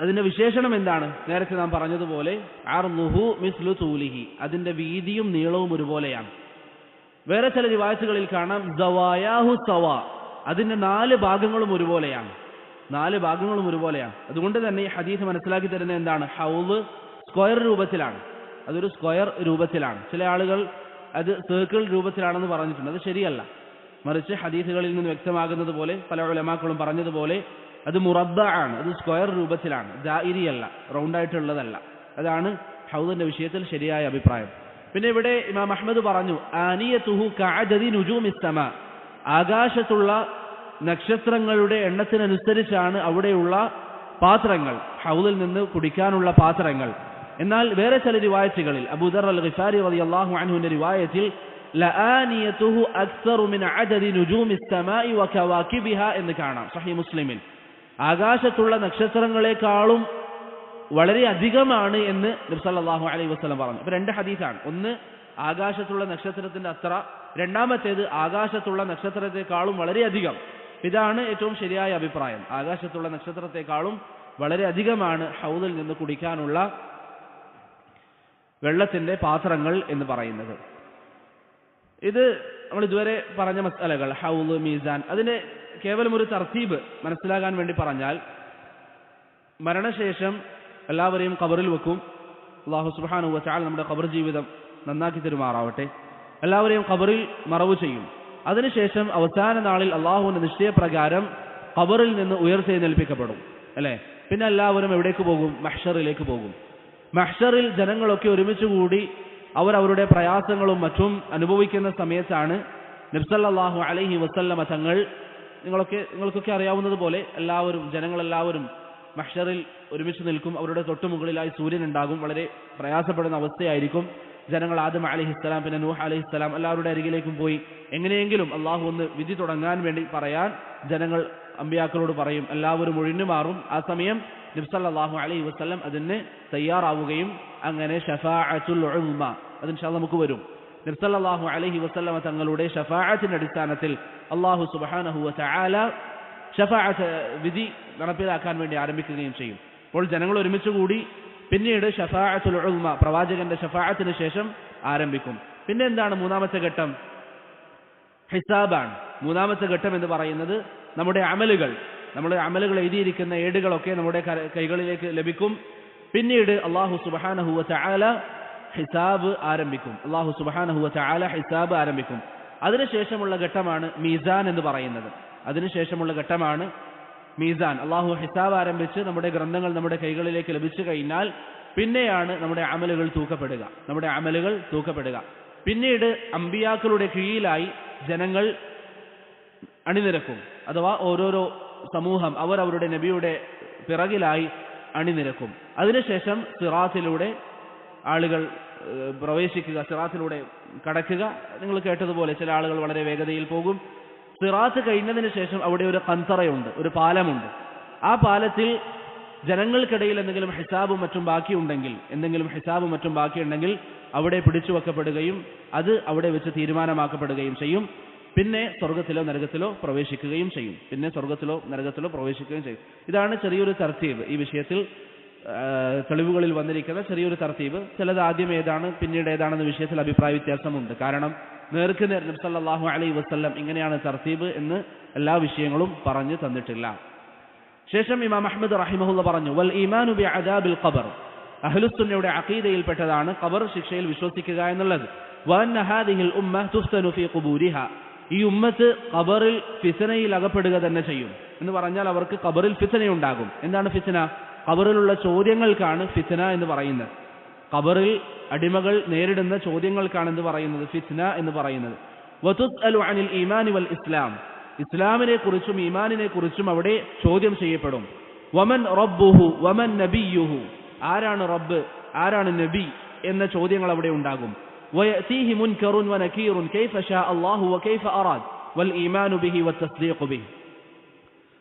അതിന്റെ വിശേഷണം എന്താണ്? നേരത്തെ നാം പറഞ്ഞതുപോലെ അർളുഹു മിസ്ലു തൂലിഹി, അതിന്റെ വീതിയും നീളവും ഒരുപോലെയാണ്. വേറെ ചില റിവായത്തുകളിൽ കാണാം സവായാഹു സവാ, അതിന്റെ 4 ഭാഗങ്ങളും ഒരുപോലെയാണ്, 4 ഭാഗങ്ങളും ഒരുപോലെയാണ്. അതുകൊണ്ട് തന്നെ ഈ ഹദീസ് മനസ്സിലാക്കി തരുന്നത് എന്താണ്? ഹൗള് സ്ക്വയർ രൂപത്തിലാണ്, അതൊരു സ്ക്വയർ രൂപത്തിലാണ്. ചില ആളുകൾ അത് സർക്കിൾ രൂപത്തിലാണെന്ന് പറഞ്ഞിട്ടുണ്ട്. അത് ശരിയല്ല. മറിച്ച് ഹദീസുകളിൽ നിന്ന് വ്യക്തമാകുന്നത് പോലെ പല ഉലമാക്കളും പറഞ്ഞതുപോലെ അത് മുറബ്ബഅാണ്, അത് സ്ക്വയർ രൂപത്തിലാണ്, ദാഇരിയല്ല, റൗണ്ടായിട്ടുള്ളതല്ല. അതാണ് ഹൗദിന്റെ വിഷയത്തിൽ ശരിയായ അഭിപ്രായം. പിന്നെ ഇവിടെ ഇമാം അഹ്മദ് പറഞ്ഞു, ആനിയതുഹു കഅദദി നുജൂമിസ് സമാ, ആകാശത്തുള്ള നക്ഷത്രങ്ങളുടെ എണ്ണത്തിനനുസരിച്ചാണ് അവിടെയുള്ള പാത്രങ്ങൾ, ഹൗദിൽ നിന്ന് കുടിക്കാനുള്ള പാത്രങ്ങൾ. എന്നാൽ വേറെ ചില റിവായത്തുകളിൽ അബൂദർ അൽ ഗിഫാരി റളിയല്ലാഹു അൻഹുവിന്റെ റിവായത്തിൽ ലആനിയതുഹു അക്സറു മിൻ അദദി നുജൂമിസ് സമാഇ വകവാകിബിഹ എന്ന് കാണാം സഹീഹ് മുസ്ലിമിൽ. ആകാശത്തുള്ള നക്ഷത്രങ്ങളെക്കാളും വളരെ അധികമാണ് എന്ന് നബി സല്ലല്ലാഹു അലൈഹി വസല്ലം പറഞ്ഞു. അപ്പോൾ 2 ഹദീസാണ്. ഒന്ന് ആകാശത്തുള്ള നക്ഷത്രത്തിന്റെ അത്ര, രണ്ടാമത്തേത് ആകാശത്തുള്ള നക്ഷത്രത്തെക്കാളും വളരെ അധികം. ഇതാണ് ഏറ്റവും ശരിയായ അഭിപ്രായം. ആകാശത്തുള്ള നക്ഷത്രത്തെക്കാളും വളരെ അധികമാണ് ഹൗദിൽ നിന്ന് കുടിക്കാനുള്ള വെള്ളത്തിന്റെ പാത്രങ്ങൾ എന്ന് പറയുന്നത്. ഇത് നമ്മൾ ഇതുവരെ പറഞ്ഞ മസലകൾ, ഹൗദ്, മീസാൻ, അതിന് കേവലം ഒരു തർത്തീബ് മനസ്സിലാകാൻ വേണ്ടി പറഞ്ഞാൽ, മരണശേഷം എല്ലാവരെയും ഖബറിൽ വെക്കും. അല്ലാഹു സുബ്ഹാനഹു വ തആല നമ്മുടെ ഖബർ ജീവിതം നന്നാക്കി തരുമാറാവട്ടെ. എല്ലാവരെയും ഖബറിൽ മറവ് ചെയ്യും. അതിനുശേഷം അവസാന നാളിൽ അള്ളാഹുവിന്റെ നിശ്ചയപ്രകാരം ഖബറിൽ നിന്ന് ഉയർത്തെഴുന്നേൽപ്പിക്കപ്പെടും, അല്ലെ? പിന്നെ എല്ലാവരും എവിടേക്ക് പോകും? മഹ്ശറിലേക്ക് പോകും. മഹ്ശറിൽ ജനങ്ങളൊക്കെ ഒരുമിച്ച് കൂടി അവർ അവരുടെ പ്രയാസങ്ങളും മറ്റും അനുഭവിക്കുന്ന സമയത്താണ് നബി സല്ലല്ലാഹു അലൈഹി വസല്ലമ തങ്ങൾ, നിങ്ങൾക്കൊക്കെ അറിയാവുന്നതുപോലെ ജനങ്ങളെല്ലാവരും മഹ്ശറിൽ ഒരുമിച്ച് നിൽക്കും. അവരുടെ തൊട്ടുമുകളിലായി സൂര്യൻ ഉണ്ടാകും. വളരെ പ്രയാസപ്പെടുന്ന അവസ്ഥയായിരിക്കും. ജനങ്ങൾ ആദം അലൈഹിസ്സലാം, പിന്നെ നൂഹ് അലൈഹിസ്സലാം എല്ലാവരുടെ അരികിലേക്കും പോയി എങ്ങനെയെങ്കിലും അള്ളാഹു ഒന്ന് വിധി തുടങ്ങാൻ വേണ്ടി പറയാൻ ജനങ്ങൾ അമ്പിയാക്കളോട് പറയും. എല്ലാവരും ഒഴിഞ്ഞു മാറും. ആ സമയം നബി സല്ലല്ലാഹു അലൈഹി വസല്ലം അതിന് തയ്യാറാവുകയും അങ്ങനെ ശഫാഅത്തുൽ ഉസ്മ, അത് ഇൻഷാ അല്ലാഹ് നമുക്ക് വരും. നബി സല്ലല്ലാഹു അലൈഹി വസല്ലം തങ്ങളുടെ ശഫാഅത്തിന്റെ അടിസ്ഥാനത്തിൽ അല്ലാഹു സുബ്ഹാനഹു വ തആല ശഫാഅത്ത് വിധി നടപ്പിലാക്കാൻ വേണ്ടി ആരംഭിക്കുകയും ചെയ്യും. അപ്പോൾ ജനങ്ങൾ ഒരുമിച്ച് കൂടി പിന്നീട് ശഫാഅത്തുൽ ഉസ്മ, പ്രവാചകന്റെ ശഫാഅത്തിന് ശേഷം ആരംഭിക്കും. പിന്നെ എന്താണ് മൂന്നാമത്തെ ഘട്ടം? ഹിസാബാണ്. മൂന്നാമത്തെ ഘട്ടം എന്ന് പറയുന്നത് നമ്മുടെ അമലുകൾ എഴുതിയിരിക്കുന്ന ഏടുകളൊക്കെ നമ്മുടെ കൈകളിലേക്ക് ലഭിക്കും. പിന്നീട് അല്ലാഹു സുബ്ഹാനഹു വ തആല ഹിസാബ് ആരംഭിക്കും. അതിനുശേഷമുള്ള ഘട്ടമാണ് മീസാൻ എന്ന് പറയുന്നത്. അതിനുശേഷമുള്ള ഘട്ടമാണ് മീസാൻ. അല്ലാഹു ഹിസാബ് ആരംഭിച്ച് നമ്മുടെ ഗ്രന്ഥങ്ങൾ നമ്മുടെ കൈകളിലേക്ക് ലഭിച്ചു കഴിഞ്ഞാൽ പിന്നെയാണ് നമ്മുടെ അമലുകൾ തൂക്കപ്പെടുക. പിന്നീട് അമ്പിയാക്കളുടെ കീഴിലായി ജനങ്ങൾ അണിനിരക്കും. അഥവാ ഓരോരോ സമൂഹം അവരവരുടെ നബിയുടെ പിറകിലായി അണിനിരക്കും. അതിനുശേഷം സിറാത്തിലൂടെ ആളുകൾ പ്രവേശിക്കുക, സിറാത്തിലൂടെ കടക്കുക. നിങ്ങൾ കേട്ടതുപോലെ ചില ആളുകൾ വളരെ വേഗതയിൽ പോകും. സിറാത്ത് കഴിഞ്ഞതിന് ശേഷം അവിടെ ഒരു ഖന്തറയുണ്ട്, ഒരു പാലമുണ്ട്. ആ പാലത്തിൽ ജനങ്ങൾക്കിടയിൽ എന്തെങ്കിലും ഹിസാബും മറ്റും ബാക്കിയുണ്ടെങ്കിൽ അവിടെ പിടിച്ചു വെക്കപ്പെടുകയും അത് അവിടെ വെച്ച് തീരുമാനമാക്കപ്പെടുകയും ചെയ്യും. പിന്നെ സ്വർഗത്തിലോ നരകത്തിലോ പ്രവേശിക്കുകയും ചെയ്യും. ഇതാണ് ചെറിയൊരു തർത്തീബ്. ഈ വിഷയത്തിൽ തെളിവുകളിൽ വന്നിരിക്കുന്ന ചെറിയൊരു തർത്തീബ്. ചിലത് ആദ്യം ഏതാണ് പിന്നീട് ഏതാണെന്ന വിഷയത്തിൽ അഭിപ്രായ വ്യത്യാസമുണ്ട്. കാരണം നേർക്കുനേർ നബി സല്ലല്ലാഹു അലൈഹി വസല്ലം ഇങ്ങനെയാണ് തർത്തീബ് എന്ന് എല്ലാ വിഷയങ്ങളും പറഞ്ഞു തന്നിട്ടില്ല. ശേഷം ഇമാം അഹ്മദ് റഹിമഹുള്ള പറഞ്ഞു, വൽ ഈമാനു ബിഅദാബിൽ ഖബർ, അഹ്ലുസുന്നയുടെ അഖീദയിൽപ്പെട്ടതാണ് ഖബർ ശിക്ഷയിൽ വിശ്വസിക്കുക എന്നുള്ളത്. വഅന്ന ഹാദിഹിൽ ഉമ്മ തുഫ്തനു ഫീ ഖുബൂരിഹാ, ഈ ഉമ്മത്ത് ഖബറിൽ ഫിത്നയിൽ അകപ്പെടുക തന്നെ ചെയ്യും എന്ന് പറഞ്ഞാൽ അവർക്ക് ഖബറിൽ ഫിത്നയുണ്ടാകും. എന്താണ് ഫിത്ന? ഖബറിലുള്ള ചോദ്യങ്ങൾക്കാണ് ഫിത്ന എന്ന് പറയുന്നത്. ഖബറിൽ അടിമകൾ നേരിടുന്ന ചോദ്യങ്ങൾക്കാണ് എന്ത് പറയുന്നത്? ഫിത്ന എന്ന് പറയുന്നത്. വതുസ്അലു അനിൽ ഈമാനി വൽ ഇസ്ലാം, ഇസ്ലാമിനെ കുറിച്ചും ഈമാനിനെ കുറിച്ചും അവിടെ ചോദ്യം ചെയ്യപ്പെടും. വമൻ റബ്ബുഹു വമൻ നബിയുഹു, ആരാണ് റബ്ബ്, ആരാണ് നബി എന്ന ചോദ്യങ്ങൾ അവിടെ ഉണ്ടാകും. വയഅതീഹി മുൻകറുൻ വനകീറുൻ കൈഫ ശാ അല്ലാഹു വകൈഫ അറാദ് വൽ ഈമാനു ബിഹി വത്തസ്ദീഖു ബിഹി.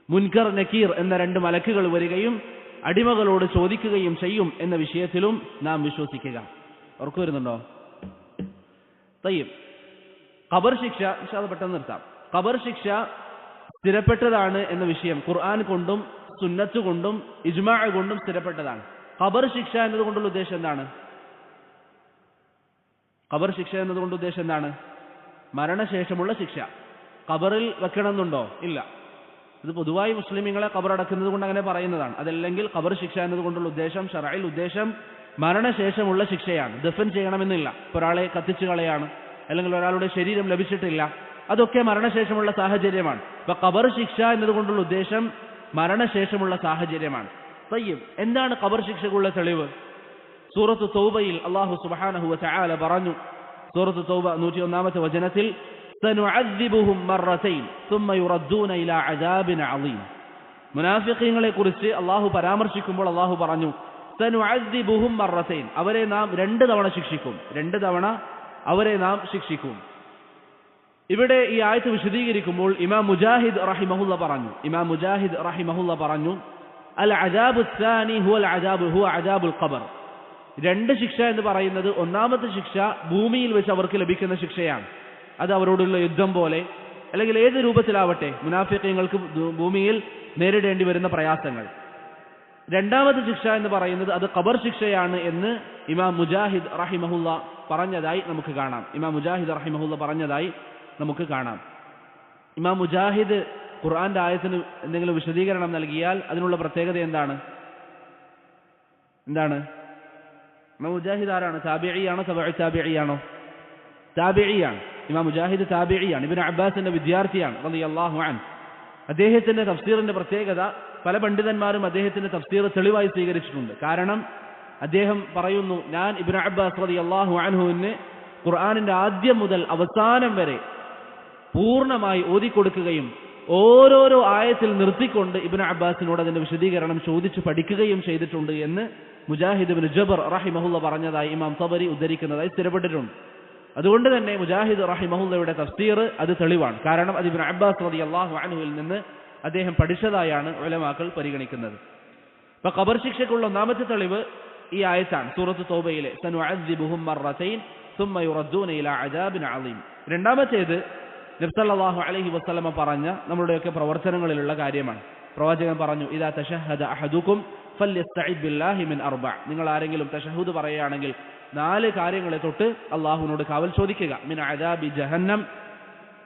മുൻകർ നകീർ എന്ന രണ്ട് മലക്കുകൾ വരികയും അടിമകളോട് ചോദിക്കുകയും ചെയ്യും എന്ന വിഷയത്തിലും നാം വിശ്വസിക്കുക. ഓർക്കു വരുന്നുണ്ടോ? തയ്യിബ്. ഖബർ ശിക്ഷ പെട്ടെന്ന് നിർത്താം. ഖബർ ശിക്ഷ സ്ഥിരപ്പെട്ടതാണ് എന്ന വിഷയം ഖുർആൻ കൊണ്ടും സുന്നത്ത് കൊണ്ടും ഇജ്മാ കൊണ്ടും സ്ഥിരപ്പെട്ടതാണ്. ഖബർ ശിക്ഷ എന്നതുകൊണ്ടുള്ള ഉദ്ദേശം എന്താണ്? ഖബർ ശിക്ഷ എന്നതുകൊണ്ട് ഉദ്ദേശം എന്താണ്? മരണശേഷമുള്ള ശിക്ഷ. ഖബറിൽ വെക്കണമെന്നുണ്ടോ? ഇല്ല. ഇത് പൊതുവായി മുസ്ലിമീങ്ങളെ ഖബറടക്കുന്നത് കൊണ്ട് അങ്ങനെ പറയുന്നതാണ്. അതല്ലെങ്കിൽ ഖബർ ശിക്ഷ എന്നതുകൊണ്ടുള്ള ഉദ്ദേശം ശറഈൽ ഉദ്ദേശം മരണശേഷമുള്ള ശിക്ഷയാണ്. ദഫൻ ചെയ്യണമെന്നില്ല. ഒരാളെ കത്തിച്ചു കളയാണ്, അല്ലെങ്കിൽ ഒരാളുടെ ശരീരം ലഭിച്ചിട്ടില്ല, അതൊക്കെ മരണശേഷമുള്ള സാഹചര്യമാണ്. ഇപ്പൊ ഖബർ ശിക്ഷ എന്നതുകൊണ്ടുള്ള ഉദ്ദേശം മരണശേഷമുള്ള സാഹചര്യമാണ്. തയ്യിബ്. എന്താണ് ഖബർ ശിക്ഷക്കുള്ള തെളിവ്? സൂറത്ത് തൗബയിൽ അല്ലാഹു സുബ്ഹാനഹു വതആല പറഞ്ഞു, സൂറത്ത് തൗബ 101-ാമത്തെ വചനത്തിൽ, സനുഅദ്ദിബുഹും മർറതൈൻ സുമ്മ യുറദ്ദൂന ഇലാ അദാബിൻ അളീം. മുനാഫിഖീങ്ങളെ കുറിച്ച് അല്ലാഹു പരാമർശിക്കുമ്പോൾ അല്ലാഹു പറഞ്ഞു, സനുഅദ്ദിബുഹും മർറതൈൻ, അവരെ നാം രണ്ട് തവണ ശിക്ഷിക്കും. ഇവിടെ ഈ ആയത്ത് വിശദീകരിക്കുമ്പോൾ ഇമാം മുജാഹിദ് റഹിമഹുല്ല പറഞ്ഞു, അൽ അദാബു الثاني هو അദാബുൽ ഖബർ. രണ്ട് ശിക്ഷ എന്ന് പറയുന്നത് ഒന്നാമത്തെ ശിക്ഷ ഭൂമിയിൽ വെച്ച് അവർക്ക് ലഭിക്കുന്ന ശിക്ഷയാണ്. അത് അവരോടുള്ള യുദ്ധം പോലെ അല്ലെങ്കിൽ ഏത് രൂപത്തിലാവട്ടെ മുനാഫിഖീങ്ങൾക്ക് ഭൂമിയിൽ നേരിടേണ്ടി വരുന്ന പ്രയാസങ്ങൾ. രണ്ടാമത്തെ ശിക്ഷ എന്ന് പറയുന്നത് അത് ഖബർ ശിക്ഷയാണ് എന്ന് ഇമാം മുജാഹിദ് റഹിമഹുല്ല പറഞ്ഞതായി നമുക്ക് കാണാം. ഇമാം മുജാഹിദ് ഖുർആന്റെ ആയത്തിന് എന്തെങ്കിലും വിശദീകരണം നൽകിയാൽ അതിനുള്ള പ്രത്യേകത എന്താണ്? ഇമാം മുജാഹിദ് ആരാണ്? താബിഈയാണോ തബഉ താബിഈയാണോ? താബിഈയാണ്. ഇമാം മുജാഹിദ് താബിഈയാണ്. ഇബ്നു അബ്ബാസിന്റെ വിദ്യാർത്ഥിയാണ് റളിയല്ലാഹു അൻഹു. അദ്ദേഹത്തിന്റെ തഫ്സീറിന്റെ പ്രത്യേകത, പല പണ്ഡിതന്മാരും അദ്ദേഹത്തിന്റെ തഫ്സീർ തെളിവായി സ്വീകരിച്ചിട്ടുണ്ട്. കാരണം അദ്ദേഹം പറയുന്നു, ഞാൻ ഇബ്നു അബ്ബാസ് റളിയല്ലാഹു അൻഹുവിന് ഖുർആനിന്റെ ആദ്യം മുതൽ അവസാനം വരെ പൂർണ്ണമായി ഓതിക്കൊടുക്കുകയും ഓരോരോ ആയത്തിൽ നിർത്തിക്കൊണ്ട് ഇബ്നു അബ്ബാസിനോട് അതിന്റെ വിശദീകരണം ചോദിച്ചു പഠിക്കുകയും ചെയ്തിട്ടുണ്ട് എന്ന് മുജാഹിദ് ഇബ്നു ജബർ റഹിമഹുല്ല പറഞ്ഞതായി ഇമാം തബരി ഉദ്ധരിക്കുന്നതായി സ്ഥിരപ്പെട്ടിട്ടുണ്ട്. അതുകൊണ്ട് തന്നെ മുജാഹിദ് റഹിമഹുല്ലയുടെ തഫ്സീർ അത് തെളിവാണ്. കാരണം അത് ഇബ്നു അബ്ബാസ് റളിയല്ലാഹു അൻഹുവിൽ നിന്ന് അദ്ദേഹം പഠിച്ചതായാണ് ഉലമാക്കൾ പരിഗണിക്കുന്നത്. അപ്പൊ ഖബർ ശിക്ഷയ്ക്കുള്ള ഒന്നാമത്തെ തെളിവ് ഈ ആയത്താണ്, സൂറത്ത് തൗബയിലെ സനുഅദ്ദിബുഹും മർറതൈൻ സുമ്മ യുറദ്ദൂന ഇലാ അദാബിൻ അളീം. രണ്ടാമത്തേത് നബി സല്ലല്ലാഹു അലൈഹി വസല്ലമ പറഞ്ഞ നമ്മുടെയൊക്കെ പ്രവർത്തനങ്ങളിലുള്ള കാര്യമാണ്. പ്രവാചകൻ പറഞ്ഞു, ഇദാ തശഹദ അഹദുക്കും ഫല്യസ്തഇദ് ബില്ലാഹി മിൻ അർബഅ, നിങ്ങൾ ആരെങ്കിലും തശഹുദ് പറയുകയാണെങ്കിൽ 4 കാര്യങ്ങളെ തൊട്ട് അല്ലാഹുവിനോട് കാവൽ ചോദിക്കുക. മിൻ അദാബി ജഹന്നം,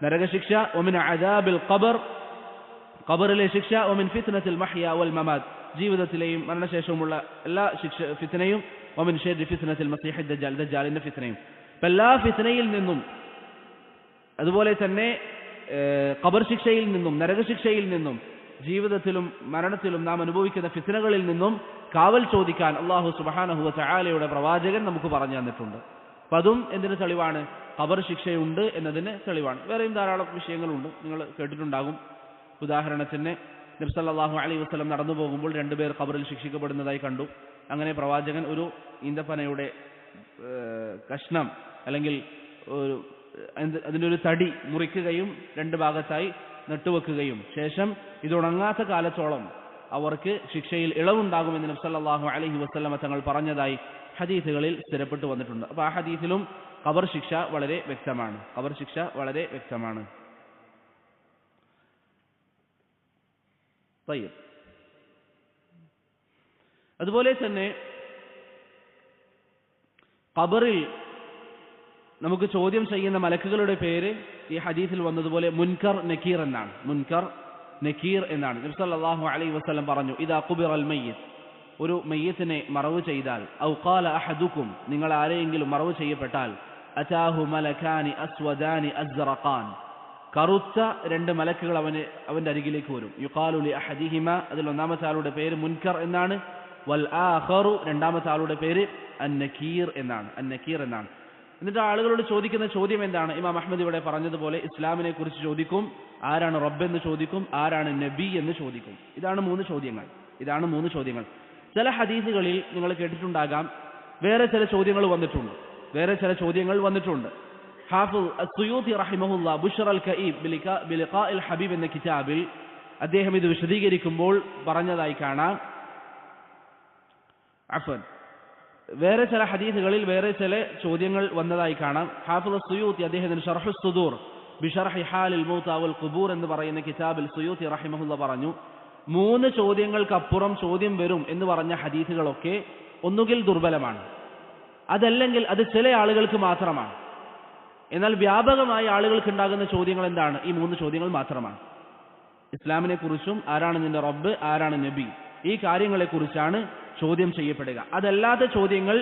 നരകശിക്ഷ, വമിൻ അദാബിൽ ഖബർ, ഖബറിലെ ശിക്ഷ, വമിൻ ഫിത്നത്തിൽ മഹ്യ വൽ മമാത്, ജീവിതത്തിലെയും മരണശേഷവുമുള്ള എല്ലാ ഫിത്നയും, വമിൻ ശർരി ഫിത്നത്തിൽ മസീഹ് ദജ്ജാൽ, ദജ്ജാലിന്റെ ഫിത്നയും. എല്ലാ ഫിത്നയിൽ നിന്നും, അതുപോലെ തന്നെ ഖബർ ശിക്ഷയിൽ നിന്നും നരകശിക്ഷയിൽ നിന്നും ജീവിതത്തിലും മരണത്തിലും നാം അനുഭവിക്കുന്ന ഫിത്നകളിൽ നിന്നും കാവൽ ചോദിക്കാൻ അല്ലാഹു സുബ്ഹാനഹു വതആലയുടെ പ്രവാചകൻ നമുക്ക് പറഞ്ഞു തന്നിട്ടുണ്ട്. അപ്പം അതും എന്തിന് തെളിവാണ്? ഖബർ ശിക്ഷയുണ്ട് എന്നതിന് തെളിവാണ്. വേറെയും ധാരാളം വിഷയങ്ങളുണ്ട്, നിങ്ങൾ കേട്ടിട്ടുണ്ടാകും. ഉദാഹരണത്തിന് നബി സല്ലല്ലാഹു അലൈഹി വസല്ലം നടന്നു പോകുമ്പോൾ 2 പേർ ഖബറിൽ ശിക്ഷിക്കപ്പെടുന്നതായി കണ്ടു. അങ്ങനെ പ്രവാചകൻ ഒരു ഈന്തപ്പനയുടെ കഷ്ണം അല്ലെങ്കിൽ അതിൻ്റെ ഒരു തടി മുറിക്കുകയും രണ്ട് ഭാഗത്തായി നട്ടുവെക്കുകയും ശേഷം ഇത് ഉണങ്ങാത്ത കാലത്തോളം അവർക്ക് ശിക്ഷയിൽ ഇളവുണ്ടാകുമെന്ന് നബി സല്ലല്ലാഹു അലൈഹി വസല്ലമ തങ്ങൾ പറഞ്ഞതായി ഹദീസുകളിൽ സ്ഥിരപ്പെട്ടു വന്നിട്ടുണ്ട്. അപ്പോൾ ആ ഹദീസിലും ഖബർ ശിക്ഷ വളരെ വ്യക്തമാണ്. ഖബർ ശിക്ഷ വളരെ വ്യക്തമാണ്. അതുപോലെ തന്നെ ഖബറിൽ നമുക്ക് ചോദ്യം ചെയ്യുന്ന മലക്കുകളുടെ പേര് ഈ ഹദീസിൽ വന്നതുപോലെ മുൻകർ നക്കീർ എന്നാണ്. മുൻകർ നക്കീർ എന്നാണ്. നബി സല്ലല്ലാഹു അലൈഹി വസല്ലം പറഞ്ഞു, ഇദാ ഖുബിറൽ മയ്യിത്ത്, ഒരു മയ്യിത്തിനെ മറവ് ചെയ്താൽ, ഔ ഖാല അഹദുക്കും, നിങ്ങൾ ആരെയെങ്കിലും മറവ് ചെയ്യപ്പെട്ടാൽ, അതാഹു മലകാനി അസ്വദാനി അസ്റഖാൻ, കറുത്ത രണ്ട് മലക്കുകൾ അവന്റെ അരികിലേക്ക് വരും. യുഖാലു ലി അഹദിഹിമ, അതിൽ ഒന്നാമത്തെ ആളുടെ പേര് മുൻകർ എന്നാണ്. വൽ ആഖറു, രണ്ടാമത്തെ ആളുടെ പേര് അന്നകീർ എന്നാണ്. അന്നകീർ എന്നാണ്. എന്നിട്ട് ആളുകളോട് ചോദിക്കുന്ന ചോദ്യം എന്താണ്? ഇമാം അഹ്മദ് ഇവിടെ പറഞ്ഞതുപോലെ ഇസ്ലാമിനെ കുറിച്ച് ചോദിക്കും, ആരാണ് റബ്ബ് എന്ന് ചോദിക്കും, ആരാണ് നബി എന്ന് ചോദിക്കും. ഇതാണ് മൂന്ന് ചോദ്യങ്ങൾ. ചില ഹദീസുകളിൽ നിങ്ങൾ കേട്ടിട്ടുണ്ടാകാം വേറെ ചില ചോദ്യങ്ങൾ വന്നിട്ടുണ്ട്. ഹാഫിദ് അസ്സുയൂത്തി റഹിമഹുല്ലാ ബുശ്റൽ കഈബ് ബിലിഖാഇൽ ഹബീബ് എന്ന കിതാബിൽ അദ്ദേഹം ഇത് വിശദീകരിക്കുമ്പോൾ പറഞ്ഞതായി കാണാം. വേറെ ചില ഹദീസുകളിൽ വേറെ ചില ചോദ്യങ്ങൾ വന്നതായി കാണാം. ഹാഫിദ് അസ്സുയൂത്തി അദ്ദേഹത്തിന് ശർഹു സുദൂർ ബിശർഹി ഹാലിൽ മൗതാ വൽ ഖുബൂർ എന്ന് പറയുന്ന കിതാബിൽ സുയൂത്തി റഹിമഹുല്ലാ പറഞ്ഞു, 3 ചോദ്യങ്ങൾക്കപ്പുറം ചോദ്യം വരും എന്ന് പറഞ്ഞ ഹദീസുകളൊക്കെ ഒന്നുകിൽ ദുർബലമാണ്, അതല്ലെങ്കിൽ അത് ചില ആളുകൾക്ക് മാത്രമാണ്. എന്നാൽ വ്യാപകമായി ആളുകൾക്ക് ഉണ്ടാകുന്ന ചോദ്യങ്ങൾ എന്താണ്? ഈ 3 ചോദ്യങ്ങൾ മാത്രമാണ്. ഇസ്ലാമിനെ കുറിച്ചും ആരാണ് നിന്റെ റബ്ബ്, ആരാണ് നബി, ഈ കാര്യങ്ങളെക്കുറിച്ചാണ് ചോദ്യം ചെയ്യപ്പെടുക. അതല്ലാത്ത ചോദ്യങ്ങൾ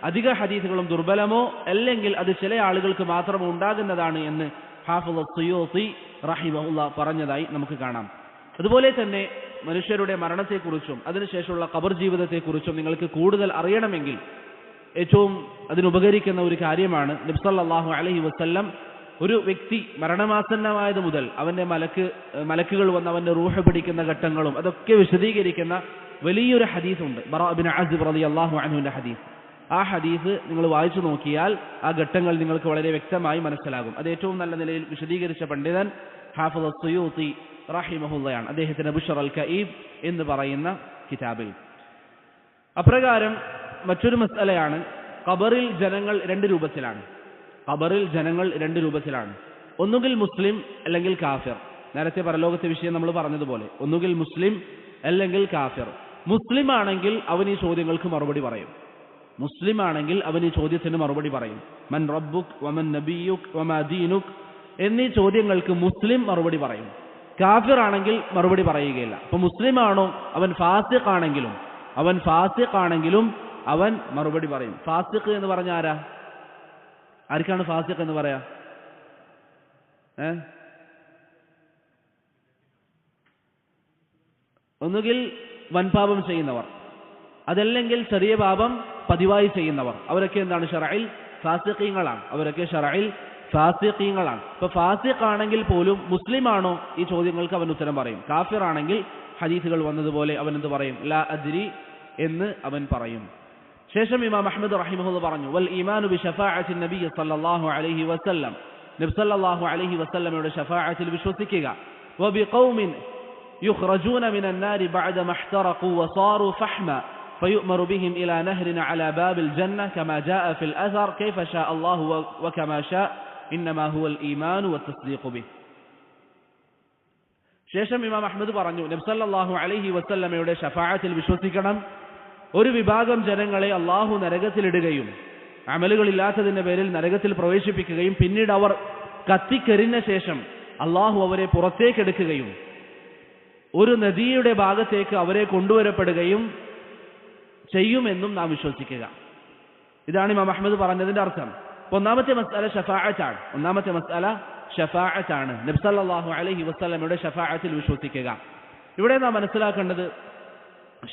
അധിക ഹദീസുകളും ദുർബലമോ അല്ലെങ്കിൽ അത് ചില ആളുകൾക്ക് മാത്രമോ ഉണ്ടാകുന്നതാണ് എന്ന് ഹാഫിദ് അസ്സുയൂത്തി റഹിമഹുല്ലാ പറഞ്ഞതായി നമുക്ക് കാണാം. അതുപോലെ തന്നെ മനുഷ്യരുടെ മരണത്തെക്കുറിച്ചും അതിനുശേഷമുള്ള ഖബർ ജീവിതത്തെക്കുറിച്ചും നിങ്ങൾക്ക് കൂടുതൽ അറിയണമെങ്കിൽ ഏറ്റവും അതിനുപകരിക്കുന്ന ഒരു കാര്യമാണ് നബി സല്ലല്ലാഹു അലൈഹി വസല്ലം ഒരു വ്യക്തി മരണമാസന്നമായത് മുതൽ അവന്റെ മലക്കുകൾ വന്ന് അവന്റെ റൂഹ് പിടിക്കുന്ന ഘട്ടങ്ങളും അതൊക്കെ വിശദീകരിക്കുന്ന വലിയൊരു ഹദീസുണ്ട്. ബറാ ഇബ്നു അസിബ് റളിയല്ലാഹു അൻഹുവിന്റെ ഹദീസ്. ആ ഹദീസ് നിങ്ങൾ വായിച്ചു നോക്കിയാൽ ആ ഘട്ടങ്ങൾ നിങ്ങൾക്ക് വളരെ വ്യക്തമായി മനസ്സിലാകും. അത് ഏറ്റവും നല്ല നിലയിൽ വിശദീകരിച്ച പണ്ഡിതൻ ഹാഫിദ് അസ്സുയൂത്തി റഹിമഹുള്ളയാണ്. അദ്ദേഹത്തിന്റെ ബുശ്റൽ കഈബ് എന്ന് പറയുന്ന കിതാബിൽ. അപ്രകാരം മറ്റൊരു മസ്അലയാണ് ഖബറിൽ ജനങ്ങൾ രണ്ട് രൂപത്തിലാണ്. ഒന്നുകിൽ മുസ്ലിം അല്ലെങ്കിൽ കാഫിർ. നേരത്തെ പരലോകത്തെ വിഷയം നമ്മൾ പറഞ്ഞതുപോലെ ഒന്നുകിൽ മുസ്ലിം അല്ലെങ്കിൽ കാഫിർ. മുസ്ലിം ആണെങ്കിൽ അവൻ ഈ ചോദ്യങ്ങൾക്ക് മറുപടി പറയും. ഈ ചോദ്യത്തിന് മറുപടി പറയും. മൻ റബ്ബുക് വമൻ നബിയുക് വമാ ദീനുക് എന്നീ ചോദ്യങ്ങൾക്ക് മുസ്ലിം മറുപടി പറയും. കാഫിർ ആണെങ്കിൽ മറുപടി പറയുകയില്ല. അപ്പൊ മുസ്ലിമാണോ അവൻ ഫാസിഖ് ആണെങ്കിലും അവൻ മറുപടി പറയും. ഫാസിഖ് എന്ന് പറഞ്ഞ ആർക്കാണ് ഫാസിഖ് എന്ന് പറയാ? ഒന്നുകിൽ വൻപാപം ചെയ്യുന്നവർ, അതല്ലെങ്കിൽ ചെറിയ പാപം പതിവായി ചെയ്യുന്നവർ. അവരൊക്കെ എന്താണ്? ശറഇൽ ഫാസിഖീങ്ങളാണ്. ഇപ്പൊ ഫാസിഖ് ആണെങ്കിൽ പോലും മുസ്ലിമാണോ ഈ ചോദ്യങ്ങൾക്ക് അവൻ ഉത്തരം പറയും. കാഫിർ ആണെങ്കിൽ ഹദീസുകൾ വന്നതുപോലെ അവൻ എന്ത് പറയും? ലാ അദ്രി എന്ന് അവൻ പറയും. ശേഷം ഇമാം അഹ്മദ് റഹിമഹുല്ലാഹ് പറഞ്ഞു, വൽ ഈമാനു ബി ശഫാഅത്തി നബി സല്ലല്ലാഹു അലൈഹി വസല്ലം, നബി സല്ലല്ലാഹു അലൈഹി വസല്ലമയുടെ ശഫാഅത്തിൽ വിശ്വസിക്കുക. വബി ഖൗമിൻ യുഖ്റജൂന മിനൻ നാരി ബഅദ മഹ്തറഖു വസാറു ഫഹ്മ فيؤمر بهم إلى نهر على باب الجنة كما جاء في الأثر كيف شاء الله وكما شاء إنما هو الإيمان والتصديق به. ശേഷം ഇമാം അഹ്മദ് പറഞ്ഞു, നബി സല്ലല്ലാഹു അലൈഹി വസല്ലമയുടെ ശഫാഅത്തിൽ വിശ്വസിക്കണം. ഒരു വിഭാഗം ജനങ്ങളെ അള്ളാഹു നരകത്തിലിടുകയും അമലുകളില്ലാത്തതിന്റെ പേരിൽ നരകത്തിൽ പ്രവേശിപ്പിക്കുകയും പിന്നീട് അവർ കത്തിക്കരിഞ്ഞ ശേഷം അള്ളാഹു അവരെ പുറത്തേക്കെടുക്കുകയും ഒരു നദിയുടെ ഭാഗത്തേക്ക് അവരെ കൊണ്ടുവരപ്പെടുകയും ചെയ്യുമെന്നും നാം വിശ്വസിക്കുക. ഇതാണ് ഇമാം അഹ്മദ് പറഞ്ഞതിന്റെ അർത്ഥം. ഒന്നാമത്തെ മസ്അല ഷഫാഅത്താണ്. നബി സല്ലല്ലാഹു അലൈഹി വസല്ലമയുടെ ഷഫാഅത്തിൽ വിശ്വസിക്കുക. ഇവിടെ നാം മനസ്സിലാക്കേണ്ടത്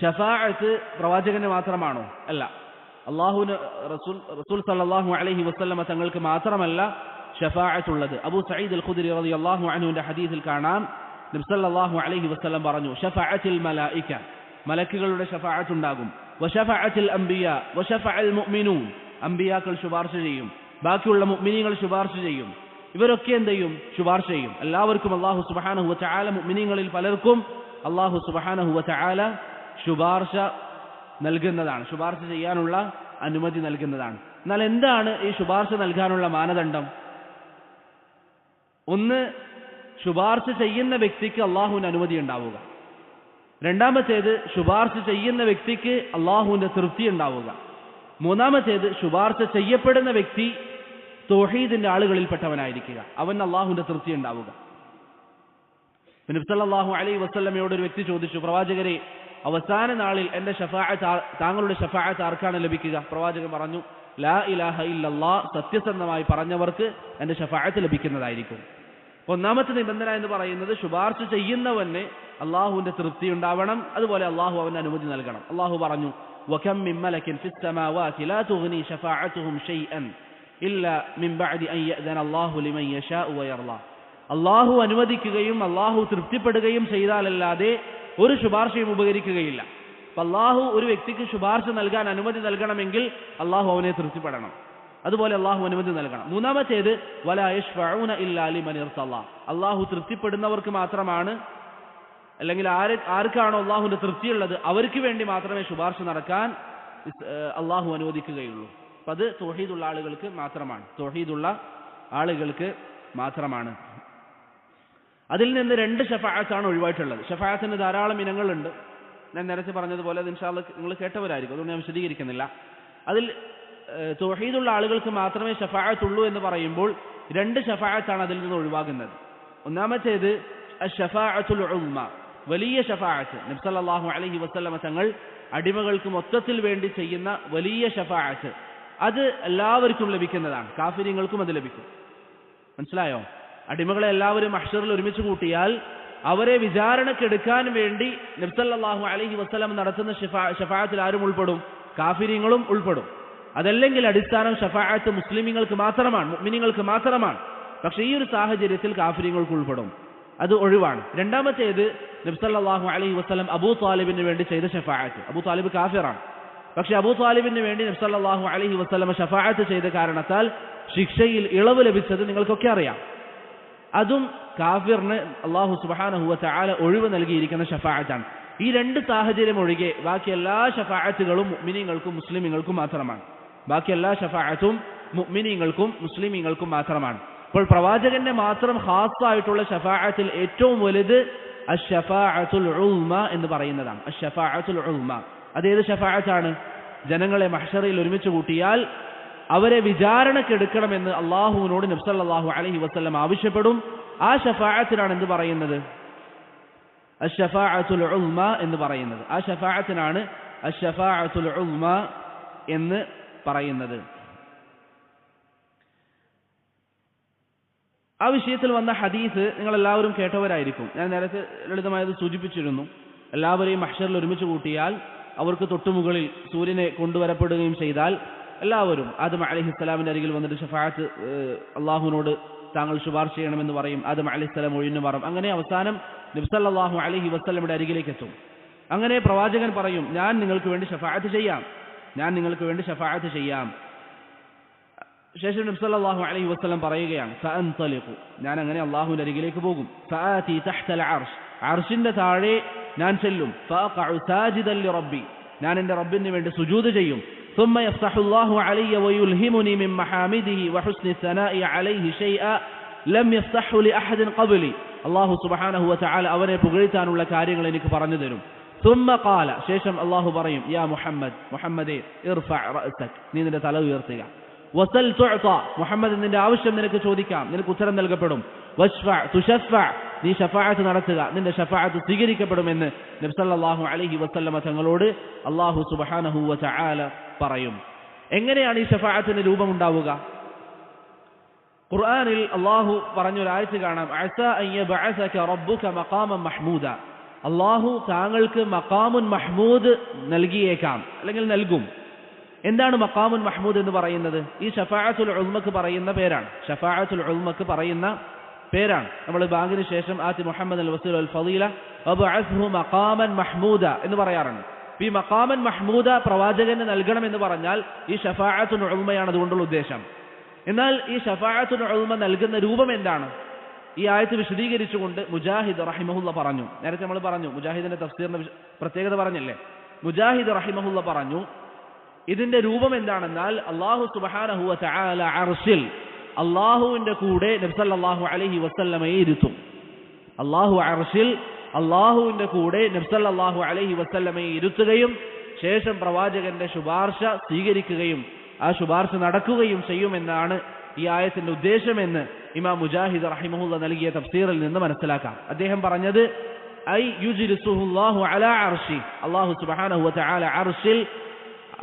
ഷഫാഅത്ത് പ്രവാചകന് മാത്രമാണോ? അല്ല. റസൂൽ സല്ലല്ലാഹു അലൈഹി വസല്ലമ തങ്ങൾക്ക് മാത്രമല്ല ഷഫാഅത്ത് ഉള്ളത്. അബൂ സഈദ് അൽ ഖുദ്രി റളിയല്ലാഹു അൻഹുവിന്റെ ഹദീസിൽ കാണാം, നബി സല്ലല്ലാഹു അലൈഹി വസല്ലം പറഞ്ഞു, ഷഫാഅത്തുൽ മലായിക, മലക്കുകളുടെ ഷഫാഅത്ത് ഉണ്ടാകും. വശഫഅത്തുൽ അംബിയാ വശഫഅൽ മുഅ്മിനൂൻ, അമ്പിയാക്കൾ ശുപാർശ ചെയ്യും, ബാക്കിയുള്ള മുഅ്മിനീങ്ങൾ ശുപാർശ ചെയ്യും. ഇവരൊക്കെ എന്ത് ചെയ്യും? ശുപാർശ ചെയ്യും. എല്ലാവർക്കും അല്ലാഹു സുബ്ഹാനഹു വ തആല മുഅ്മിനീങ്ങളിൽ പലർക്കും അല്ലാഹു സുബ്ഹാനഹു വ തആല ശുപാർശ നൽകുന്നതാണ്, ശുപാർശ ചെയ്യാനുള്ള അനുമതി നൽകുന്നതാണ്. എന്നാൽ എന്താണ് ഈ ശുപാർശ നൽകാനുള്ള മാനദണ്ഡം? ഒന്ന്, ശുപാർശ ചെയ്യുന്ന വ്യക്തിക്ക് അള്ളാഹുവിന്റെ അനുമതി ഉണ്ടാവുക. രണ്ടാമത്തേത്, ശുപാർശ ചെയ്യുന്ന വ്യക്തിക്ക് അള്ളാഹുവിന്റെ തൃപ്തി ഉണ്ടാവുക. മൂന്നാമത്തേത്, ശുപാർശ ചെയ്യപ്പെടുന്ന വ്യക്തി തൗഹീദിന്റെ ആളുകളിൽപ്പെട്ടവനായിരിക്കുക, അവൻ അള്ളാഹുവിന്റെ തൃപ്തി ഉണ്ടാവുക. നബി സല്ലല്ലാഹു അലൈഹി വസല്ലമയോട് ഒരു വ്യക്തി ചോദിച്ചു, പ്രവാചകരെ, അവസാന നാളിൽ എന്റെ ഷഫാഅത്ത്, താങ്കളുടെ ഷഫാഅത്ത് ആർക്കാണ് ലഭിക്കുക? പ്രവാചകൻ പറഞ്ഞു, ലാ ഇലാഹ ഇല്ലല്ലാഹ്, സത്യസന്ധമായി പറഞ്ഞവർക്ക് എന്റെ ഷഫാഅത്ത് ലഭിക്കുന്നതായിരിക്കും. ഒന്നാമത്തെ നിബന്ധന എന്ന് പറയുന്നത് ശുപാർശ ചെയ്യുന്നവന് അള്ളാഹുവിന്റെ തൃപ്തി ഉണ്ടാവണം, അതുപോലെ അള്ളാഹു അവന് അനുമതി നൽകണം. അള്ളാഹു പറഞ്ഞു, വകം മിൻ മലകിൻ ഫിസ് സമാവാതി ലാ തുഗ്നി ശഫാഅതുഹും ഷൈഅൻ ഇല്ലാ മിൻ ബഅദി അൻ യഅ്ദന അല്ലാഹു ലിമൻ യശാഉ വയർളാ. അള്ളാഹു അനുവദിക്കുകയും അള്ളാഹു തൃപ്തിപ്പെടുകയും ചെയ്താലല്ലാതെ ഒരു ശുപാർശയും ഉപകരിക്കുകയില്ല. അപ്പൊ അള്ളാഹു ഒരു വ്യക്തിക്ക് ശുപാർശ നൽകാൻ അനുമതി നൽകണമെങ്കിൽ അള്ളാഹു അവനെ തൃപ്തിപ്പെടണം, അതുപോലെ അള്ളാഹു അനുമതി നൽകണം. മൂന്നാമത്തേത്, വലാ യശ്ഫഊന ഇല്ലാ ലിമൻ ഇർതല്ലാ, അള്ളാഹു തൃപ്തിപ്പെടുന്നവർക്ക് മാത്രമാണ്, അല്ലെങ്കിൽ ആർക്കാണോ അള്ളാഹുവിന്റെ തൃപ്തിയുള്ളത് അവർക്ക് വേണ്ടി മാത്രമേ ശുപാർശ നടക്കാൻ അള്ളാഹു അനുവദിക്കുകയുള്ളൂ. അപ്പൊ അത് തൗഹീദുള്ള ആളുകൾക്ക് മാത്രമാണ്, തൗഹീദുള്ള ആളുകൾക്ക് മാത്രമാണ്. അതിൽ നിന്ന് 2 ഷഫാഅത്താണ് ഒഴിവായിട്ടുള്ളത്. ഷഫാഅത്തിന് ധാരാളം ഇനങ്ങളുണ്ട്. ഞാൻ നേരത്തെ പറഞ്ഞതുപോലെ അത് ഇൻഷാ അല്ലാഹ് നിങ്ങൾ കേട്ടവരായിരിക്കും, അതുകൊണ്ട് ഞാൻ വിശദീകരിക്കുന്നില്ല. അതിൽ തൗഹീദുള്ള ആളുകൾക്ക് മാത്രമേ ഷഫാഅത്തുള്ളൂ എന്ന് പറയുമ്പോൾ 2 ഷഫാഅത്താണ് അതിൽ നിന്ന് ഒഴിവാകുന്നത്. ഒന്നാമത്തേത് അഷ്ശഫാഅത്തുൽ ഉസ്മ, വലിയ ഷഫാഅത്ത്. നബി സല്ലല്ലാഹു അലൈഹി വസല്ലമ തങ്ങൾ അടിമകൾക്ക് മൊത്തത്തിൽ വേണ്ടി ചെയ്യുന്ന വലിയ ഷഫാഅത്ത്, അത് എല്ലാവർക്കും ലഭിക്കുന്നതാണ്, കാഫിര്യങ്ങൾക്കും അത് ലഭിക്കും. മനസ്സിലായോ? അടിമകളെ എല്ലാവരും മഹ്ശറിൽ ഒരുമിച്ച് കൂട്ടിയാൽ അവരെ വിചാരണക്കെടുക്കാൻ വേണ്ടി നബി സല്ലല്ലാഹു അലൈഹി വസല്ലം നടത്തുന്ന ഷഫാഅത്തിൽ ആരും ഉൾപ്പെടും? കാഫിര്യങ്ങളും ഉൾപ്പെടും. അതല്ലെങ്കിൽ അടിസ്ഥാനം ഷഫാഅത്ത് മുസ്ലിമീങ്ങൾക്ക് മാത്രമാണ്, മുഅ്മിനീങ്ങൾക്ക് മാത്രമാണ്. പക്ഷേ ഈ ഒരു സാഹചര്യത്തിൽ കാഫിര്യങ്ങൾക്ക് ഉൾപ്പെടും, അത് ഒഴിവാണ്. രണ്ടാമത്തേത്, നബി സല്ലല്ലാഹു അലൈഹി വസല്ലം അബൂ താലിബിന് വേണ്ടി ചെയ്ത ഷഫാഅത്ത്. അബൂ താലിബ് കാഫിറാണ്, പക്ഷേ അബൂ താലിബിന് വേണ്ടി നബി സല്ലല്ലാഹു അലൈഹി വസല്ലം ഷഫാഅത്ത് ചെയ്ത കാരണത്താൽ ശിക്ഷയിൽ ഇളവ് ലഭിച്ചത് നിങ്ങൾക്കൊക്കെ അറിയാം. അതും കാഫിറിന് അല്ലാഹു സുബ്ഹാനഹു വ തആല ഒഴിവ് നൽകിയിരിക്കുന്ന ഷഫാഅത്താണ്. ഈ 2 സാഹചര്യം ഒഴികെ ബാക്കി എല്ലാ ഷഫാഅത്തുകളും മുഅ്മിനീങ്ങൾക്കും മുസ്ലിമീങ്ങൾക്കും മാത്രമാണ്. ബാക്കി എല്ലാ ഷഫാഅത്തും മുഅ്മിനീങ്ങൾക്കും മുസ്ലിമീങ്ങൾക്കും മാത്രമാണ്. അപ്പോൾ പ്രവാചകന്റെ മാത്രം ഖാസ്സായിട്ടുള്ള ഷഫാഅത്തിൽ ഏറ്റവും വലുത് അഷ്ശഫാഅത്തുൽ ഉസ്മ എന്ന് പറയുന്നതാണ്. അഷ്ശഫാഅത്തുൽ ഉസ്മ അതേത് ഷഫാഅത്താണ്? ജനങ്ങളെ മഹ്ശറിൽ ഒരുമിച്ച് കൂട്ടിയാൽ അവരെ വിചാരണക്കെടുക്കണമെന്ന് അള്ളാഹുവിനോട് നബി സല്ലല്ലാഹു അലൈഹി വസല്ലം ആവശ്യപ്പെടും. ആ ഷഫാഅത്തിനാണ് എന്ത് പറയുന്നത്? അഷ്ശഫാഅത്തുൽ ഉസ്മ എന്ന് പറയുന്നത്. ആ ഷഫാഅത്തിനാണ് അഷ്ശഫാഅത്തുൽ ഉസ്മ എന്ന് പറയുന്നത്. ആ വിഷയത്തിൽ വന്ന ഹദീസ് നിങ്ങൾ എല്ലാവരും കേട്ടവരായിരിക്കും. ഞാൻ നേരത്തെ ലളിതമായത് സൂചിപ്പിച്ചിരുന്നു. എല്ലാവരെയും മഹ്ശറിൽ ഒരുമിച്ച് കൂട്ടിയാൽ അവർക്ക് തൊട്ടുമുകളിൽ സൂര്യനെ കൊണ്ടുവരപ്പെടുകയും ചെയ്താൽ എല്ലാവരും ആദം അലൈഹിസ്സലാമിന്റെ അരികിൽ വന്നിട്ട് ഷഫാഅത്ത് അള്ളാഹുവിനോട് താങ്കൾ ശുപാർശ ചെയ്യണമെന്ന് പറയും. ആദം അലൈഹിസ്സലാം ഒഴിഞ്ഞു മാറും. അങ്ങനെ അവസാനം നബി സല്ലല്ലാഹു അലൈഹി വസല്ലമയുടെ അരികിലേക്ക് എത്തും. അങ്ങനെ പ്രവാചകൻ പറയും, ഞാൻ നിങ്ങൾക്ക് വേണ്ടി ഷഫാഅത്ത് ചെയ്യാം, ഞാൻ നിങ്ങൾക്ക് വേണ്ടി ഷഫാഅത്ത് ചെയ്യാം. ശേഷം നബി സല്ലല്ലാഹു അലൈഹി വസല്ലം പറയുകയാണ്, ഫഅൻതലിഖു, ഞാൻ അങ്ങനെ അള്ളാഹുവിന്റെ അരികിലേക്ക് പോകും. ഫആതി തഹ്തൽ അർശ്, അർശിന്റെ താഴെ ഞാൻ ചെല്ലും. ഫഅഖഉ സാജിദൻ ലിറബ്ബി, ഞാൻ എൻ്റെ റബ്ബിന് വേണ്ടി സുജൂദ് ചെയ്യും. ثم يفتح الله علي ويلهمني من محامده وحسن الثناء عليه شيئا لم يفتحه لأحد قبلي. അല്ലാഹു സുബ്ഹാനഹു വ തആല അവനെ പുകഴ്ത്താനുള്ള കാര്യങ്ങൾ എനിക്ക് പറഞ്ഞു തരും. ثم قال, ശേഷം അല്ലാഹു പറയും, യാ മുഹമ്മദ്, മുഹമ്മദേ, ഇർഫഅ റഅസക്, നീ നിന്റെ തല ഉയർത്തുക. വസൽ തുഅത, മുഹമ്മദ് നിന്റെ ആവശ്യം നിനക്ക് ചോദിക്കാം, നിനക്ക് ഉത്തരം നൽകപ്പെടും. വശ്ഫഅ തുശഫഅ, നീ ഷഫാഅത്ത് നടത്തുക, നിന്റെ ഷഫാഅത്ത് സ്വീകരിക്കപ്പെടുമെന്ന് നബി സല്ലല്ലാഹു അലൈഹി വസല്ലമ തങ്ങളോട് അല്ലാഹു സുബ്ഹാനഹു വ തആല പറയും. എങ്ങനെയാണ് ഈ ഷഫാഅത്തിന് രൂപമുണ്ടാവുക? ഖുർആനിൽ അല്ലാഹു പറഞ്ഞൊരായത്ത് കാണാം, അസാ അൻ യബ്അസക റബ്ബുക മഖാമൻ മഹ്മൂദ, അല്ലാഹു താങ്കൾക്ക് മഖാമുൻ മഹ്മൂദ് നൽകിയേക്കാം, അല്ലെങ്കിൽ നൽകും. എന്താണ് മഖാമുൻ മഹ്മൂദ് എന്ന് പറയുന്നത്? ഈ ഷഫാഅത്തുൽ ഉസ്മക്ക് പറയുന്ന പേരാണ്. ഷഫാഅത്തുൽ ഉസ്മക്ക് പറയുന്ന പേരാണ്. നമ്മൾ ബാങ്കിന് ശേഷം ആതി മുഹമ്മദ് അൽ വസീല അൽ ഫളീല വബഅസ്ഹു മഖാമൻ മഹ്മൂദ എന്ന് പറയാറുണ്ട്. ഈ മഖാമൻ മഹ്മൂദ പ്രവാചകന് നൽകണമെന്ന് പറഞ്ഞാൽ ഈ ഷഫാഅത്തുൽ ഉൾമയാണ് അതുകൊണ്ടുള്ള ഉദ്ദേശം. എന്നാൽ ഈ ഷഫാഅത്തുൽ ഉൾമ നൽകുന്ന രൂപം എന്താണ്? ഈ ആയത്ത് വിശദീകരിച്ചുകൊണ്ട് മുജാഹിദ് റഹിമഹുല്ല പറഞ്ഞു. നേരത്തെ നമ്മൾ പറഞ്ഞു മുജാഹിദിന്റെ തഫ്സീറിന്റെ പ്രത്യേകത പറഞ്ഞില്ലേ? മുജാഹിദ് റഹിമഹുല്ല പറഞ്ഞു ഇതിന്റെ രൂപം എന്താണെന്നാൽ അല്ലാഹു സുബ്ഹാനഹു വ തആല അർശിൽ അല്ലാഹുവിന്റെ കൂടെ നബി സല്ലല്ലാഹു അലൈഹി വസല്ലമയെ ഇരുത്തും. അല്ലാഹു അർശിൽ അല്ലാഹുവിന്റെ കൂടെ നബി സല്ലല്ലാഹു അലൈഹി വസല്ലമയെ ഇരുത്തുകയും ശേഷം പ്രവാചകന്റെ ശുപാർശ സ്വീകരിക്കുകയും ആ ശുപാർശ നടക്കുകയും ചെയ്യുമെന്നാണ് ഈ ആയത്തിന്റെ ഉദ്ദേശമെന്ന് ഇമാം മുജാഹിദ് റഹിമഹുല്ല നൽകിയ തഫ്സീറിൽ നിന്ന് മനസ്സിലാക്കാം. അദ്ദേഹം പറഞ്ഞത് ഐ യുജ്ലിസുഹുല്ലാഹു അലാ അർശി, അല്ലാഹു സുബ്ഹാനഹു വ തആല അർശിൽ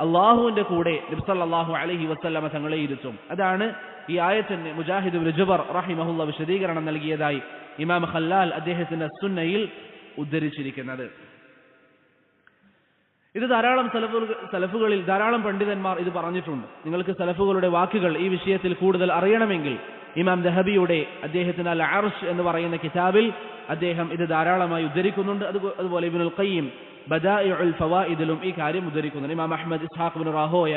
അല്ലാഹുവിന്റെ കൂടെ നബി സല്ലല്ലാഹു അലൈഹി വസല്ലമ തങ്ങളെ ഇരുത്തും. അതാണ് ഈ ആയത്തിന് മുജാഹിദ് ഇബ്നു ജബർ റഹിമഹുല്ല വിശദീകരണം നൽകിയതായി ഇമാം ഖല്ലാൽ അദ്ദേഹത്തിന്റെ സുന്നയിൽ ഉദ്ധരിച്ചിരിക്കുന്നത്. ഇത് ധാരാളം സലഫുകളിൽ ധാരാളം പണ്ഡിതന്മാർ ഇത് പറഞ്ഞിട്ടുണ്ട്. നിങ്ങൾക്ക് സലഫുകളുടെ വാക്കുകൾ ഈ വിഷയത്തിൽ കൂടുതൽ അറിയണമെങ്കിൽ ഇമാം ദഹബിയുടെ അദ്ദേഹത്തിന് അൽ അർശ് എന്ന് പറയുന്ന കിതാബിൽ അദ്ദേഹം ഇത് ധാരാളമായി ഉദ്ധരിക്കുന്നുണ്ട്. അതുപോലെ ഇബ്നുൽ ഖയ്യിം ബദാഇഉൽ ഫവായിദിലും ഈ കാര്യം ഉദ്ധരിക്കുന്നുണ്ട്. ഇമാം അഹ്മദ് ഇസ്ഹാഖ് ഇബ്നു റാഹോയ,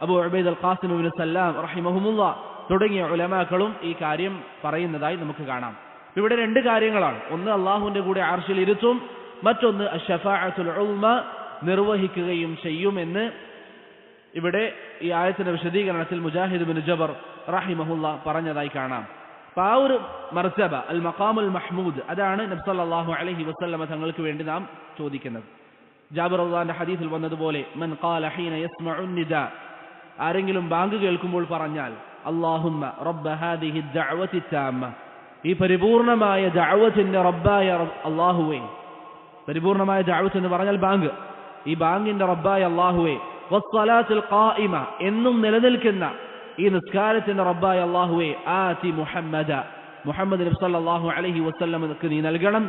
അബൂ ഉബൈദ് അൽ ഖാസിം ഇബ്നു സല്ലാം റഹിമഹുമുല്ലാ തുടങ്ങിയ ഉലമാക്കളും ഈ കാര്യം പറയുന്നതായി നമുക്ക് കാണാം. ഇവിടെ രണ്ട് കാര്യങ്ങളാണ്. ഒന്ന് അള്ളാഹുവിന്റെ കൂടെ അർശിൽ ഇരുത്തും, മറ്റൊന്ന് അശ്ശഫാഅത്തുൽ ഉൾമ നിർവഹിക്കുകയും ചെയ്യുമെന്ന് ഇവിടെ ഈ ആയത്തിന്റെ വിശദീകരണത്തിൽ മുജാഹിദ് ഇബ്നു ജബർ റഹിമഹുല്ല പറഞ്ഞതായി കാണാം. അപ്പൊ ആ ഒരു മർതബ അൽ മഖാമുൽ മഹ്മൂദ് അതാണ് നബി സല്ലല്ലാഹു അലൈഹി വസല്ലമ തങ്ങൾക്ക് വേണ്ടി നാം ചോദിക്കുന്നത്. ജാബിർ റളിയല്ലാഹു അൻഹു ഹദീസിൽ വന്നതുപോലെ മൻ ഖാല ഹീന യസ്മഉ നിദാ, ആരെങ്കിലും ബാങ്ക് കേൾക്കുമ്പോൾ പറഞ്ഞാൽ അല്ലാഹുമ്മ റബ്ബ ഹാദിഹി ദഅവതി താമ്മ, ഈ പരിപൂർണമായ ദഅവത്തിന്റെ റബ്ബായ അല്ലാഹുവേ, പരിപൂർണമായ ദഅവത്ത് എന്ന് പറഞ്ഞാൽ ബാങ്ക്, ഈ ബാങ്കിന്റെ റബ്ബായ അല്ലാഹുവേ, വസ്സലാത്തുൽ ഖായിമ എന്നും നിലനിൽക്കുന്ന ഈ നിസ്കാരത്തിന്റെ റബ്ബായ അല്ലാഹുവേ, ആതി മുഹമ്മദ, മുഹമ്മദ് നബി സല്ലല്ലാഹു അലൈഹി വസല്ലമക്ക് നീ നൽകണം,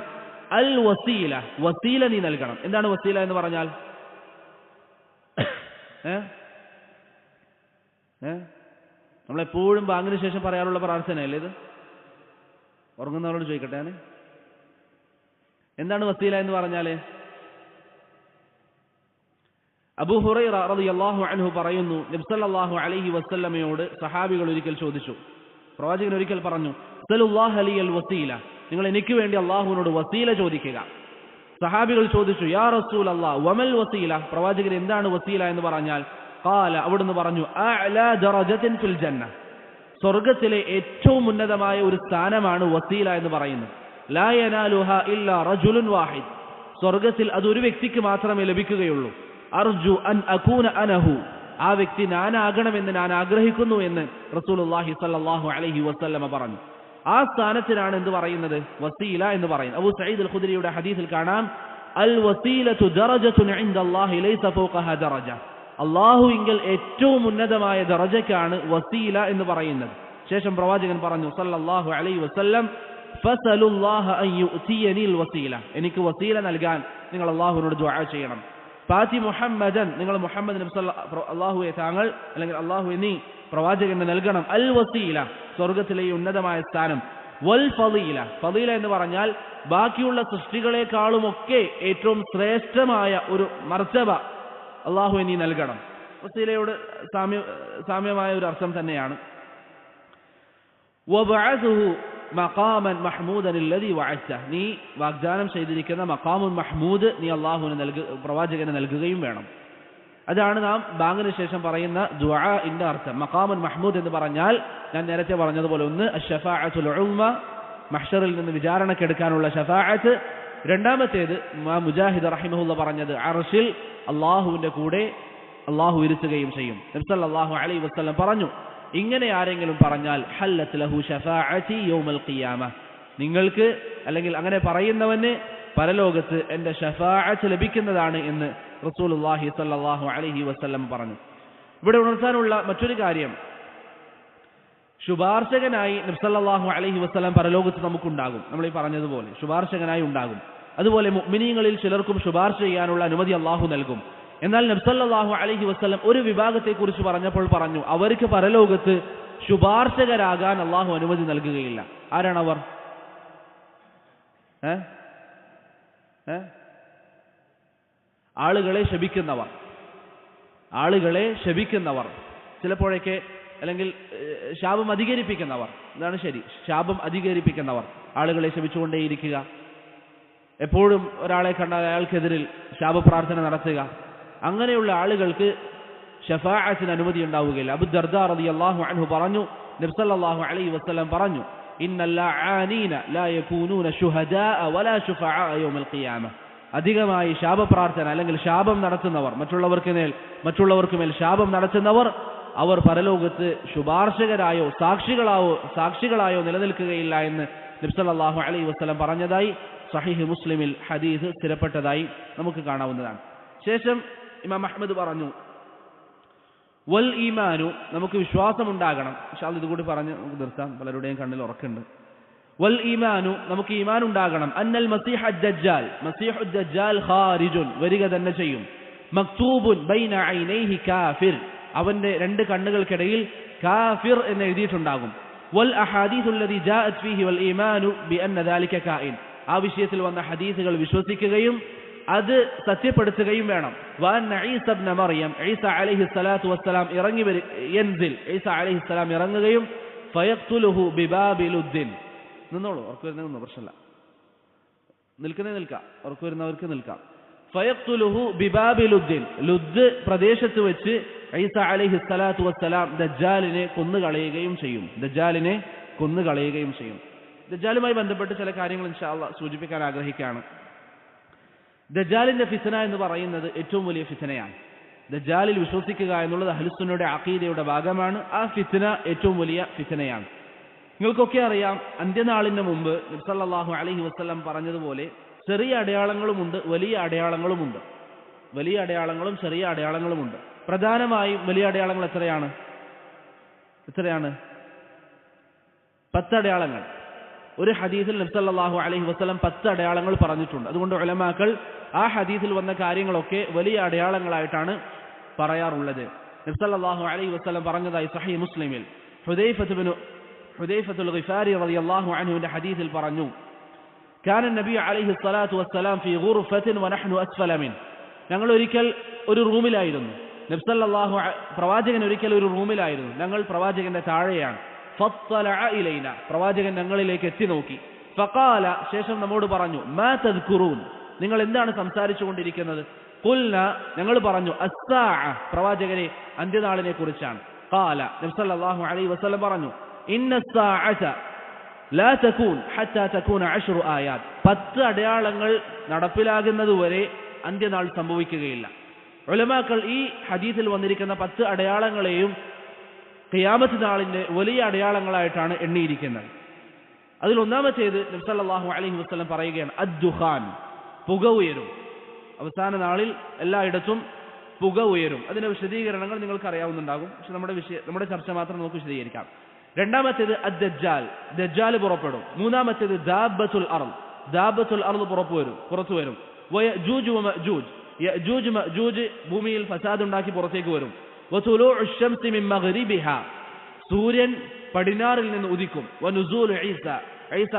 അൽ വസീല, വസീല നീ നൽകണം. എന്താണ് വസീല എന്ന് പറഞ്ഞാൽ? നമ്മളെപ്പോഴും ബാങ്കിന് ശേഷം പറയാറുള്ള പ്രാർത്ഥനയല്ലേ ഇത്? ഉറങ്ങുന്നവരോട് ചോദിക്കട്ടെ ഞാൻ, എന്താണ് വസീല എന്ന് പറഞ്ഞാല്? അബൂ ഹുറൈറ റളിയല്ലാഹു അൻഹു പറയുന്നു, നബി സല്ലല്ലാഹു അലൈഹി വസല്ലമയോട് സഹാബികൾ ഒരിക്കൽ ചോദിച്ചു, പ്രവാചകൻ ഒരിക്കൽ പറഞ്ഞു, സലുല്ലാഹ ലിയൽ വസീല, നിങ്ങൾ എനിക്ക് വേണ്ടി അല്ലാഹുവിനോട് വസീല ചോദിക്കുക. സഹാബികൾ ചോദിച്ചു, യാ റസൂലല്ലാഹ് വമൽ വസീല, പ്രവാചകൻ എന്താണ് വസീല എന്ന് പറഞ്ഞാൽ? ഖാല, അവിടുന്ന് പറഞ്ഞു, അഅ്ലാ ദറജത്തിൻ ഫിൽ ജന്ന, സ്വർഗ്ഗത്തിലെ ഏറ്റവും ഉന്നതമായ ഒരു സ്ഥാനമാണ് വസീല എന്ന് പറയുന്നത്. ലാ യനാലുഹാ ഇല്ലാ റജുലുൻ വാഹിദ്, സ്വർഗ്ഗത്തിൽ അതൊരു വ്യക്തിക്ക് മാത്രമേ ലഭിക്കുകയുള്ളൂ. അർജു അൻ അകൂന അനഹു, ആ വ്യക്തി ഞാനാകണമെന്ന് ഞാൻ ആഗ്രഹിക്കുന്നു എന്ന് റസൂലുള്ളാഹി സ്വല്ലല്ലാഹു അലൈഹി വസല്ലമ പറഞ്ഞു. ആ സ്ഥാനത്തിനാണ് എന്ത് പറയുന്നത്? വസീല എന്ന് പറയുന്നത്. അബൂ സഈദ് അൽ ഖുദ്രിയുടെ ഹദീസിൽ കാണാം, അൽ വസീലതു ദറജത്തുൻ ഇൻദല്ലാഹി ലൈസ ഫൗഖഹാ ദറജ, അല്ലാഹുവിങ്കൽ ഏറ്റവും ഉന്നതമായ ദറജയ്ക്കാണ് വസീല എന്ന് പറയുന്നത്. ശേഷം പ്രവാചകൻ പറഞ്ഞു സല്ലല്ലാഹു അലൈഹി വസല്ലം, ഫസലുല്ലാഹ അൻ യുഅ്തിയനിൽ വസീല, എനിക്ക് വസീല നൽകാൻ നിങ്ങൾ അല്ലാഹുവിനോട് ദുആ ചെയ്യണം. ഫാത്തി മുഹമ്മദൻ, നിങ്ങൾ മുഹമ്മദ് നബി അല്ലാഹുവെ താങ്കൾ, അല്ലെങ്കിൽ അല്ലാഹുവെ നീ പ്രവാചകന് നൽകണം, അൽ വസീല, സ്വർഗ്ഗത്തിലെ ഈ ഉന്നതമായ സ്ഥാനം, വൽ ഫളീല, ഫളീല എന്ന് പറഞ്ഞാൽ ബാക്കിയുള്ള സൃഷ്ടികളെക്കാളുമൊക്കെ ഏറ്റവും ശ്രേഷ്ഠമായ ഒരു മർത്തബ അല്ലാഹുവെ നീ നൽകണം. വസീലയോട് സാമ്യമായ ഒരു അർത്ഥം തന്നെയാണ്. വബഅസുഹു മഖാമൻ മഹ്മൂദൻ അല്ലദീ വഅദ്ത, നീ വാഗ്ദാനം ചെയ്തിരിക്കുന്ന മഖാമുൽ മഹ്മൂദ് നീ അല്ലാഹുവിന് പ്രവാചകന് നൽകുകയും വേണം. അതാണ് നാം ബാങ്കിന് ശേഷം പറയുന്ന ദുആഇന്റെ അർത്ഥം. മഖാമുൽ മഹ്മൂദ് എന്ന് പറഞ്ഞാൽ ഞാൻ നേരത്തെ പറഞ്ഞതുപോലെ ഒന്ന് അശ്ശഫാഅത്തുൽ ഉൾമ, മഹ്ശറിൽ നിന്ന് വിചാരണക്കെടുക്കാനുള്ള ഷഫാഅത്ത്. രണ്ടാമത്തേത് മുജാഹിദ് റഹിമഹുല്ല പറഞ്ഞത് അർശിൽ അല്ലാഹുവിന്റെ കൂടെ അല്ലാഹു ഇരുത്തുകയും ചെയ്യും. നബി സല്ലല്ലാഹു അലൈഹി വസല്ലം പറഞ്ഞു, ഇങ്ങനെ ആരെങ്കിലും പറഞ്ഞാൽ ഹല്ലത്ത് ലഹു ശഫാഅതി യൗമൽ ഖിയാമ, നിങ്ങൾക്ക് അല്ലെങ്കിൽ അങ്ങനെ പറയുന്നവന് പരലോകത്ത് എന്റെ ഷഫാഅത്ത് ലഭിക്കുന്നതാണ് എന്ന് റസൂലുള്ളാഹി സ്വല്ലല്ലാഹു അലൈഹി വസല്ലം പറഞ്ഞു. ഇവിടെ ഉണർത്താനുള്ള മറ്റൊരു കാര്യം, ശുപാർശകനായി നബി സല്ലല്ലാഹു അലൈഹി വസല്ലം പരലോകത്ത് നമുക്കുണ്ടാകും. നമ്മൾ ഈ പറഞ്ഞതുപോലെ ശുപാർശകനായി ഉണ്ടാകും. അതുപോലെ മുഅ്മിനീങ്ങളിൽ ചിലർക്കും ശുപാർശ ചെയ്യാനുള്ള അനുമതി അല്ലാഹു നൽകും. എന്നാൽ നബി സല്ലല്ലാഹു അലൈഹി വസല്ലം ഒരു വിഭാഗത്തെക്കുറിച്ച് പറഞ്ഞപ്പോൾ പറഞ്ഞു, അവർക്ക് പരലോകത്ത് ശുപാർശകരാകാൻ അല്ലാഹു അനുമതി നൽകുകയില്ല. ആരാണവർ? ആളുകളെ ശപിക്കുന്നവർ ചിലപ്പോഴൊക്കെ, അല്ലെങ്കിൽ ശാപം അധികരിപ്പിക്കുന്നവർ, ഇതാണ് ശരി, ശാപം അധികരിപ്പിക്കുന്നവർ, ആളുകളെ ശപിച്ചുകൊണ്ടേയിരിക്കുക, എപ്പോഴും ഒരാളെ കണ്ടാൽ അയാൾക്കെതിരിൽ ശാപപ്രാർത്ഥന നടത്തുക, അങ്ങനെയുള്ള ആളുകൾക്ക് ശഫാഅത്തിന് അനുമതി ഉണ്ടാവുകയില്ല. അബൂ ദർദാ റളിയല്ലാഹു അൻഹു പറഞ്ഞു, നബി സല്ലല്ലാഹു അലൈഹി വസല്ലം പറഞ്ഞു, ഇന്നൽ ലആനീന ലാ യകൂനൂന ശുഹദാഅ വലാ ശുഫആഅ യൗമൽ ഖിയാമ. അധികമായി ശാപപ്രാർത്ഥന അല്ലെങ്കിൽ ശാപം നടത്തുന്നവർ, മറ്റുള്ളവർക്കുമേൽ ശാപം നടത്തുന്നവർ, അവർ പരലോകത്ത് ശുപാർശകരായോ സാക്ഷികളായോ നിലനിൽക്കുകയില്ല എന്ന് നബി സല്ലല്ലാഹു അലൈഹി വസല്ലം പറഞ്ഞതായി സഹീഹ് മുസ്ലിമിൽ ഹദീസ് സ്ഥിരപ്പെട്ടതായി നമുക്ക് കാണാവുന്നതാണ്. ശേഷം ഇമാം അഹ്മദ് പറഞ്ഞു, വൽ ഈമാനു, നമുക്ക് വിശ്വാസമുണ്ടാകണം. ഇൻഷാ അല്ലാഹ് ഇതുകൂടി പറഞ്ഞ് നമുക്ക് നിർത്താം, പലരുടെയും കണ്ണിൽ ഉറക്കുണ്ട്. വൽ ഈമാനു, നമുക്ക് ഈമാൻ ഉണ്ടാകണം. അന്നൽ മസീഹു ദജ്ജാൽ ഖാരിജുൻ, വരിക തന്നെ ചെയ്യും. മക്തൂബുൻ ബൈന ഐനൈഹി കാഫിർ, അവന്റെ രണ്ട് കണ്ണുകൾക്കിടയിൽ കാഫിർ എന്ന് എഴുതിയിട്ടുണ്ടാകും. വൽ അഹാദീസു അല്ലദീ ജാഅത് ഫീഹി വൽ ഈമാനു ബിഅന്ന ദാലിക കായിൻ, ആ വിഷയത്തിൽ വന്ന ഹദീസുകൾ വിശ്വസിക്കുകയും അത് സത്യപ്പെടുത്തുകയും വേണം. വഅന്ന ഈസ ഇബ്ന മറിയം, ഈസ അലൈഹിസ്സലാത്തു വസ്സലാം ഇറങ്ങുകയും ഫയഖ്തുലുഹു ബിബാബിലുദ്ദിൻ, നിന്നോളൂ, ഉറക്കു വരുന്ന പ്രശ്നമില്ല, നിൽക്കാം, ഉറക്കു വരുന്നവർക്ക് നിൽക്കാം. ഫയഖ്തുലുഹു ബിബാബിലുദ്ദിൻ, ലുദ് പ്രദേശത്ത് വെച്ച് ഈസ അലൈഹിസ്സലാത്തു വസ്സലാം ദജ്ജാലിനെ കൊന്നുകളയുകയും ചെയ്യും. ദജ്ജാലുമായി ബന്ധപ്പെട്ട് ചില കാര്യങ്ങൾ ഇൻഷാ അല്ലാഹ് സൂചിപ്പിക്കാൻ ആഗ്രഹിക്കുകയാണ്. ദജ്ജാലിന്റെ ഫിത്ന എന്ന് പറയുന്നത് ഏറ്റവും വലിയ ഫിത്നയാണ്. ദജ്ജാലിൽ വിശ്വസിക്കുക എന്നുള്ളത് അഹ്ലുസുന്നയുടെ അഖീദയുടെ ഭാഗമാണ്. ആ ഫിത്ന ഏറ്റവും വലിയ ഫിത്നയാണ്. നിങ്ങൾക്കൊക്കെ അറിയാം, അന്ത്യനാളിന് മുമ്പ് നബി സല്ലല്ലാഹു അലൈഹി വസല്ലം പറഞ്ഞതുപോലെ ചെറിയ അടയാളങ്ങളുമുണ്ട്, വലിയ അടയാളങ്ങളുമുണ്ട്. വലിയ അടയാളങ്ങളും ചെറിയ അടയാളങ്ങളുമുണ്ട്. പ്രധാനമായും വലിയ അടയാളങ്ങൾ എത്രയാണ്? 10 അടയാളങ്ങൾ. ഒരു ഹദീസിൽ നബി സല്ലല്ലാഹു അലൈഹി വസല്ലം 10 അടയാളങ്ങൾ പറഞ്ഞിട്ടുണ്ട്. അതുകൊണ്ട് ഉലമാക്കൾ ആ ഹദീസിൽ വന്ന കാര്യങ്ങളൊക്കെ വലിയ അടയാളങ്ങളായിട്ടാണ് പറയാറുള്ളത്. നബി സല്ലല്ലാഹു അലൈഹി വസല്ലം പറഞ്ഞതായി സഹീഹ് മുസ്ലിമിൽ ഹുദൈഫത്തുൽ ഗിഫാരി റളിയല്ലാഹു അൻഹുവിന്റെ ഹദീസിൽ പറഞ്ഞു, കാന നബി അലൈഹി സ്വലാത്തു വസ്സലാം ഫീ ഗുർഫത്തിൻ വനഹ്നു അസ്ഫല മിൻ, ഞങ്ങൾ ഒരിക്കൽ ഒരു റൂമിലായിരുന്നു. നബി സല്ലല്ലാഹു പ്രവാചകൻ ഒരിക്കൽ ഒരു റൂമിലായിരുന്നു, ഞങ്ങൾ പ്രവാചകന്റെ താഴെയാണ്. ഫത്തലഅ ഇലൈന, പ്രവാചകൻ ഞങ്ങളിലേക്ക് എത്തി നോക്കി. ഫഖാല, ശേഷം നമ്മോട് പറഞ്ഞു, മാ തദ്കുറൂൻ, നിങ്ങൾ എന്താണ് സംസാരിച്ചു കൊണ്ടിരിക്കുന്നത്? ഖുൽന, ഞങ്ങൾ പറഞ്ഞു, അസ്സാഅ, പ്രവാചകനെ അന്ത്യനാളിനെ കുറിച്ചാണ്. ഖാല, നബി സല്ലല്ലാഹു അലൈഹി വസല്ലം പറഞ്ഞു, ഇന്ന അസ്സാഅത ലാ തകൂൻ ഹത്താ തകൂന 10 ആയാത്, 10 അടയാളങ്ങൾ നടപ്പിലാകുന്നതുവരെ അന്ത്യനാൾ സംഭവിക്കുകയില്ല. ഉലമാക്കൾ ഈ ഹദീസിൽ വന്നിരിക്കുന്ന 10 അടയാളങ്ങളെയും ഖിയാമത്ത് നാളിന്റെ വലിയ അടയാളങ്ങളായിട്ടാണ് എണ്ണിയിരിക്കുന്നത്. അതിൽ ഒന്നാമത്തേത് നബി സല്ലല്ലാഹു അലൈഹി വസല്ലം പറയുകയാണ്, അദ്ദുഖാൻ, പുക ഉയരും. അവസാന നാളിൽ എല്ലായിടത്തും പുക ഉയരും. അതിന്റെ വിശദീകരണങ്ങൾ നിങ്ങൾക്ക് അറിയാവുന്നുണ്ടാകും. പക്ഷെ നമ്മുടെ ചർച്ച മാത്രം നമുക്ക് വിശദീകരിക്കാം. രണ്ടാമത്തേത് അദ്ദജ്ജാൽ, ദജ്ജാൽ പുറപ്പെടും. മൂന്നാമത്തേത് ദാബത്തുൽ അർദ് പുറത്തു വരും. വയജൂജ് വമഅജൂജ്, യഅജൂജ് മഅജൂജ് ഭൂമിയിൽ ഫസാദ് ഉണ്ടാക്കി പുറത്തേക്ക് വരും. വതുലൂഉ അശ്ശംസി മിൻ മഗ്രിബിഹാ, സൂര്യൻ പടിഞ്ഞാറിൽ നിന്ന് ഉദിക്കും. വനുസൂലു ഈസ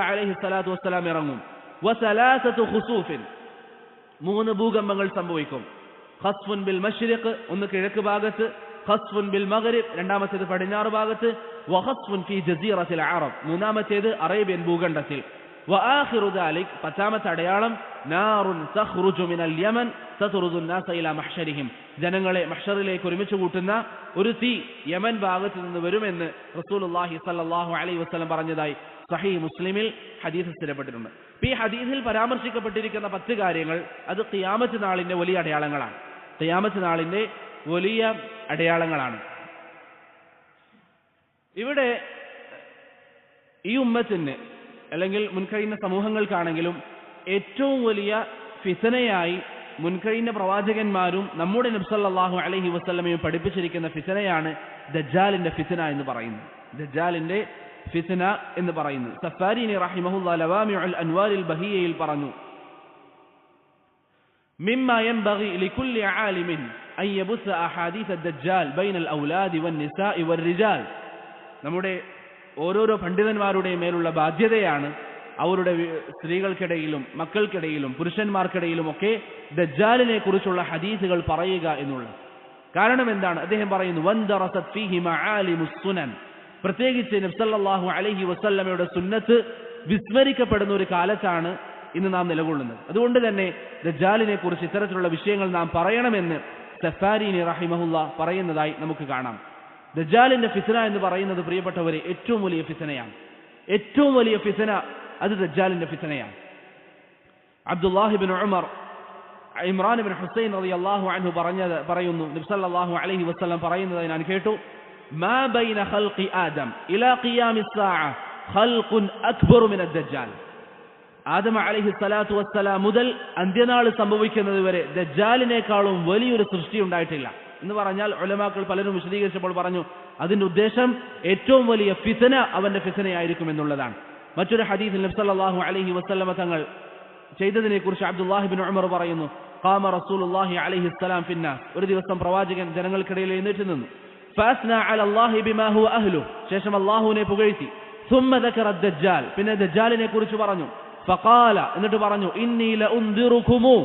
അലൈഹിസ്സലാത്തു വസ്സലാം ഇറങ്ങും. വസലാസതു ഖുസൂഫിൻ, 3 ഭൂകമ്പങ്ങൾ സംഭവിക്കും. ഖസ്ഫുൻ ബിൽ മശ്രിഖ്, ഒന്ന് കിഴക്ക് ഭാഗത്ത്, ഖസ്ഫുൻ ബിൽ മഗ്രിബ്, രണ്ടാമത്തേത് പടിഞ്ഞാറ് ഭാഗത്ത്, വഖസ്ഫുൻ ഫീ ജസീറത്തിൽ അറബ്, മൂന്നാമത്തേത് അറേബ്യൻ ഭൂഖണ്ഡത്തിൽ. വആഖിറു ദാലിക്, 10ാമത്തെ അടയാളം, നാറുൻ തഖ്റുജു മിനൽ യമൻ തത്റുദു നാസ ഇലാ മഹ്ശരിഹിം, ജനങ്ങളെ മഹ്ശറിലേക്ക് ഒരുമിച്ച് കൂട്ടുന്ന ഒരു തീ യമൻ ഭാഗത്ത് നിന്ന് വരുമെന്ന് റസൂലുള്ളാഹി സ്വല്ലല്ലാഹു അലൈഹി വസല്ലം പറഞ്ഞതായി സഹീഹ് മുസ്ലിമിൽ ഹദീസ് സ്ഥിരപ്പെട്ടിട്ടുണ്ട്. ഈ ഹദീസിൽ പരാമർശിക്കപ്പെട്ടിരിക്കുന്ന 10 കാര്യങ്ങൾ അത് ഖിയാമത്ത് നാളിന്റെ വലിയ അടയാളങ്ങളാണ്. ഇവിടെ ഈ ഉമ്മത്തിന് അല്ലെങ്കിൽ മുൻകഴിഞ്ഞ സമൂഹങ്ങൾക്കാണെങ്കിലും ഏറ്റവും വലിയ ഫിത്നയായി മുൻകഴിഞ്ഞ പ്രവാചകന്മാരും നമ്മുടെ നബി സല്ലല്ലാഹു അലൈഹി വസല്ലമയും പഠിപ്പിച്ചിരിക്കുന്ന ഫിത്നയാണ് ദജ്ജാലിന്റെ ഫിത്ന എന്ന് പറയുന്നത്. സഫാരിനി റഹിമഹുല്ലാഹ് ലവാമിഉൽ അൻവാരിൽ ബഹിയയിൽ പറഞ്ഞു, മിമ്മാ യൻബഗി ലികുല്ലി ആലിമിൻ അൻ യബുസ അഹാദീസ് അദ്ദജ്ജാൽ ബൈനൽ ഔലാദി വന്നിസാഇ വൽറിജാൽ, നമ്മുടെ ഓരോരോ പണ്ഡിതന്മാരുടെയും മേലുള്ള ബാധ്യതയാണ് അവരുടെ സ്ത്രീകൾക്കിടയിലും മക്കൾക്കിടയിലും പുരുഷന്മാർക്കിടയിലും ഒക്കെ ദജ്ജാലിനെ കുറിച്ചുള്ള ഹദീസുകൾ പറയുക എന്നുള്ളത്. കാരണം എന്താണ്? അദ്ദേഹം പറയുന്നു, വൻദറസത് ഫീഹി മആലിമുസ് സുനൻ, പ്രത്യേകിച്ച് നബി സല്ലല്ലാഹു അലൈഹി വസല്ലമയുടെ സുന്നത്ത് വിസ്മരിക്കപ്പെടുന്ന ഒരു കാലത്താണ് ഇന്ന് നാം നിലകൊള്ളുന്നത്. അതുകൊണ്ട് തന്നെ ദജ്ജാലിനെ കുറിച്ച് ഇത്തരത്തിലുള്ള വിഷയങ്ങൾ നാം പറയണമെന്ന് സഫാരിനി റഹിമഹുല്ല പറയുന്നതായി നമുക്ക് കാണാം. ദജ്ജാലിന്റെ ഫിത്ന എന്ന് പറയുന്നത് പ്രിയപ്പെട്ടവരെ ഏറ്റവും വലിയ ഫിത്നയാണ്. ഏറ്റവും വലിയ ഫിത്ന അത് ദജ്ജാലിന്റെ ഫിത്നയാണ്. അബ്ദുല്ലാഹി ഇബ്നു ഉമർ ഇമ്രാൻ ഇബ്നു ഹുസൈൻ റളിയല്ലാഹു അൻഹു പറയുന്നു, നബി സല്ലല്ലാഹു അലൈഹി വസല്ലം പറയുന്നത് ഞാൻ കേട്ടു, മാ ബൈന ഖൽഖി ആദം ഇലാ ഖിയാമിസ് സാഅ ഖൽഖുൻ അക്ബറു മിന ദജ്ജാൽ. ആദം അലൈഹി സ്വലാത്തു വസ്സലാം മുതൽ അന്ത്യനാൾ സംഭവിക്കുന്നത് വരെ ദജ്ജാലിനേക്കാളും വലിയൊരു സൃഷ്ടി ഉണ്ടായിട്ടില്ല എന്ന് പറഞ്ഞാൽ ഉലമാക്കൾ പലരും വിശദീകരിച്ചപ്പോൾ പറഞ്ഞു അതിന്റെ ഉദ്ദേശം ഏറ്റവും വലിയ ഫിത്ന അവന്റെ ഫിത്നയായിരിക്കും എന്നുള്ളതാണ്. മറ്റൊരു ഹദീസിൽ നബി സല്ലല്ലാഹു അലൈഹി വസല്ലമ തങ്ങൾ ചെയ്തതിനെ കുറിച്ച് അബ്ദുല്ലാഹി ഇബ്നു ഉമർ പറയുന്നു, ഖാമ റസൂലുള്ളാഹി അലൈഹി സ്വലാം ഫിന്നാസ്, ഒരു ദിവസം പ്രവാചകൻ ജനങ്ങൾക്കിടയിൽ എഴുന്നേറ്റ് നിന്നു, ഫഅസ്ന അലല്ലാഹി ബിമാ ഹുവ അഹ്ലു, ശേഷം അല്ലാഹുവിനെ പുകഴ്ത്തി, സുമ്മ ദക്കറ ദജ്ജാൽ, പിന്നെ ദജ്ജാലിനെ കുറിച്ച് പറഞ്ഞു, ഫഖാല, എന്നിട്ട് പറഞ്ഞു, ഇന്നി ലഉൻദിറുകുമു,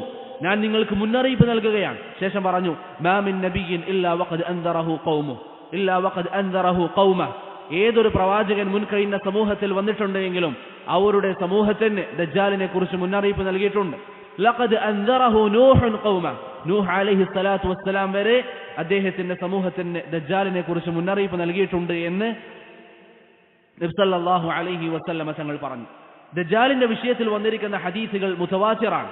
ഞാൻ നിങ്ങൾക്ക് മുന്നറിയിപ്പ് നൽകുകയാണ്. ശേഷം പറഞ്ഞു, മാ മിൻ നബിയ്യിൻ ഇല്ലാ വഖദ് അൻദറഹു ഖൗമു ഇല്ലാ വഖദ് അൻദറഹു ഖൗമ, ഏതൊരു പ്രവാചകൻ മുൻകഴിഞ്ഞ സമൂഹത്തിൽ വന്നിട്ടുണ്ടെങ്കിലും അവരുടെ സമൂഹത്തിന് ദജ്ജാലിനെ കുറിച്ച് മുന്നറിയിപ്പ് നൽകിയിട്ടുണ്ട്. ലഖദ് അൻദറഹു നൂഹുൻ ഖൗമ, നൂഹ് അലൈഹി സ്വലാത്തു വസ്സലാം വരെ അദ്ദേഹത്തിന്റെ സമൂഹത്തിന് ദജ്ജാലിനെ കുറിച്ച് മുന്നറിയിപ്പ് നൽകിയിട്ടുണ്ട് എന്ന് നബി സല്ലല്ലാഹു അലൈഹി വസല്ലമ തങ്ങൾ പറഞ്ഞു. ദജ്ജാലിന്റെ വിഷയത്തിൽ വന്നിരിക്കുന്ന ഹദീസുകൾ മുതവാത്തിറാണ്.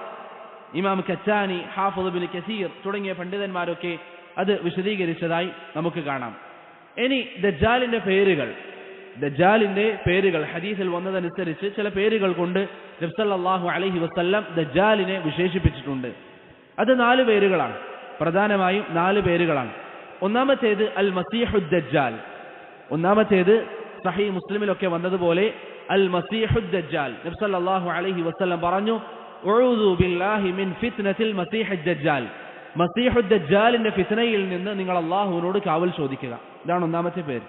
ഇമാം കച്ചാനി, ഹാഫിദ് ഇബ്നു കസീർ തുടങ്ങിയ പണ്ഡിതന്മാരൊക്കെ അത് വിശദീകരിച്ചതായി നമുക്ക് കാണാം. ഇനി ദജ്ജാലിന്റെ പേരുകൾ ഹദീസിൽ വന്നതനുസരിച്ച് ചില പേരുകൾ കൊണ്ട് നബി സല്ലല്ലാഹു അലൈഹി വസല്ലം ദജ്ജാലിനെ വിശേഷിപ്പിച്ചിട്ടുണ്ട്. അത് 4 പേരുകളാണ്, പ്രധാനമായും 4 പേരുകളാണ്. ഒന്നാമത്തേത് അൽ മസീഹുദ് ദജ്ജാൽ. ഒന്നാമത്തേത് സഹീഹ് മുസ്ലിമിലൊക്കെ വന്നതുപോലെ അൽ മസീഹുദ് ദജ്ജാൽ. നബി സല്ലല്ലാഹു അലൈഹി വസല്ലം പറഞ്ഞു, ഉഊദു ബില്ലാഹി മിൻ ഫിത്നത്തിൽ മസീഹുദ് ദജ്ജാൽ, മസീഹുദ് ദജ്ജാലിന്റെ ഫിത്നയിൽ നിന്ന് നിങ്ങൾ അല്ലാഹുവിനോട് കാവൽ ചോദിക്കുക. ഇതാണ് ഒന്നാമത്തെ പേര്.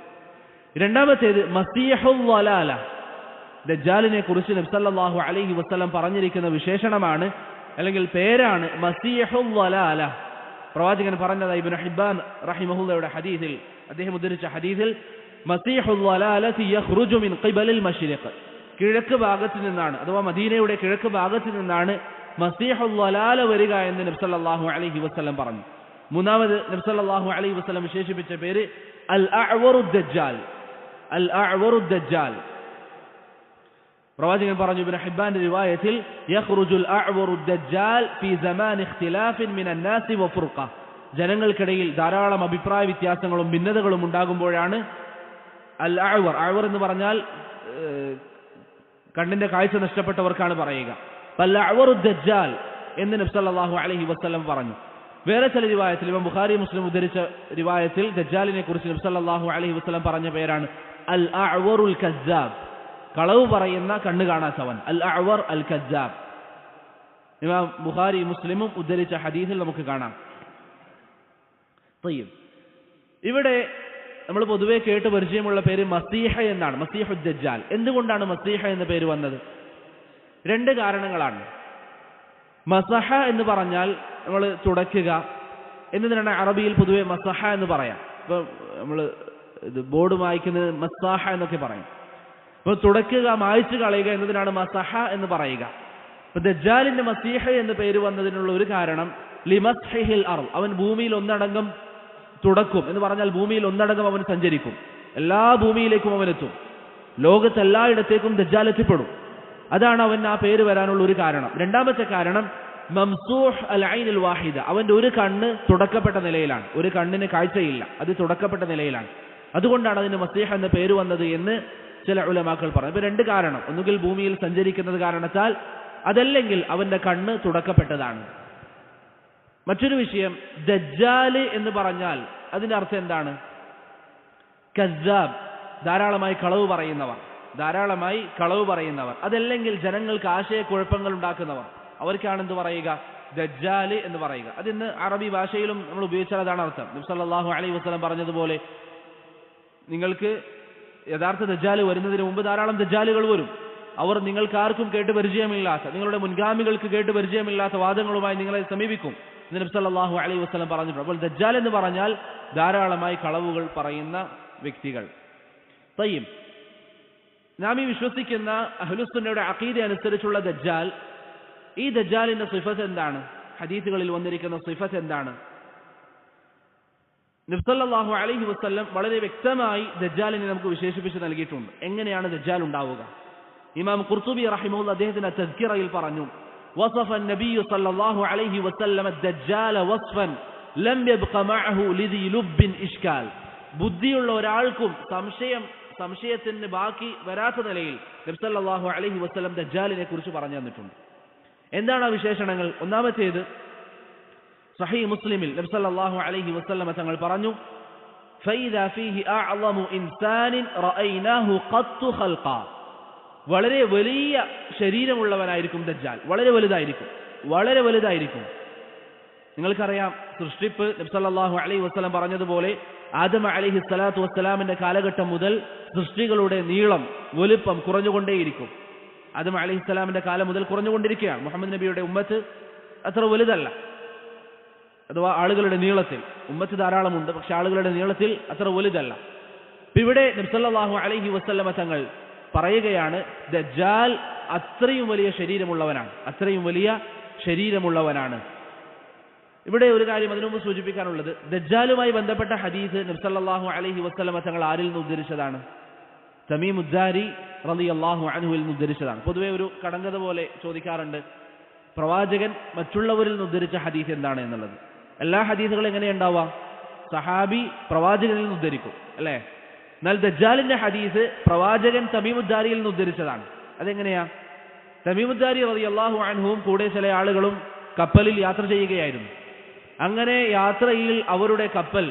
രണ്ടാമത്തേത് മസീഹുൽ വലാല. ദജ്ജാലിനെ കുറിച്ച് നബി സല്ലല്ലാഹു അലൈഹി വസല്ലം പറഞ്ഞിരിക്കുന്ന വിശേഷണമാണ് അല്ലെങ്കിൽ പേരാണ് മസീഹുൽ വലാല. പ്രവാചകൻ പറഞ്ഞതായി ഇബ്നു ഹിബ്ബാൻ റഹിമഹുള്ളയുടെ ഹദീസിൽ, അദ്ദേഹം ഉദ്ധരിച്ച ഹദീസിൽ, മസീഹുൽ വലാലതി യഖ്റുജു മിൻ ഖിബലിൽ മശ്രിഖ്, കിഴക്ക് ഭാഗത്ത് നിന്നാണ് അഥവാ മദീനയുടെ കിഴക്ക് ഭാഗത്ത് നിന്നാണ് മസീഹുൽ വലാല വരിക എന്ന് നബി സല്ലല്ലാഹു അലൈഹി വസല്ലം പറഞ്ഞു. മൂന്നാമത് നബി സല്ലല്ലാഹു അലൈഹി വസല്ലം വിശേഷിപ്പിച്ച പേര് അൽ അഅ്വറുദ് ദജ്ജാൽ. അൽ അഅ്വറുദ് ദജ്ജാൽ. പ്രവാചകൻ പറഞ്ഞു ഇബ്നു ഹിബ്ബാന്റെ റിവായത്തിൽ, യഖ്റുജുൽ അഅ്വറുദ് ദജ്ജാൽ ഫീ സമാൻ ഇഖ്തിലാഫിൻ മിനൻ നാസി വ ഫുർഖ, ജനങ്ങൾക്കിടയിൽ ധാരാളം അഭിപ്രായ വ്യത്യാസങ്ങളും ഭിന്നതകളും ഉണ്ടാകുമ്പോഴാണ് അൽ അഅ്വർ, അഅ്വർ എന്ന് പറഞ്ഞാൽ കണ്ണിന്റെ കാഴ്ച നഷ്ടപ്പെട്ടവർക്കാണ് പറയുക, അൽ അഅ്വറുദ് ദജ്ജാൽ എന്ന് നബി സല്ലല്ലാഹു അലൈഹി വസല്ലം പറഞ്ഞു. വേറെ ചില റിവായത്തിൽ, ഇമാം ബുഖാരി മുസ്ലിം ഉദ്ധരിച്ച റിവായത്തിൽ ദജ്ജാലിനെ കുറിച്ച് നബി സല്ലല്ലാഹു അലൈഹി വസല്ലം പറഞ്ഞ പേരാണ് അൽ അഅ്വറുൽ കസ്സാബ്, കളവ് പറയുന്ന കണ്ണ് കാണാത്തവൻ. അൽ അഅ്വർ അൽ കസ്സാബ്. ഇമാം ബുഖാരി മുസ്ലിമും ഉദ്ധരിച്ച ഹദീസിൽ നമുക്ക് കാണാം. ഇവിടെ നമ്മൾ പൊതുവെ കേട്ട് പരിചയമുള്ള പേര് മസീഹ എന്നാണ്, മസീഹുദ് ദജ്ജാൽ. എന്തുകൊണ്ടാണ് മസീഹ എന്ന പേര് വന്നത്? 2 കാരണങ്ങളാണ്. മസഹ എന്ന് പറഞ്ഞാൽ നമ്മൾ തുടയ്ക്കുക എന്നതിനാണ് അറബിയിൽ പൊതുവെ മസഹ എന്ന് പറയാം. ഇപ്പൊ നമ്മൾ ഇത് ബോർഡ് മായ്ക്കുന്നത് മസാഹ എന്നൊക്കെ പറയും. അപ്പൊ തുടയ്ക്കുക, മായ്ച്ചു കളയുക എന്നതിനാണ് മസഹ എന്ന് പറയുക. അപ്പൊ ദജ്ജാലിന്റെ മസീഹ എന്ന് പേര് വന്നതിനുള്ള ഒരു കാരണം ലിമസ്ഹിൽ അർദ്, അവൻ ഭൂമിയിൽ ഒന്നടങ്കം തുടക്കും എന്ന് പറഞ്ഞാൽ ഭൂമിയിൽ ഒന്നടങ്കം അവൻ സഞ്ചരിക്കും, എല്ലാ ഭൂമിയിലേക്കും അവനെത്തും, ലോകത്തെല്ലായിടത്തേക്കും ദജ്ജാൽ എത്തിപ്പെടും. അതാണ് അവൻ ആ പേര് വരാനുള്ള ഒരു കാരണം. രണ്ടാമത്തെ കാരണം മംസൂഹ് അൽ ഐനുൽ വാഹിദ, അവന്റെ ഒരു കണ്ണ് തുടക്കപ്പെട്ട നിലയിലാണ്, ഒരു കണ്ണിന് കാഴ്ചയില്ല, അത് തുടക്കപ്പെട്ട നിലയിലാണ്. അതുകൊണ്ടാണ് അതിന് മസീഹ എന്ന പേര് വന്നത് എന്ന് ചില ഉലമാക്കൾ പറഞ്ഞു. ഇപ്പൊ 2 കാരണം, ഒന്നുകിൽ ഭൂമിയിൽ സഞ്ചരിക്കുന്നത് കാരണത്താൽ, അതല്ലെങ്കിൽ അവന്റെ കണ്ണ് തുടക്കപ്പെട്ടതാണ്. മറ്റൊരു വിഷയം, ദജ്ജാല് എന്ന് പറഞ്ഞാൽ അതിന്റെ അർത്ഥം എന്താണ്? കസ്സാബ്, ധാരാളമായി കളവ് പറയുന്നവർ, അതല്ലെങ്കിൽ ജനങ്ങൾക്ക് ആശയക്കുഴപ്പങ്ങൾ ഉണ്ടാക്കുന്നവർ, അവർക്കാണ് എന്ത് പറയുക? ദജ്ജാല് എന്ന് പറയുക. അതിന്ന് അറബി ഭാഷയിലും നമ്മൾ ഉപയോഗിച്ചാൽ അതാണ് അർത്ഥം. നബി സല്ലല്ലാഹു അലൈഹി വസല്ലം പറഞ്ഞതുപോലെ, നിങ്ങൾക്ക് യഥാർത്ഥ ദജ്ജാല് വരുന്നതിന് മുമ്പ് ധാരാളം ദജ്ജാലുകൾ വരും. അവർ നിങ്ങൾക്കാർക്കും കേട്ട് പരിചയമില്ലാത്ത, നിങ്ങളുടെ മുൻഗാമികൾക്ക് കേട്ട് പരിചയമില്ലാത്ത വാദങ്ങളുമായി നിങ്ങളെ സമീപിക്കും. നബി സല്ലല്ലാഹു അലൈഹി വസല്ലം പറഞ്ഞിട്ടുണ്ട്. അപ്പോൾ ദജ്ജാൽ എന്ന് പറഞ്ഞാൽ ധാരാളമായി കളവുകൾ പറയുന്ന വ്യക്തികൾ. തയ്യിബ്, നാം ഈ വിശ്വസിക്കുന്ന അഹ്ലുസുന്നയുടെ അഖീദ അനുസരിച്ചുള്ള ദജ്ജാൽ, ഈ ദജ്ജാലിന്റെ സിഫത്ത് എന്താണ്? ഹദീസുകളിൽ വന്നിരിക്കുന്ന സിഫത്ത് എന്താണ്? നബി സല്ലല്ലാഹു അലൈഹി വസല്ലം വളരെ വ്യക്തമായി ദജ്ജാലിനെ നമുക്ക് വിശേഷിപ്പിച്ച് നൽകിയിട്ടുണ്ട്. എങ്ങനെയാണ് ദജ്ജാൽ ഉണ്ടാവുക? ഇമാം ഖുർത്തുബി റഹിമഹുല്ലാഹ് അദ്ദേഹത്തിന്റെ തസ്കിറയിൽ പറഞ്ഞു, വസഫ നബിയ്യു സല്ലല്ലാഹു അലൈഹി വസല്ലം ദജ്ജാല വസ്ഫൻ ലം യബ്ഖ മഅഹു ലിദി ലുബ്ബിൻ ഇഷ്കാൽ. ബുദ്ധിയുള്ള ഒരാൾക്കും സംശയത്തിന് ബാക്കി വരാത്ത നിലയിൽ നബി സല്ലല്ലാഹു അലൈഹി വസല്ലം ദജ്ജാലിനെ കുറിച്ച് പറഞ്ഞു തന്നിട്ടുണ്ട്. എന്താണ് ആ വിശേഷണങ്ങൾ? ഒന്നാമത്തേത്, സഹീഹ് മുസ്ലിമിൽ നബി സല്ലല്ലാഹു അലൈഹി വസല്ലം തങ്ങൾ പറഞ്ഞു, ഫൈദാ ഫീഹി അഅളമു ഇൻസാനിൻ റഅയ്നാഹു ഖത്തു ഖൽഖാ. വളരെ വലിയ ശരീരമുള്ളവനായിരിക്കും ദജ്ജാൽ. വളരെ വലുതായിരിക്കും. നിങ്ങൾക്കറിയാം, സൃഷ്ടിപ്പ് നബി സല്ലല്ലാഹു അലൈഹി വസല്ലം പറഞ്ഞതുപോലെ ആദം അലൈഹി സ്വലാത്തു വസ്സലാമിന്റെ കാലഘട്ടം മുതൽ സൃഷ്ടികളുടെ നീളം, വലുപ്പം കുറഞ്ഞുകൊണ്ടേയിരിക്കും. ആദം അലൈഹി സ്വലാമിന്റെ കാലം മുതൽ കുറഞ്ഞുകൊണ്ടിരിക്കുകയാണ്. മുഹമ്മദ് നബിയുടെ ഉമ്മത്ത് അത്ര വലുതല്ല, അഥവാ ആളുകളുടെ നീളത്തിൽ. ഉമ്മത്ത് ധാരാളമുണ്ട്, പക്ഷെ ആളുകളുടെ നീളത്തിൽ അത്ര വലുതല്ല. ഇവിടെ നബി സല്ലല്ലാഹു അലൈഹി വസല്ലമ തങ്ങൾ പറയുകയാണ്, ദജ്ജാൽ അത്രയും വലിയ ശരീരമുള്ളവനാണ്. ഇവിടെ ഒരു കാര്യം അതിനു മുമ്പ് സൂചിപ്പിക്കാനുള്ളത്, ദജ്ജാലുമായി ബന്ധപ്പെട്ട ഹദീസ് നബി സല്ലല്ലാഹു അലൈഹി വസല്ലമ തങ്ങൾ ആരിൽ നിന്ന് ഉദ്ധരിച്ചതാണ്? തമീമുദ്ദാരി റളിയല്ലാഹു അൻഹുവിൽ നിന്ന് ഉദ്ധരിച്ചതാണ്. പൊതുവെ ഒരു കടങ്കഥ പോലെ ചോദിക്കാറുണ്ട്, പ്രവാചകൻ മറ്റുള്ളവരിൽ നിന്ന് ഉദ്ധരിച്ച ഹദീസ് എന്താണ് എന്നുള്ളത്. എല്ലാ ഹദീസുകളും എങ്ങനെയുണ്ടാവുക? സഹാബി പ്രവാചകനിൽ നിന്ന് ഉദ്ധരിക്കും, അല്ലേ? എന്നാൽ ദജ്ജാലിന്റെ ഹദീസ് പ്രവാചകൻ തമീമുദ്ദാരിയിൽ നിന്ന് ഉദ്ധരിച്ചതാണ്. അതെങ്ങനെയാ? തമീമുദ്ദാരി റളിയല്ലാഹു അൻഹുവും കൂടെ ചില ആളുകളും കപ്പലിൽ യാത്ര ചെയ്യുകയായിരുന്നു. അങ്ങനെ യാത്രയിൽ അവരുടെ കപ്പൽ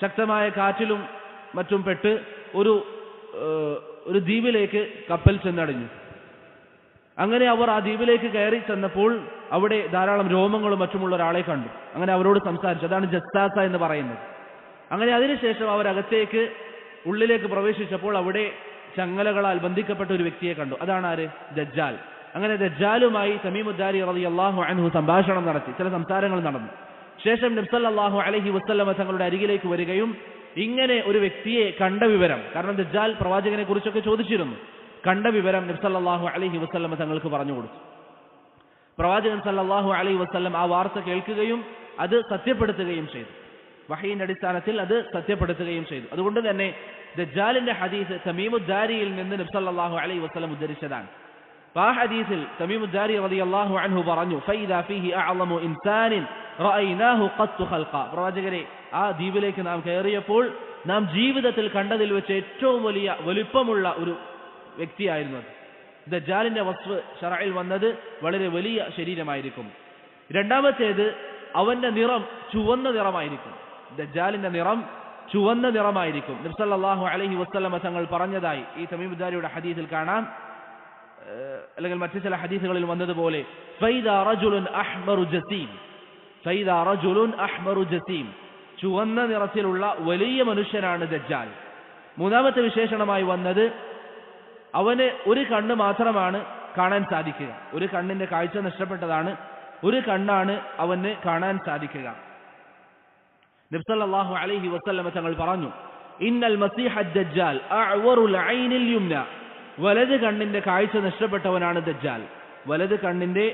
ശക്തമായ കാറ്റിലും മറ്റും പെട്ട് ഒരു ദ്വീപിലേക്ക് കപ്പൽ ചെന്നടഞ്ഞു. അങ്ങനെ അവർ ആ ദ്വീപിലേക്ക് കയറി ചെന്നപ്പോൾ അവിടെ ധാരാളം രോമങ്ങളും മറ്റുമുള്ള ഒരാളെ കണ്ടു. അങ്ങനെ അവരോട് സംസാരിച്ചു. അതാണ് ജസ്സാസ എന്ന് പറയുന്നത്. അങ്ങനെ അതിനുശേഷം അവരകത്തേക്ക് ഉള്ളിലേക്ക് പ്രവേശിച്ചപ്പോൾ അവിടെ ചങ്ങലകളാൽ ബന്ധിക്കപ്പെട്ട ഒരു വ്യക്തിയെ കണ്ടു. അതാണ് ആര്? ദജ്ജാൽ. അങ്ങനെ ദജ്ജാലുമായി തമീമുദ്ദാരി റളിയല്ലാഹു അൻഹു സംഭാഷണം നടത്തി, ചില സംസാരങ്ങൾ നടന്നു. ശേഷം നബി സല്ലല്ലാഹു അലൈഹി വസല്ലമ തങ്ങളുടെ അരികിലേക്ക് വരികയും ഇങ്ങനെ ഒരു വ്യക്തിയെ കണ്ട വിവരം, കാരണം ദജ്ജാൽ പ്രവാചകനെ കുറിച്ചൊക്കെ ചോദിച്ചിരുന്നു, കണ്ട വിവരം നബി സല്ലല്ലാഹു അലൈഹി വസല്ലമ തങ്ങൾക്ക് പറഞ്ഞു കൊടുത്തു. പ്രവാചകൻ സല്ലല്ലാഹു അലൈഹി വസല്ലം ആ വാർത്ത കേൾക്കുകയും അത് സത്യപ്പെടുത്തുകയും ചെയ്തു. വഹീന്റെ അടിസ്ഥാനത്തിൽ അത് സത്യപ്പെടുത്തുകയും ചെയ്തു. അതുകൊണ്ട് തന്നെ ദജ്ജാലിന്റെ ഹദീസ് തമീമുദ്ദാരിയിൽ നിന്ന് നബി സല്ലല്ലാഹു അലൈഹി വസല്ലം ഉദ്ധരിച്ചതാണ്. ആ ഹദീസിൽ തമീമുദ്ദാരി റളിയല്ലാഹു അൻഹു പറഞ്ഞു, ഫൈദാ ഫീഹി അഅളമു ഇൻസാനിൻ റഅയ്നാഹു ഖത്തു ഖൽഖാ. പ്രവാചകരെ, ആ ദ്വീപിലേക്ക് നാം കയറിയപ്പോൾ നാം ജീവിതത്തിൽ കണ്ടതിൽ വെച്ച് ഏറ്റവും വലിയ വലുപ്പമുള്ള ഒരു വ്യക്തിയായിരുന്നു അത്. ദജ്ജാലിന്റെ വസ്ഫ് ശറഇൽ വന്നത് വളരെ വലിയ ശരീരമായിരിക്കും. രണ്ടാമത്തേത്, അവന്റെ നിറം ചുവന്ന നിറമായിരിക്കും. ദജ്ജാലിന്റെ നിറം ചുവന്ന നിറമായിരിക്കും. നബി സല്ലല്ലാഹു അലൈഹി വസല്ലമ തങ്ങൾ പറഞ്ഞതായി ഈ തമീമുദ്ദാരിയുടെ ഹദീസിൽ കാണാം, അല്ലെങ്കിൽ മറ്റു ചില ഹദീസുകളിൽ വന്നതുപോലെ, ഫൈദാ റജുലുൻ അഹ്മറു ജസീം, ചുവന്ന നിറത്തിലുള്ള വലിയ മനുഷ്യനാണ് ദജ്ജാൽ. മൂന്നാമത്തെ വിശേഷണമായി വന്നത്, അവന് ഒരു കണ്ണ് മാത്രമാണ് കാണാൻ സാധിക്കുക. ഒരു കണ്ണിന്റെ കാഴ്ച നഷ്ടപ്പെട്ടതാണ്, ഒരു കണ്ണാണ് അവന് കാണാൻ സാധിക്കുക. നബി സല്ലല്ലാഹു അലൈഹി വസല്ലമ തങ്ങൾ പറഞ്ഞു, ഇന്നൽ മസീഹ ദജ്ജാൽ അഅ്വറുൽ ഐനിൽ യുംന. വലത് കണ്ണിന്റെ കാഴ്ച നഷ്ടപ്പെട്ടവനാണ് ദജ്ജാൽ. വലത് കണ്ണിന്റെ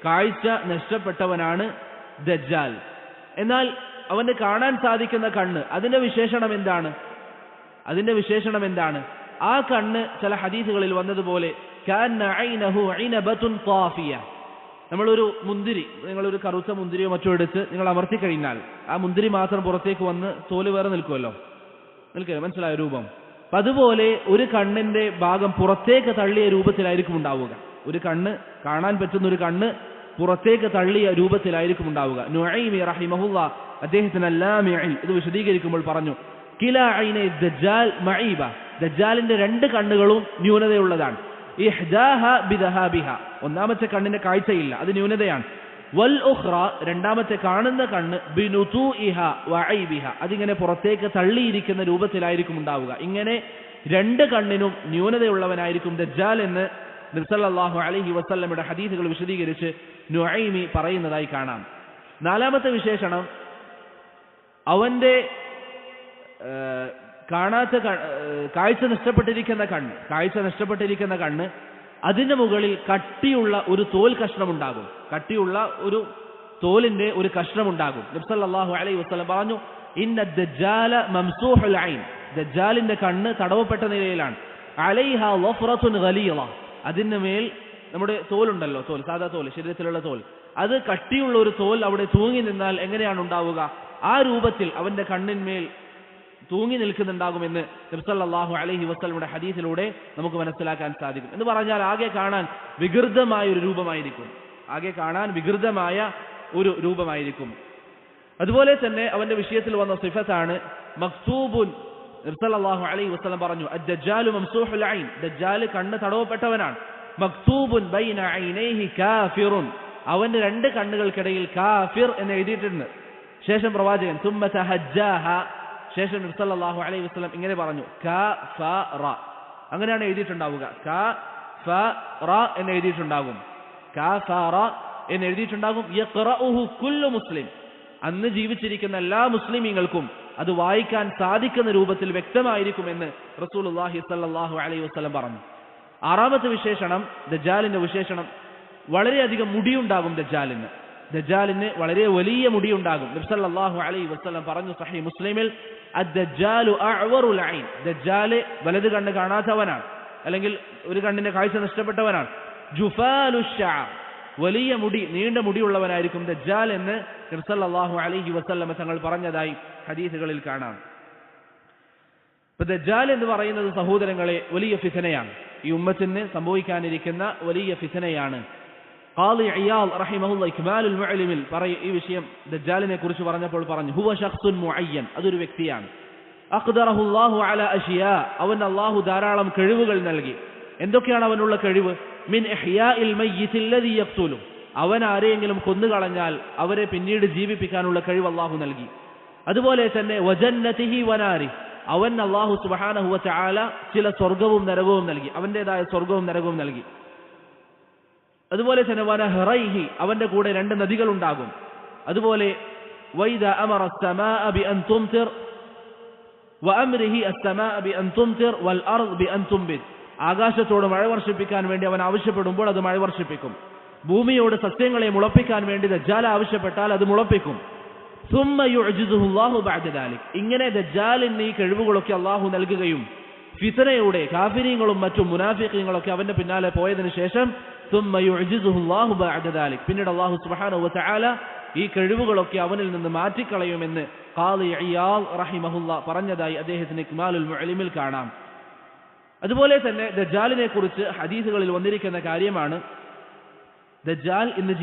കാഴ്ച നഷ്ടപ്പെട്ടവനാണ് ദജ്ജാൽ. എന്നാൽ അവന് കാണാൻ സാധിക്കുന്ന കണ്ണ്, അതിന്റെ വിശേഷണം എന്താണ്? ആ കണ്ണ് ചില ഹദീസുകളിൽ വന്നതുപോലെ കാന്ന ഐനഹു ഇനബത്തുൻ ത്വാഫിയ. നമ്മളൊരു മുന്തിരി, നിങ്ങളൊരു കറുത്ത മുന്തിരിയോ മറ്റോ എടുത്ത് നിങ്ങൾ അമർത്തി കഴിഞ്ഞാൽ ആ മുന്തിരി മാത്രം പുറത്തേക്ക് വന്ന് തോല് വേറെ നിൽക്കുമല്ലോ, മനസ്സിലായ രൂപം. അപ്പം അതുപോലെ ഒരു കണ്ണിന്റെ ഭാഗം പുറത്തേക്ക് തള്ളിയ രൂപത്തിലായിരിക്കും ഉണ്ടാവുക. ഒരു കണ്ണ്, കാണാൻ പറ്റുന്ന ഒരു കണ്ണ് പുറത്തേക്ക് തള്ളിയ രൂപത്തിലായിരിക്കും ഉണ്ടാവുക. നുഐമി റഹിമഹുല്ലാഹ് അദ്ദേഹത്തിന് അല്ലാമിഇൽ ഇത് വിശദീകരിക്കുമ്പോൾ പറഞ്ഞു, കില ഐന ദജ്ജാൽ മഈബ. ദജ്ജാലിന്റെ രണ്ട് കണ്ണുകളും ന്യൂനതയുള്ളതാണ്. ഇഹ്ദാഹ ബിദഹാബിഹ, ഒന്നാമത്തെ കണ്ണിന്റെ കാഴ്ചയില്ല, അത് ന്യൂനതയാണ്. വൽ ഉഖ്റ, രണ്ടാമത്തെ കാണുന്ന കണ്ണ് ബിനുതൂഇഹ വഐബിഹ, അതിങ്ങനെ പുറത്തേക്ക് തള്ളിയിരിക്കുന്ന രൂപത്തിലായിരിക്കും ഉണ്ടാവുക. ഇങ്ങനെ രണ്ട് കണ്ണിനും ന്യൂനതയുള്ളവനായിരിക്കും ദജ്ജാൽ എന്ന് നബി സല്ലല്ലാഹു അലൈഹി വസല്ലമയുടെ ഹദീസുകൾ വിശദീകരിച്ച് നുഐമി പറയുന്നതായി കാണാം. നാലാമത്തെ വിശേഷണം, അവന്റെ കാഴ്ച നഷ്ടപ്പെട്ടിരിക്കുന്ന കണ്ണ് അതിന്റെ മുകളിൽ കട്ടിയുള്ള ഒരു തോൽ കഷ്ണമുണ്ടാകും. കട്ടിയുള്ള ഒരു തോലിന്റെ ഒരു കഷ്ണമുണ്ടാകും. നബി സല്ലല്ലാഹു അലൈഹി വസല്ലം പറഞ്ഞു, ഇന്ന ദജ്ജാല മംസൂഹുൽ ഐൻ, ദജ്ജാലിന്റെ കണ്ണ് തടവപ്പെട്ട നിലയിലാണ്. അലൈഹാ വഫറത്തുൻ ഗലീള, അതിന്റെ മേൽ നമ്മുടെ തോലുണ്ടല്ലോ, തോൽ, സാധാ തോൽ, ശരീരത്തിലുള്ള തോൽ, അത് കട്ടിയുള്ള ഒരു തോൽ അവിടെ തൂങ്ങി നിന്നാൽ എങ്ങനെയാണ് ഉണ്ടാവുക, ആ രൂപത്തിൽ അവന്റെ കണ്ണിന്മേൽ തൂങ്ങി നിൽക്കുന്നുണ്ടാകുമെന്ന് നബി സല്ലല്ലാഹു അലൈഹി വസല്ലമയുടെ ഹദീസിലൂടെ നമുക്ക് മനസ്സിലാക്കാൻ സാധിക്കും. എന്ന് പറഞ്ഞാൽ ആകെ കാണാൻ വികൃതമായ ഒരു രൂപമായിരിക്കും. അതുപോലെ തന്നെ അവന്റെ വിഷയത്തിൽ വന്ന സിഫത്താണ് മക്തൂബുൻ. നബി സല്ലല്ലാഹു അലൈഹി വസല്ലം പറഞ്ഞു, അദ്ദജ്ജാലു മംസൂഹുൽ ഐൻ, ദജ്ജാൽ കണ്ണ് തടവപ്പെട്ടവനാണ്. മക്തൂബുൻ ബൈന ഐനൈഹി കാഫിറുൻ, അവന്റെ രണ്ട് കണ്ണുകൾക്കിടയിൽ കാഫിർ എന്ന് എഴുതിയിട്ടുണ്ട്. ശേഷം പ്രവാചകൻ തുമ്മ തഹജ്ജാഹ, ശേഷം നബി സല്ലല്ലാഹു അലൈഹി വസല്ലം ഇങ്ങനെ പറഞ്ഞു, കഫറ, അങ്ങനെയാണ് എഴുതിയിട്ടുണ്ടാവുക. കഫറ എന്ന് എഴുതിയിട്ടുണ്ടാകും, കഫറ എന്ന് എഴുതിയിട്ടുണ്ടാകും. യഖറഉഹു കുല്ലു മുസ്ലിം, അന്ന് ജീവിച്ചിരിക്കുന്ന എല്ലാ മുസ്ലിമീങ്ങൾക്കും അത് വായിക്കാൻ സാധിക്കുന്ന രൂപത്തിൽ വ്യക്തമായിരിക്കുമെന്ന് റസൂലുള്ളാഹി സ്വല്ലല്ലാഹു അലൈഹി വസല്ലം പറഞ്ഞു. ആറാമത്തെ വിശേഷണം, ദജ്ജാലിന്റെ വിശേഷണം, വളരെയധികം മുടിയുണ്ടാകും ദജ്ജാലിന് വളരെ വലിയ മുടിയുണ്ടാകും. നബി സല്ലല്ലാഹു അലൈഹി വസല്ലം പറഞ്ഞു സഹീഹ് മുസ്ലിമിൽ, അദ്ദജ്ജാലു അഅ്വറുൽ ഐൻ, ദജ്ജാല് വലത് കണ്ണ് കാണാത്തവനാണ്, അല്ലെങ്കിൽ ഒരു കണ്ണിന്റെ കാഴ്ച നഷ്ടപ്പെട്ടവനാണ്. ജുഫാലുശ് ശഅർ, വലിയ മുടി, നീണ്ട മുടിയുള്ളവനായിരിക്കും ദജ്ജാൽ എന്ന് നബി സല്ലല്ലാഹു അലൈഹി വസല്ലം തങ്ങൾ പറഞ്ഞതായി ഹദീസുകളിൽ കാണാം. ഇപ്പൊ ദജ്ജാൽ എന്ന് പറയുന്നത് സഹോദരങ്ങളെ വലിയ ഫിത്നയാണ്, ഈ ഉമ്മത്തിന് സംഭവിക്കാനിരിക്കുന്ന വലിയ ഫിത്നയാണ്. ഖാദി ഇയാദ് റഹിമഹുല്ലാഹ് ഇക്മാലുൽ മുഅല്ലിമിൽ ഈ വിഷയം ദജ്ജാലിനെ കുറിച്ച് പറഞ്ഞപ്പോൾ പറഞ്ഞു, ഹുവ ശഖ്സുൻ മുഅയ്യൻ, അതൊരു വ്യക്തിയാണ്. അഖ്ദറഹുല്ലാഹു അലാ അശിയാ, അവൻ അല്ലാഹു ധാരാളം കഴിവുകൾ നൽകി. എന്തൊക്കെയാണ് അവനുള്ള കഴിവ്? മിൻ ഇഹ്യാഇൽ മയ്യിത്തി അല്ലദീ യഖ്തുലു, അവൻ ആരെയെങ്കിലും കൊന്നുകളഞ്ഞാൽ അവരെ പിന്നീട് ജീവിപ്പിക്കാനുള്ള കഴിവ് അല്ലാഹു നൽകി. അതുപോലെ തന്നെ വജന്നതിഹി വനാരി, അവൻ അല്ലാഹു സുബ്ഹാനഹു വ തആല ചില സ്വർഗ്ഗവും നരകവും നൽകി, അവന്റേതായ സ്വർഗ്ഗവും നരകവും നൽകി. അതുപോലെ തന്നെ വനഹറൈഹി, അവന്റെ കൂടെ രണ്ട് നദികൾ ഉണ്ടാകും. അതുപോലെ വൈദ അമറ അസ്സമാഅ ബിഅൻ തുംതിർ വഅംരിഹി അസ്സമാഅ ബിഅൻ തുംതിർ വൽ അർദ് ബിഅൻ തുംബിത്, ആകാശത്തോട് മഴ വർഷിപ്പിക്കാൻ വേണ്ടി അവൻ ആവശ്യപ്പെടുമ്പോൾ അത് മഴ വർഷിപ്പിക്കും. ഭൂമിയോട് സസ്യങ്ങളെ മുളപ്പിക്കാൻ വേണ്ടി ദജ്ജാൽ ആവശ്യപ്പെട്ടാൽ അത് മുളപ്പിക്കും. സുമ്മ യുഅ്ജിസുഹു അല്ലാഹു ബഅദ ദാലിക്, ഇങ്ങനെ ദജ്ജാലിന് ഈ കഴിവുകളൊക്കെ അല്ലാഹു നൽകുകയും ഫിത്നയുടെ കാഫിരീങ്ങളും മറ്റും മുനാഫിഖീങ്ങളൊക്കെ അവന്റെ പിന്നാലെ പോയതിനു ശേഷം സുമ്മ യുഅ്ജിസുഹു അല്ലാഹു ബഅദ ദാലിക്, പിന്നീട് അല്ലാഹു സുബ്ഹാനഹു വ തആല ഈ കഴിവുകളൊക്കെ അവനിൽ നിന്ന് മാറ്റിക്കളയുമെന്ന് ഖാദി ഇയാദ് റഹിമഹുല്ലാഹ് പറഞ്ഞതായി അദ്ദേഹത്തിന് ഇക്മാലുൽ മുഅല്ലിമിൽ കാണാം. അതുപോലെ തന്നെ ദജ്ജാലിനെ കുറിച്ച് ഹദീസുകളിൽ വന്നിരിക്കുന്ന കാര്യമാണ്, ദജ്ജാൽ ഇന്ന്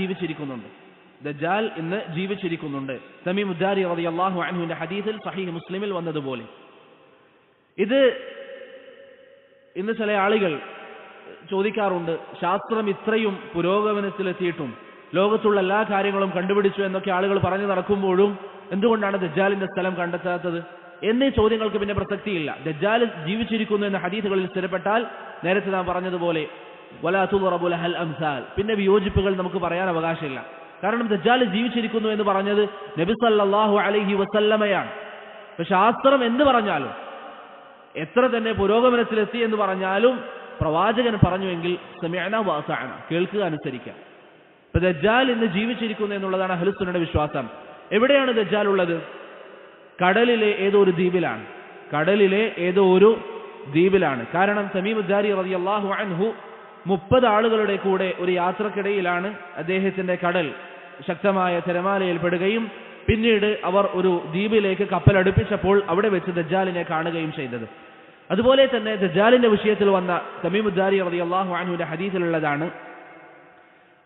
ജീവിച്ചിരിക്കുന്നുണ്ട്. തമീം ഉദ്ദാരി റളിയല്ലാഹു അൻഹുവിന്റെ ഹദീസിൽ സഹീഹ് മുസ്ലിമിൽ വന്നതുപോലെ. ഇത് ഇന്ന് ചില ആളുകൾ ചോദിക്കാറുണ്ട്, ശാസ്ത്രം ഇത്രയും പുരോഗമനത്തിലെത്തിയിട്ടും ലോകത്തുള്ള എല്ലാ കാര്യങ്ങളും കണ്ടുപിടിച്ചു എന്നൊക്കെ ആളുകൾ പറഞ്ഞു നടക്കുമ്പോഴും എന്തുകൊണ്ടാണ് ദജ്ജാലിന്റെ സ്ഥലം കണ്ടെത്താത്തത് എന്നീ ചോദ്യങ്ങൾക്ക് പിന്നെ പ്രസക്തിയില്ല. ദജ്ജാൽ ജീവിച്ചിരിക്കുന്നു എന്ന ഹദീസുകളിൽ സ്ഥിരപ്പെട്ടാൽ നേരത്തെ നാം പറഞ്ഞതുപോലെ വലാ തുളറബു ലഹൽ അംസാൽ, പിന്നെ വിയോജിപ്പുകൾ നമുക്ക് പറയാൻ അവകാശമില്ല. കാരണം ദജ്ജാൽ ജീവിച്ചിരിക്കുന്നു എന്ന് പറഞ്ഞത് നബി സല്ലല്ലാഹു അലൈഹി വസല്ലമയാണ്. പക്ഷെ ശാസ്ത്രം എന്ന് പറഞ്ഞാലും എത്ര തന്നെ പുരോഗമനത്തിലെത്തി എന്ന് പറഞ്ഞാലും പ്രവാചകൻ പറഞ്ഞുവെങ്കിൽ സമിഅനാ വഅതഅന, കേൾക്കുക, അനുസരിക്കുക. ഇപ്പൊ ദജ്ജാൽ ഇന്ന് ജീവിച്ചിരിക്കുന്നു എന്നുള്ളതാണ് അഹ്ലുസ് സുന്നയുടെ വിശ്വാസം. എവിടെയാണ് ദജ്ജാൽ ഉള്ളത്? കടലിലെ ഏതോ ഒരു ദ്വീപിലാണ്. കാരണം തമീം ഉദ്ദാരി റളിയല്ലാഹു അൻഹു 30 ആളുകളുടെ കൂടെ ഒരു യാത്രക്കിടയിലാണ് അദ്ദേഹത്തിന്റെ കടൽ ശക്തമായ തിരമാലയിൽ പെടുകയും പിന്നീട് അവർ ഒരു ദ്വീപിലേക്ക് കപ്പലടുപ്പിച്ചപ്പോൾ അവിടെ വെച്ച് ദജ്ജാലിനെ കാണുകയും ചെയ്തത്. അതുപോലെ തന്നെ ദജ്ജാലിന്റെ വിഷയത്തിൽ വന്ന തമീം ഉദ്ദാരി റളിയല്ലാഹു അൻഹുവിന്റെ ഹദീസിലുള്ളതാണ്,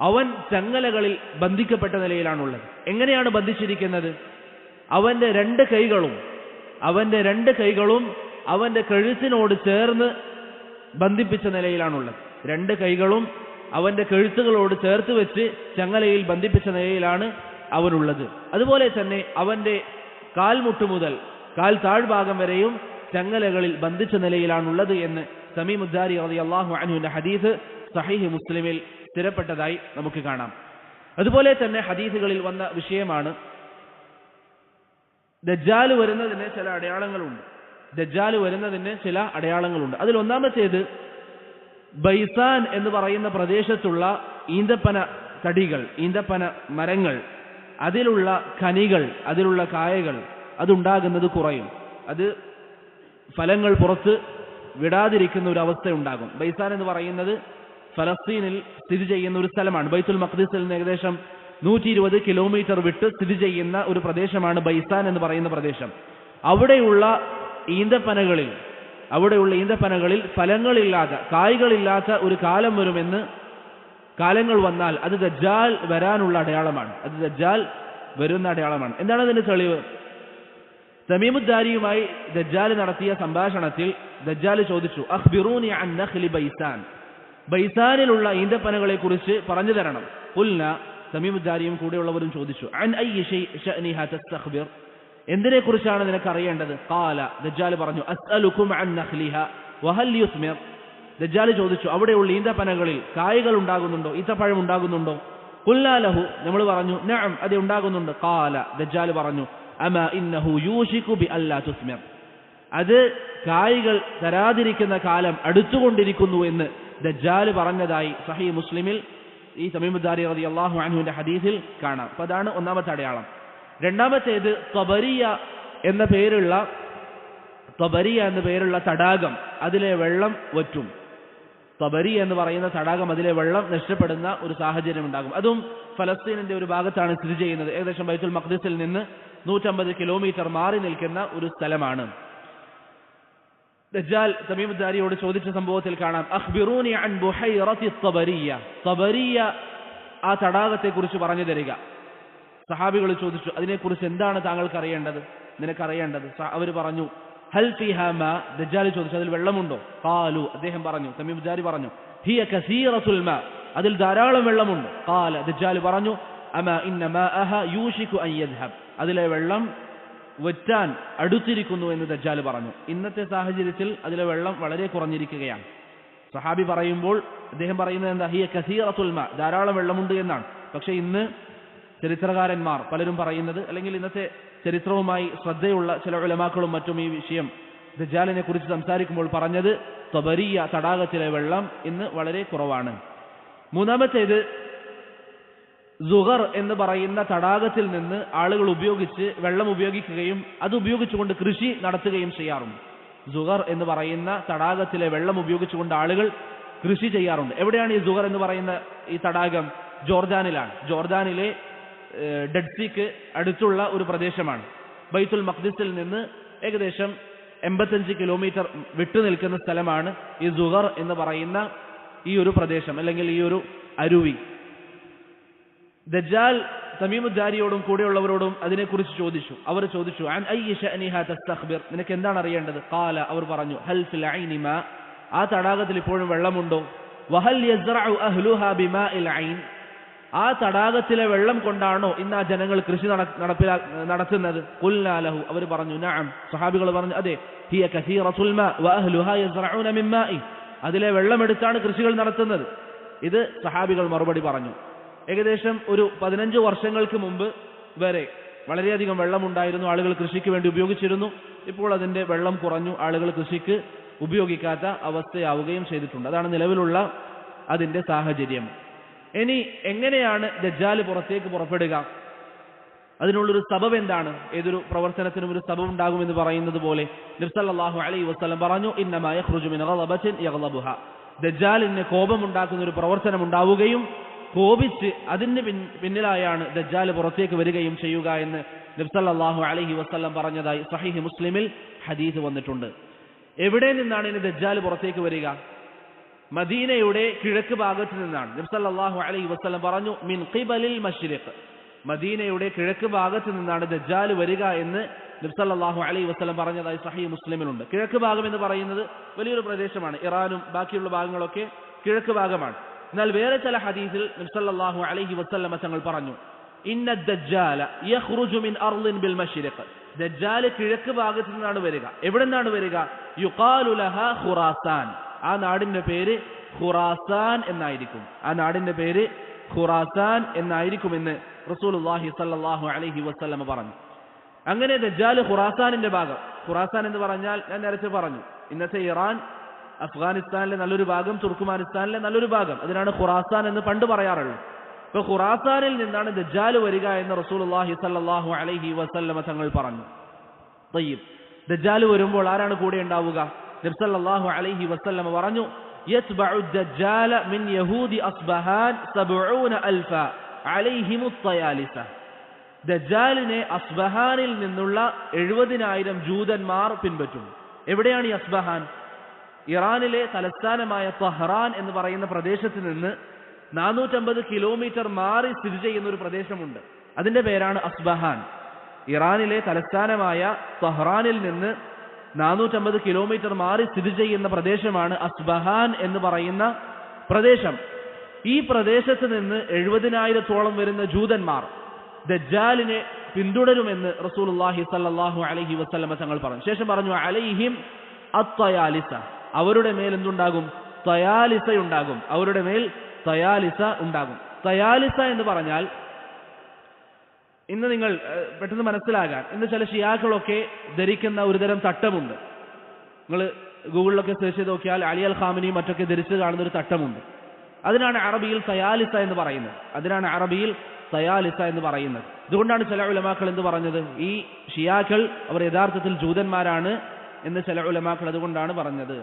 അവൻ ചങ്ങലകളിൽ ബന്ധിക്കപ്പെട്ട നിലയിലാണുള്ളത്. എങ്ങനെയാണ് ബന്ധിച്ചിരിക്കുന്നത്? അവന്റെ രണ്ട് കൈകളും അവന്റെ കഴുത്തിനോട് ചേർന്ന് ബന്ധിപ്പിച്ച നിലയിലാണുള്ളത്. രണ്ട് കൈകളും അവന്റെ കഴുത്തുകളോട് ചേർത്ത് വെച്ച് ചങ്ങലയിൽ ബന്ധിപ്പിച്ച നിലയിലാണ് അവനുള്ളത്. അതുപോലെ തന്നെ അവന്റെ കാൽമുട്ട് മുതൽ കാൽ താഴ്ഭാഗം വരെയും ചങ്ങലകളിൽ ബന്ധിച്ച നിലയിലാണുള്ളത് എന്ന് തമീം ഉദ്ദാരി റളിയല്ലാഹു അൻഹുവിന്റെ ഹദീസ് സഹീഹ് മുസ്ലിമിൽ സ്ഥിരപ്പെട്ടതായി നമുക്ക് കാണാം. അതുപോലെ തന്നെ ഹദീസുകളിൽ വന്ന വിഷയമാണ് ദജ്ജാൽ വരുന്നതിന് ചില അടയാളങ്ങളുണ്ട്. അതിൽ ഒന്നാമത്തേത് ബൈസാൻ എന്ന് പറയുന്ന പ്രദേശത്തുള്ള ഈന്തപ്പന തടികൾ, ഈന്തപ്പന മരങ്ങൾ, അതിലുള്ള ഖനികൾ, അതിലുള്ള കായകൾ അതുണ്ടാകുന്നത് കുറയും. അത് ഫലങ്ങൾ പുറത്ത് വിടാതിരിക്കുന്ന ഒരു അവസ്ഥ ഉണ്ടാകും. ബൈസാൻ എന്ന് പറയുന്നത് ഫലസ്തീനിൽ സ്ഥിതി ചെയ്യുന്ന ഒരു സ്ഥലമാണ്. ബൈത്തുൽ മഖ്ദിസിൽ നിന്ന് ഏകദേശം 120 കിലോമീറ്റർ വിട്ട് സ്ഥിതി ചെയ്യുന്ന ഒരു പ്രദേശമാണ് ബൈസാൻ എന്ന് പറയുന്ന പ്രദേശം. അവിടെയുള്ള ഈന്തപ്പനകളിൽ ഫലങ്ങളില്ലാത്ത, കായ്കളില്ലാത്ത ഒരു കാലം വരുമെന്ന്, കാലങ്ങൾ വന്നാൽ അത് ദജ്ജാൽ വരാനുള്ള അടയാളമാണ്. എന്താണ് അതിന്റെ തെളിവ്? തമീമുദ്ദാരിയുമായി ദജ്ജാൽ നടത്തിയ സംഭാഷണത്തിൽ ദജ്ജാൽ ചോദിച്ചു, അഖ്ബിറൂനി അൻ നഖ്ലി ബൈസാൻ, ബൈസാനിലുള്ള ഈന്തപ്പനകളെ കുറിച്ച് പറഞ്ഞു തരണം. ഖുൽന, തമീമുദ്ദാരിയും കൂടെയുള്ളവരും ചോദിച്ചു, അൻ അയ്യി ശഅനിഹാ തസ്തഖ്ബിർ, എന്തിനെ കുറിച്ചാണ് നിനക്ക് അറിയേണ്ടത്? ഖാല, ദജ്ജാൽ പറഞ്ഞു, അസ്അലുകും അൻ നഖ്ലിഹാ വഹൽ യുസ്മിർ. ദജ്ജാൽ ചോദിച്ചു, അവിടെയുള്ള ഈന്തപ്പനകളിൽ കായകൾ ഉണ്ടാകുന്നുണ്ടോ, ഈത്തപ്പഴം ഉണ്ടാകുന്നുണ്ടോ? ഖുൽനാ ലഹു, നമ്മൾ പറഞ്ഞു, നഅം, അത് ഉണ്ടാകുന്നുണ്ട്. ഖാല, ദജ്ജാൽ പറഞ്ഞു, അമാ ഇന്നഹു യൂശികു ബി അല്ലാ തുസ്മിർ, അത് കായ്കൾ തരാതിരിക്കുന്ന കാലം അടുത്തുകൊണ്ടിരിക്കുന്നു എന്ന് ദജ്ജാൽ പറഞ്ഞതായി സഹീഹ് മുസ്ലിമിൽ ഈ തമീമുദ്ദാരി റളിയല്ലാഹു അൻഹുവിന്റെ ഹദീസിൽ കാണാം. അപ്പോൾ അതാണ് ഒന്നാമത്തെ അടയാളം. രണ്ടാമത്തേത് ത്വബരിയ എന്ന പേരുള്ള തടാകം, അതിലെ വെള്ളം വറ്റും. ത്വബരിയ എന്ന് പറയുന്ന തടാകം, അതിലെ വെള്ളം നഷ്ടപ്പെടുന്ന ഒരു സാഹചര്യം ഉണ്ടാകും. അതും ഫലസ്തീനിന്റെ ഒരു ഭാഗത്താണ് സ്ഥിതി ചെയ്യുന്നത്. ഏകദേശം ബൈത്തുൽ മഖ്ദിസിൽ നിന്ന് 150 കിലോമീറ്റർ മാറി നിൽക്കുന്ന ഒരു സ്ഥലമാണ്. ദജ്ജാൽ തമീമുദ്ദാരിയോട് ചോദിച്ച സംഭവത്തിൽ കാണാം, അഖ്ബിറൂനി അൻ ബുഹൈറത്തി ത്വബരിയ, ത്വബരിയ ആ തടാകത്തെ കുറിച്ച് പറഞ്ഞു തരിക. സഹാബികൾ ചോദിച്ചു, അതിനെക്കുറിച്ച് എന്താണ് താങ്കൾക്ക് അറിയേണ്ടത്, നിനക്കറിയേണ്ടത്? അവർ പറഞ്ഞു, ഹൽ ഫീഹാ മാ, ദജ്ജാൽ ചോദിച്ചു, അതിൽ വെള്ളമുണ്ടോ? ഖാലു, അദ്ദേഹം പറഞ്ഞു, തമീമുദ്ദാരി പറഞ്ഞു, ഹിയ കസീറത്തുൽ മാ, അതിൽ ധാരാളം വെള്ളമുണ്ട്. ഖാല, ദജ്ജാൽ പറഞ്ഞു, അമാ ഇന്ന മാഅഹ യൂശികു അൻ യദ്ഹബ്, അതിലെ വെള്ളം വറ്റാൻ അടുത്തിരിക്കുന്നു എന്ന് ദജ്ജാൽ പറഞ്ഞു. ഇന്നത്തെ സാഹചര്യത്തിൽ അതിലെ വെള്ളം വളരെ കുറഞ്ഞിരിക്കുകയാണ്. സഹാബി പറയുമ്പോൾ അദ്ദേഹം പറയുന്നത് എന്താ? ഹിയ കസീറത്തുൽ മാ, ധാരാളം വെള്ളമുണ്ട് എന്നാണ്. പക്ഷെ ഇന്ന് ചരിത്രകാരന്മാർ പലരും പറയുന്നത്, അല്ലെങ്കിൽ ഇന്നത്തെ ചരിത്രവുമായി ശ്രദ്ധയുള്ള ചില ഉലമാക്കളും മറ്റും ഈ വിഷയം ദജ്ജാലിനെ കുറിച്ച് സംസാരിക്കുമ്പോൾ പറഞ്ഞത്, ത്വബരിയ തടാകത്തിലെ വെള്ളം ഇന്ന് വളരെ കുറവാണ്. മൂന്നാമത്തേത്, സുഗർ എന്ന് പറയുന്ന തടാകത്തിൽ നിന്ന് ആളുകൾ വെള്ളം ഉപയോഗിക്കുകയും അത് ഉപയോഗിച്ചുകൊണ്ട് കൃഷി നടത്തുകയും ചെയ്യാറുണ്ട്. സുഗർ എന്ന് പറയുന്ന തടാകത്തിലെ വെള്ളം ഉപയോഗിച്ചുകൊണ്ട് ആളുകൾ കൃഷി ചെയ്യാറുണ്ട്. എവിടെയാണ് ഈ സുഗർ എന്ന് പറയുന്ന ഈ തടാകം? ജോർദാനിലാണ്. ജോർദാനിലെ ഡെഡ് സീക്ക് അടുത്തുള്ള ഒരു പ്രദേശമാണ്. ബൈത്തുൽ മഖ്ദിസിൽ നിന്ന് ഏകദേശം 85 കിലോമീറ്റർ വിട്ടു നിൽക്കുന്ന സ്ഥലമാണ് ഈ സുഗർ എന്ന് പറയുന്ന ഈ ഒരു പ്രദേശം, അല്ലെങ്കിൽ ഈ ഒരു അരുവി. ദജ്ജാൽ തമീമുദ്ദാരിയോടും കൂടെയുള്ളവരോടും അതിനെക്കുറിച്ച് ചോദിച്ചു. അവർ ചോദിച്ചു, അൻ അയ്യി ശഅനിഹാ തസ്തഖ്ബിർ, നിനക്ക് എന്താണ് അറിയേണ്ടത്? ഖാല, അവർ പറഞ്ഞു, ഹൽ ഫിൽ ഐനി മാ, ആ തടാകത്തിൽ ഇപ്പോഴും വെള്ളമുണ്ടോ? വഹൽ യസ്റഉ അഹ്ലുഹാ ബിമാഇൽ ഐൻ, ആ തടാകത്തിലെ വെള്ളം കൊണ്ടാണോ ഇന്ന് ആ ജനങ്ങൾ കൃഷി നടത്തുന്നത്? ഖുൽനാ ലഹു, അവർ പറഞ്ഞു, നഅം. സഹാബികൾ പറഞ്ഞു, അതെ, ഹിയ കസീറത്തുൽ മാ വ അഹ്ലുഹാ യസ്റഊന മിൻ മാഇ, അതിലെ വെള്ളമെടുത്താണ് കൃഷികൾ നടത്തുന്നത്. ഇത് സഹാബികൾ മറുപടി പറഞ്ഞു. ഏകദേശം ഒരു 15 വർഷങ്ങൾക്ക് മുമ്പ് വരെ വളരെയധികം വെള്ളമുണ്ടായിരുന്നു, ആളുകൾ കൃഷിക്ക് വേണ്ടി ഉപയോഗിച്ചിരുന്നു. ഇപ്പോൾ അതിന്റെ വെള്ളം കുറഞ്ഞു, ആളുകൾ കൃഷിക്ക് ഉപയോഗിക്കാത്ത അവസ്ഥയാവുകയും ചെയ്തിട്ടുണ്ട്. അതാണ് നിലവിലുള്ള അതിന്റെ സാഹചര്യം. ഇനി എങ്ങനെയാണ് ദജ്ജാൽ പുറത്തേക്ക് പുറപ്പെടുക? അതിനുള്ളൊരു സബബ് എന്താണ്? ഏതൊരു പ്രവർത്തനത്തിനും ഒരു സബബ് ഉണ്ടാകുമെന്ന് പറയുന്നത് പോലെ നബി സല്ലല്ലാഹു അലൈഹി വസല്ലം പറഞ്ഞു, ഇന്നമാ യഖ്റുജു മിൻ ഗളബത്തിൻ യഗ്ളബുഹാ, ദജ്ജാലിന് കോപമുണ്ടാക്കുന്ന ഒരു പ്രവർത്തനം ഉണ്ടാവുകയും കോപിച്ച് അതിന് പിന്നിലായാണ് ദജ്ജാൽ പുറത്തേക്ക് വരികയും ചെയ്യുക എന്ന് നബി സല്ലല്ലാഹു അലൈഹി വസല്ലം പറഞ്ഞതായി സഹീഹ് മുസ്ലിമിൽ ഹദീസ് വന്നിട്ടുണ്ട്. എവിടെ നിന്നാണ് ഇനി ദജ്ജാൽ പുറത്തേക്ക് വരിക? മദീനയുടെ കിഴക്ക് ഭാഗത്ത് നിന്നാണ്. നബി സല്ലല്ലാഹു അലൈഹി വസല്ലം പറഞ്ഞു, മിൻ ഖിബലിൽ മശ്രിഖ്, മദീനയുടെ കിഴക്ക് ഭാഗത്ത് നിന്നാണ് ദജ്ജാൽ വരിക എന്ന് നബി സല്ലല്ലാഹു അലൈഹി വസല്ലം പറഞ്ഞതായി സഹീഹ് മുസ്ലിമിലുണ്ട്. കിഴക്ക് ഭാഗം എന്ന് പറയുന്നത് വലിയൊരു പ്രദേശമാണ്. ഇറാനും ബാക്കിയുള്ള ഭാഗങ്ങളൊക്കെ കിഴക്ക് ഭാഗമാണ്. എന്നാൽ വേറെ ചില ഹദീസിൽ നബി സല്ലല്ലാഹു അലൈഹി വസല്ലം തങ്ങൾ പറഞ്ഞു, ഇന്ന ദജ്ജാല യഖ്റുജു മിൻ അർളിൻ ബിൽ മശ്രിഖ്, ദജ്ജാൽ കിഴക്ക് ഭാഗത്ത് നിന്നാണ് വരിക. എവിടെ നിന്നാണ് വരിക? യുഖാലു ലഹാ ഖുറാസാൻ, ആ നാടിന്റെ പേര് ഖുറാസാൻ എന്നായിരിക്കും. ആ നാടിന്റെ പേര് ഖുറാസാൻ എന്നായിരിക്കുമെന്ന് റസൂലുള്ളാഹി സ്വല്ലല്ലാഹു അലൈഹി വസല്ലം പറഞ്ഞു. അങ്ങനെ ദജ്ജാൽ ഖുറാസാനിന്റെ ഭാഗം, ഖുറാസാൻ എന്ന് പറഞ്ഞാൽ ഞാൻ നേരത്തെ പറഞ്ഞു ഇന്നത്തെ ഇറാൻ, അഫ്ഗാനിസ്ഥാനിലെ നല്ലൊരു ഭാഗം, തുർക്കുമാനിസ്ഥാനിലെ നല്ലൊരു ഭാഗം, അതിനാണ് ഖുറാസാൻ എന്ന് പണ്ട് പറയാറുള്ളത്. ഇപ്പൊ ഖുറാസാനിൽ നിന്നാണ് ദജ്ജാൽ വരിക എന്ന് റസൂലുള്ളാഹി സ്വല്ലല്ലാഹു അലൈഹി വസല്ലം തങ്ങൾ പറഞ്ഞു. തയ്യിബ്, ദജ്ജാൽ വരുമ്പോൾ ആരാണ് കൂടെ ഉണ്ടാവുക? നബി സല്ലല്ലാഹു അലൈഹി വസല്ലം പറഞ്ഞു, യത്ബഉ ദജ്ജാല മിൻ യഹൂദി അസ്ബഹാൻ 70000 അലൈഹിമു തയാലിസ. ദജ്ജാലിനെ അസ്ബഹാനിൽ നിന്നുള്ള 70000 ജൂതന്മാർ പിൻപറ്റും. എവിടെയാണ് ഈ അസ്ബഹാൻ? ഇറാനിലെ തലസ്ഥാനമായ തഹ്റാൻ എന്ന് പറയുന്ന പ്രദേശത്ത് നിന്ന് 450 കിലോമീറ്റർ മാറി സ്ഥിതി ചെയ്യുന്ന ഒരു പ്രദേശമുണ്ട്. അതിന്റെ പേരാണ് അസ്ബഹാൻ. ഇറാനിലെ തലസ്ഥാനമായ തഹ്റാനിൽ നിന്ന് 450 കിലോമീറ്റർ മാറി സ്ഥിതി ചെയ്യുന്ന പ്രദേശമാണ് അസ്ബഹാൻ എന്ന് പറയുന്ന പ്രദേശം. ഈ പ്രദേശത്ത് നിന്ന് 70000-ഓളം വരുന്ന ജൂതന്മാർ ദജ്ജാലിനെ പിന്തുടരുമെന്ന് റസൂലുള്ളാഹി സ്വല്ലല്ലാഹു അലൈഹി വസല്ലം തങ്ങൾ പറഞ്ഞു. ശേഷം പറഞ്ഞു, അലൈഹിം അത്തയാലിസ, അവരുടെ മേൽ എന്തുണ്ടാകും? തയാലിസ ഉണ്ടാകും. അവരുടെ മേൽ തയാലിസ ഉണ്ടാകും. തയാലിസ എന്ന് പറഞ്ഞാൽ, ഇന്ന് നിങ്ങൾ പെട്ടെന്ന് മനസ്സിലാകാൻ, ഇന്ന് ചില ഷിയാക്കളൊക്കെ ധരിക്കുന്ന ഒരുതരം തട്ടമുണ്ട്. നിങ്ങൾ ഗൂഗിളിലൊക്കെ സെർച്ച് ചെയ്ത് നോക്കിയാൽ അലി അൽ ഖാമിനിയും മറ്റൊക്കെ ധരിച്ച് കാണുന്ന ഒരു തട്ടമുണ്ട്. അതിനാണ് അറബിയിൽ തയാലിസ എന്ന് പറയുന്നത്. അതുകൊണ്ടാണ് ചില ഉലമാക്കൾ എന്ത് പറഞ്ഞത്? ഈ ഷിയാക്കൾ അവർ യഥാർത്ഥത്തിൽ ജൂതന്മാരാണ് എന്ന് ചില ഉലമാക്കൾ അതുകൊണ്ടാണ് പറഞ്ഞത്.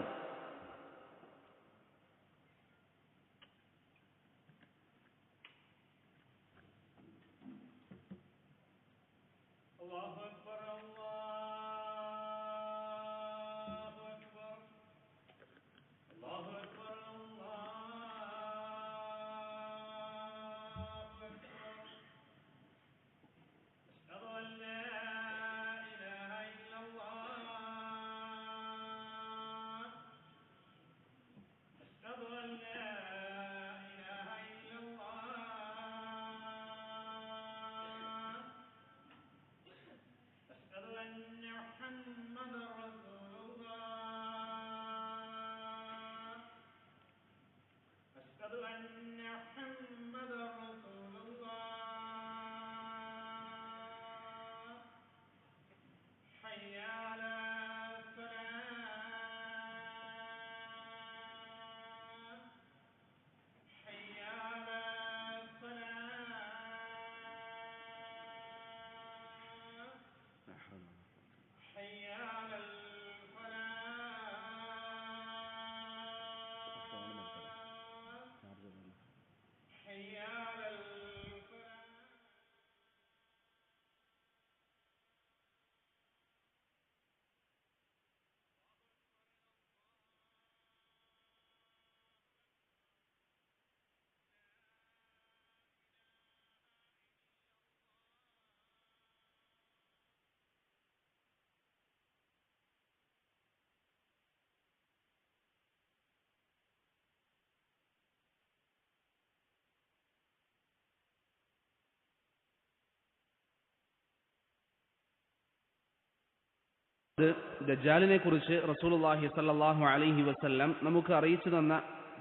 ദജ്ജാലിനെ കുറിച്ച് റസൂലുള്ളാഹി സ്വല്ലല്ലാഹു അലൈഹി വസല്ലം നമുക്ക് അറിയിച്ചു തന്ന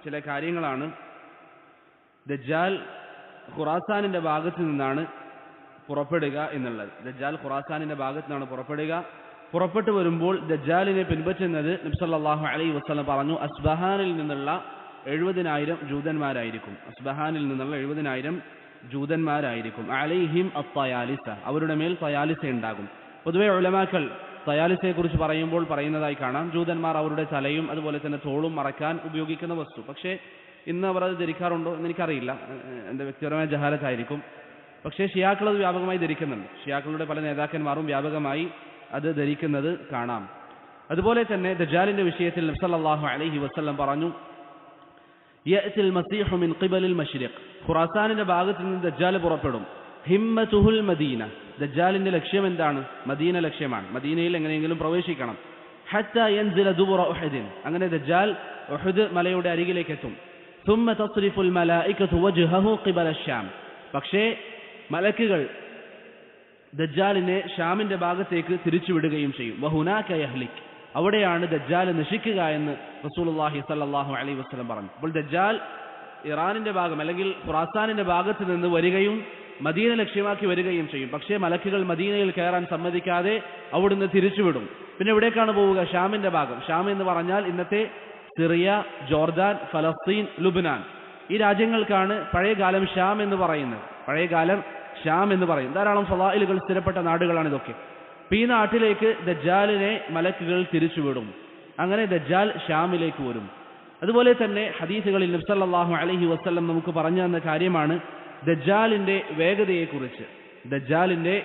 ചില കാര്യങ്ങളാണ്. ദജ്ജാൽ ഖുറാസാനിന്റെ ഭാഗത്ത് നിന്നാണ് പുറപ്പെടുക എന്നുള്ളത്. ദജ്ജാൽ ഖുറാസാനിന്റെ ഭാഗത്ത് നിന്നാണ് പുറപ്പെടുക. പുറപ്പെട്ടു വരുമ്പോൾ ദജ്ജാലിനെ പിൻപറ്റുന്നത് നബി സല്ലല്ലാഹു അലൈഹി വസല്ലം പറഞ്ഞു, അസ്ബഹാനിൽ നിന്നുള്ള 70000 ജൂതന്മാരായിരിക്കും. അസ്ബഹാനിൽ നിന്നുള്ള 70000 ജൂതന്മാരായിരിക്കും. അലൈഹിം അത്തയാലിസ, അവരുടെ മേൽ തയാലിസ ഉണ്ടാകും. പൊതുവെ ഉലമാക്കൾ തയാലിസയെ കുറിച്ച് പറയുമ്പോൾ പറയുന്നതായി കാണാം, ജൂതന്മാർ അവരുടെ തലയും അതുപോലെ തന്നെ തോളും മറക്കാൻ ഉപയോഗിക്കുന്ന വസ്തു. പക്ഷേ ഇന്ന് അവർ അത് ധരിക്കാറുണ്ടോ എന്ന് എനിക്കറിയില്ല, എൻ്റെ വ്യക്തിപരമായ ജഹാലത്തായിരിക്കും. പക്ഷേ ഷിയാക്കൾ അത് വ്യാപകമായി ധരിക്കുന്നുണ്ട്. ഷിയാക്കളുടെ പല നേതാക്കന്മാരും വ്യാപകമായി അത് ധരിക്കുന്നത് കാണാം. അതുപോലെ തന്നെ ദജ്ജാലിന്റെ വിഷയത്തിൽ നബി സല്ലല്ലാഹു അലൈഹി വസല്ലം പറഞ്ഞു, യഅ്തിൽ മസീഹു മിൻ ഖിബലിൽ മശ്രിഖ്, ഖുറാസാനിന്റെ ഭാഗത്ത് നിന്ന് ദജ്ജാൽ പുറപ്പെടും. ഹിമ്മതുഹുൽ മദീന, ദജ്ജാലിന്റെ ലക്ഷ്യം എന്താണ്? മദീന ലക്ഷ്യമാണ്. മദീനയിൽ എങ്ങനെയെങ്കിലും പ്രവേശിക്കണം. ഹത്താ യൻസില ദുബുറ ഉഹദിൻ, അങ്ങനെ ദജ്ജാൽ ഉഹദ് മലയുടെ അരികിലേക്ക് എത്തും. ثم تصرف الملائكة وجهه قبل الشام, പക്ഷേ മലക്കുകൾ ദജ്ജാലിനെ ഷാമിന്റെ ഭാഗത്തേക്ക് തിരിച്ചുവിടുകയും ചെയ്യും. വഹുനാക യഹ്ലിക്, അവിടെയാണ് ദജ്ജാൽ നശിക്കുക എന്ന് റസൂലുള്ളാഹി സ്വല്ലല്ലാഹു അലൈഹി വസല്ലം പറഞ്ഞു. അപ്പോൾ ദജ്ജാൽ ഇറാനിന്റെ ഭാഗം അല്ലെങ്കിൽ ഖുറാസാനിന്റെ ഭാഗത്ത് നിന്ന് വരികയും മദീന ലക്ഷ്യമാക്കി വരികയും ചെയ്യും. പക്ഷേ മലക്കുകൾ മദീനയിൽ കയറാൻ സമ്മതിക്കാതെ അവിടുന്ന് തിരിച്ചുവിടും. പിന്നെ എവിടേക്കാണ് പോവുക? ഷാമിന്റെ ഭാഗം. ഷാം എന്ന് പറഞ്ഞാൽ ഇന്നത്തെ സിറിയ, ജോർദാൻ, ഫലസ്തീൻ, ലുബ്നാൻ, ഈ രാജ്യങ്ങൾക്കാണ് പഴയകാലം ഷാം എന്ന് പറയുന്നത്. പഴയകാലം ഷാം എന്ന് പറയും. ധാരാളം ഫളായിലുകൾ സ്ഥിരപ്പെട്ട നാടുകളാണ് ഇതൊക്കെ. ഈ നാട്ടിലേക്ക് ദജ്ജാലിനെ മലക്കുകൾ തിരിച്ചുവിടും. അങ്ങനെ ദജ്ജാൽ ഷാമിലേക്ക് വരും. അതുപോലെ തന്നെ ഹദീസുകളിൽ നബി സല്ലല്ലാഹു അലൈഹി വസല്ലം നമുക്ക് പറഞ്ഞു തന്ന കാര്യമാണ് ദജ്ജാലിന്റെ വേഗതയെക്കുറിച്ച്. ദജ്ജാലിന്റെ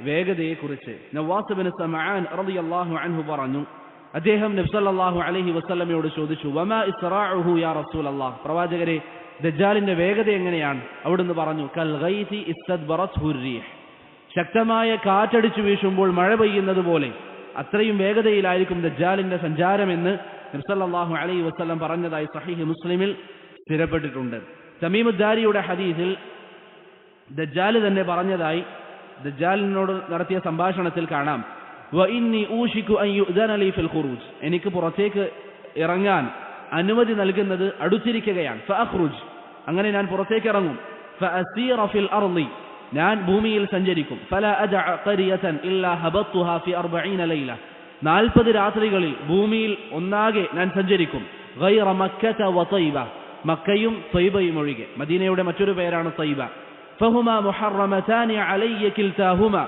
വേഗതയെക്കുറിച്ച് നവാസ് ഇബ്നു സമആൻ റളിയല്ലാഹു അൻഹു പറഞ്ഞു, അദ്ദേഹം നബി സല്ലല്ലാഹു അലൈഹി വസല്ലമയോട് ചോദിച്ചു, വമാ ഇസ്റാഉഹു യാ റസൂലല്ലാഹ്, പ്രവാചകരെ ദജ്ജാലിന്റെ വേഗത എങ്ങനെയാണ്? അവിടുന്ന് പറഞ്ഞു, കൽ ഗൈതി ഇസ്തദ്ബറത്ഹു റീഹ്, ശക്തമായ കാറ്റടിച്ചു വീശുമ്പോൾ മഴ പെയ്യുന്നത് പോലെ അത്രയും വേഗതയിലായിരിക്കും ദജ്ജാലിന്റെ സഞ്ചാരമെന്ന് നബി സല്ലല്ലാഹു അലൈഹി വസല്ലം പറഞ്ഞതായി സഹീഹ് മുസ്ലിമിൽ സ്ഥിരപ്പെട്ടിട്ടുണ്ട്. തമീമുദ്ദാരിയുടെ ഹദീസിൽ ദജ്ജാൽ തന്നെ പറഞ്ഞതായി ദജ്ജാലിനോട് നടത്തിയ സംഭാഷണത്തിൽ കാണാം, വഇന്നി ഊശികു അൻ യുഅ്ദന ലീ ഫിൽ ഖുറൂജ്, എനിക്ക് പുറത്തേക്ക് ഇറങ്ങാൻ അനുമതി നൽകുന്നത് അടുത്തിരിക്കുകയാണ്. ഫഅഖ്റുജ്, അങ്ങനെ ഞാൻ പുറത്തേക്ക് ഇറങ്ങും. ഫഅസീറ ഫിൽ അർളി, ഞാൻ ഭൂമിയിൽ സഞ്ചരിക്കും. ഫലാ അദഅ ഖരിയതൻ ഇല്ലാ ഹബത്തുഹാ ഫി 40 ലൈല, 40 രാത്രികളിൽ ഭൂമിയിൽ ഒന്നാകെ ഞാൻ സഞ്ചരിക്കും. ഗൈറ മക്കത വ തൈബ, മക്കയും തൈബയും ഒഴികെ. മദീനയുടെ മറ്റൊരു പേരാണ് തൈബ. ഫഹുമാ മുഹറമതാനി അലയ്യ കിൽതാഹുമാ,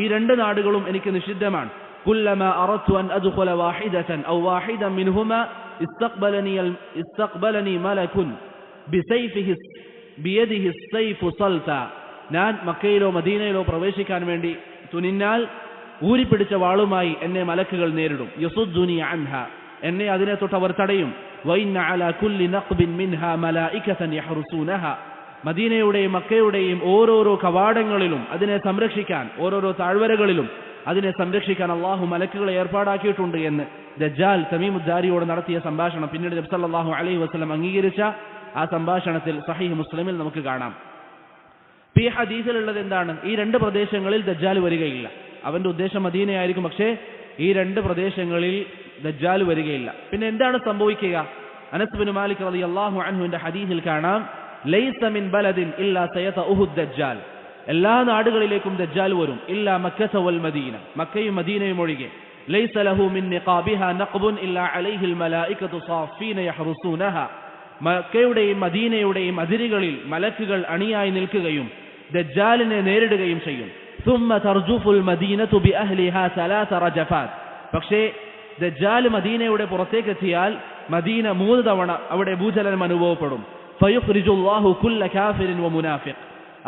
ഈ രണ്ട് നാടുകളും എനിക്ക് നിഷിദ്ധമാണ്. കുല്ലമാ അറദ്തു അൻ അദ്ഖുല വാഹിദതൻ ഔ വാഹിദൻ മിൻഹുമാ ഇസ്തഖ്ബലനി മലകുൻ ബിസൈഫിഹി ബിയദിഹി സൈഫു സൽത, ഞാൻ മക്കയിലോ മദീനയിലോ പ്രവേശിക്കാൻ വേണ്ടി തുനിഞ്ഞാൽ ഊരിപ്പിടിച്ച വാളുമായി എന്നെ മലക്കുകൾ നേരിടും. യസുദ്ദുനി അൻഹ, എന്നെ അതിനെ തൊട്ട് അവർ തടയും. വഇന്ന അലാ കുല്ലി നഖ്ബിൻ മിൻഹാ മലായികതൻ യഹ്റുസൂനഹ, മദീനയുടെയും മക്കയുടെയും ഓരോരോ കവാടങ്ങളിലും അതിനെ സംരക്ഷിക്കാൻ, ഓരോരോ താഴ്വരകളിലും അതിനെ സംരക്ഷിക്കാൻ അള്ളാഹു മലക്കുകളെ ഏർപ്പാടാക്കിയിട്ടുണ്ട് എന്ന് ദജ്ജാൽ തമീമുദ്ദാരിയോട് നടത്തിയ സംഭാഷണം പിന്നീട് നബി സല്ലല്ലാഹു അലൈഹി വസല്ലം അംഗീകരിച്ച ആ സംഭാഷണത്തിൽ സഹീഹ് മുസ്ലിമിൽ നമുക്ക് കാണാം. ഈ ഹദീസിലുള്ളത് എന്താണ്? ഈ രണ്ട് പ്രദേശങ്ങളിൽ ദജ്ജാൽ വരികയില്ല. അവന്റെ ഉദ്ദേശം മദീനയായിരിക്കും, പക്ഷേ ഈ രണ്ട് പ്രദേശങ്ങളിൽ ദജ്ജാൽ വരികയില്ല. പിന്നെ എന്താണ് സംഭവിക്കുക? അനസ് ബിൻ മാലിക് റളിയല്ലാഹു അൻഹുവിന്റെ ഹദീസിൽ കാണാം, ലൈസ മിൻ ബലദിൻ ഇല്ലാ സയതഉഹു ദജ്ജാൽ, എല്ലാ നാടുകളിലേക്കും ദജ്ജാൽ വരും. ഇല്ലാ മക്കത വൽ മദീന, മക്കയും മദീനയും ഒഴികെ. ലൈസ ലഹു മിൻ നിഖാബിഹാ നഖ്ബുൻ ഇല്ലാ അലൈഹിൽ മലായികതു സാഫീന യഹ്റുസൂനഹ, മക്കയുടെയും മദീനയുടെയും അതിരുകളിൽ മലക്കുകൾ അണിയായി നിൽക്കുകയും ദജ്ജാലിനെ നേരിടുകയും ചെയ്യും. ثم ترجف المدينة بأهلها 3 رجفات, പക്ഷേ ദജ്ജാൽ മദീനയുടെ പുറത്തേക്ക് എത്തിയാൽ മദീന 3 തവണ അവിടെ ഭൂചലനം അനുഭവപ്പെടും. فيخرج الله كل كافر ومنافق,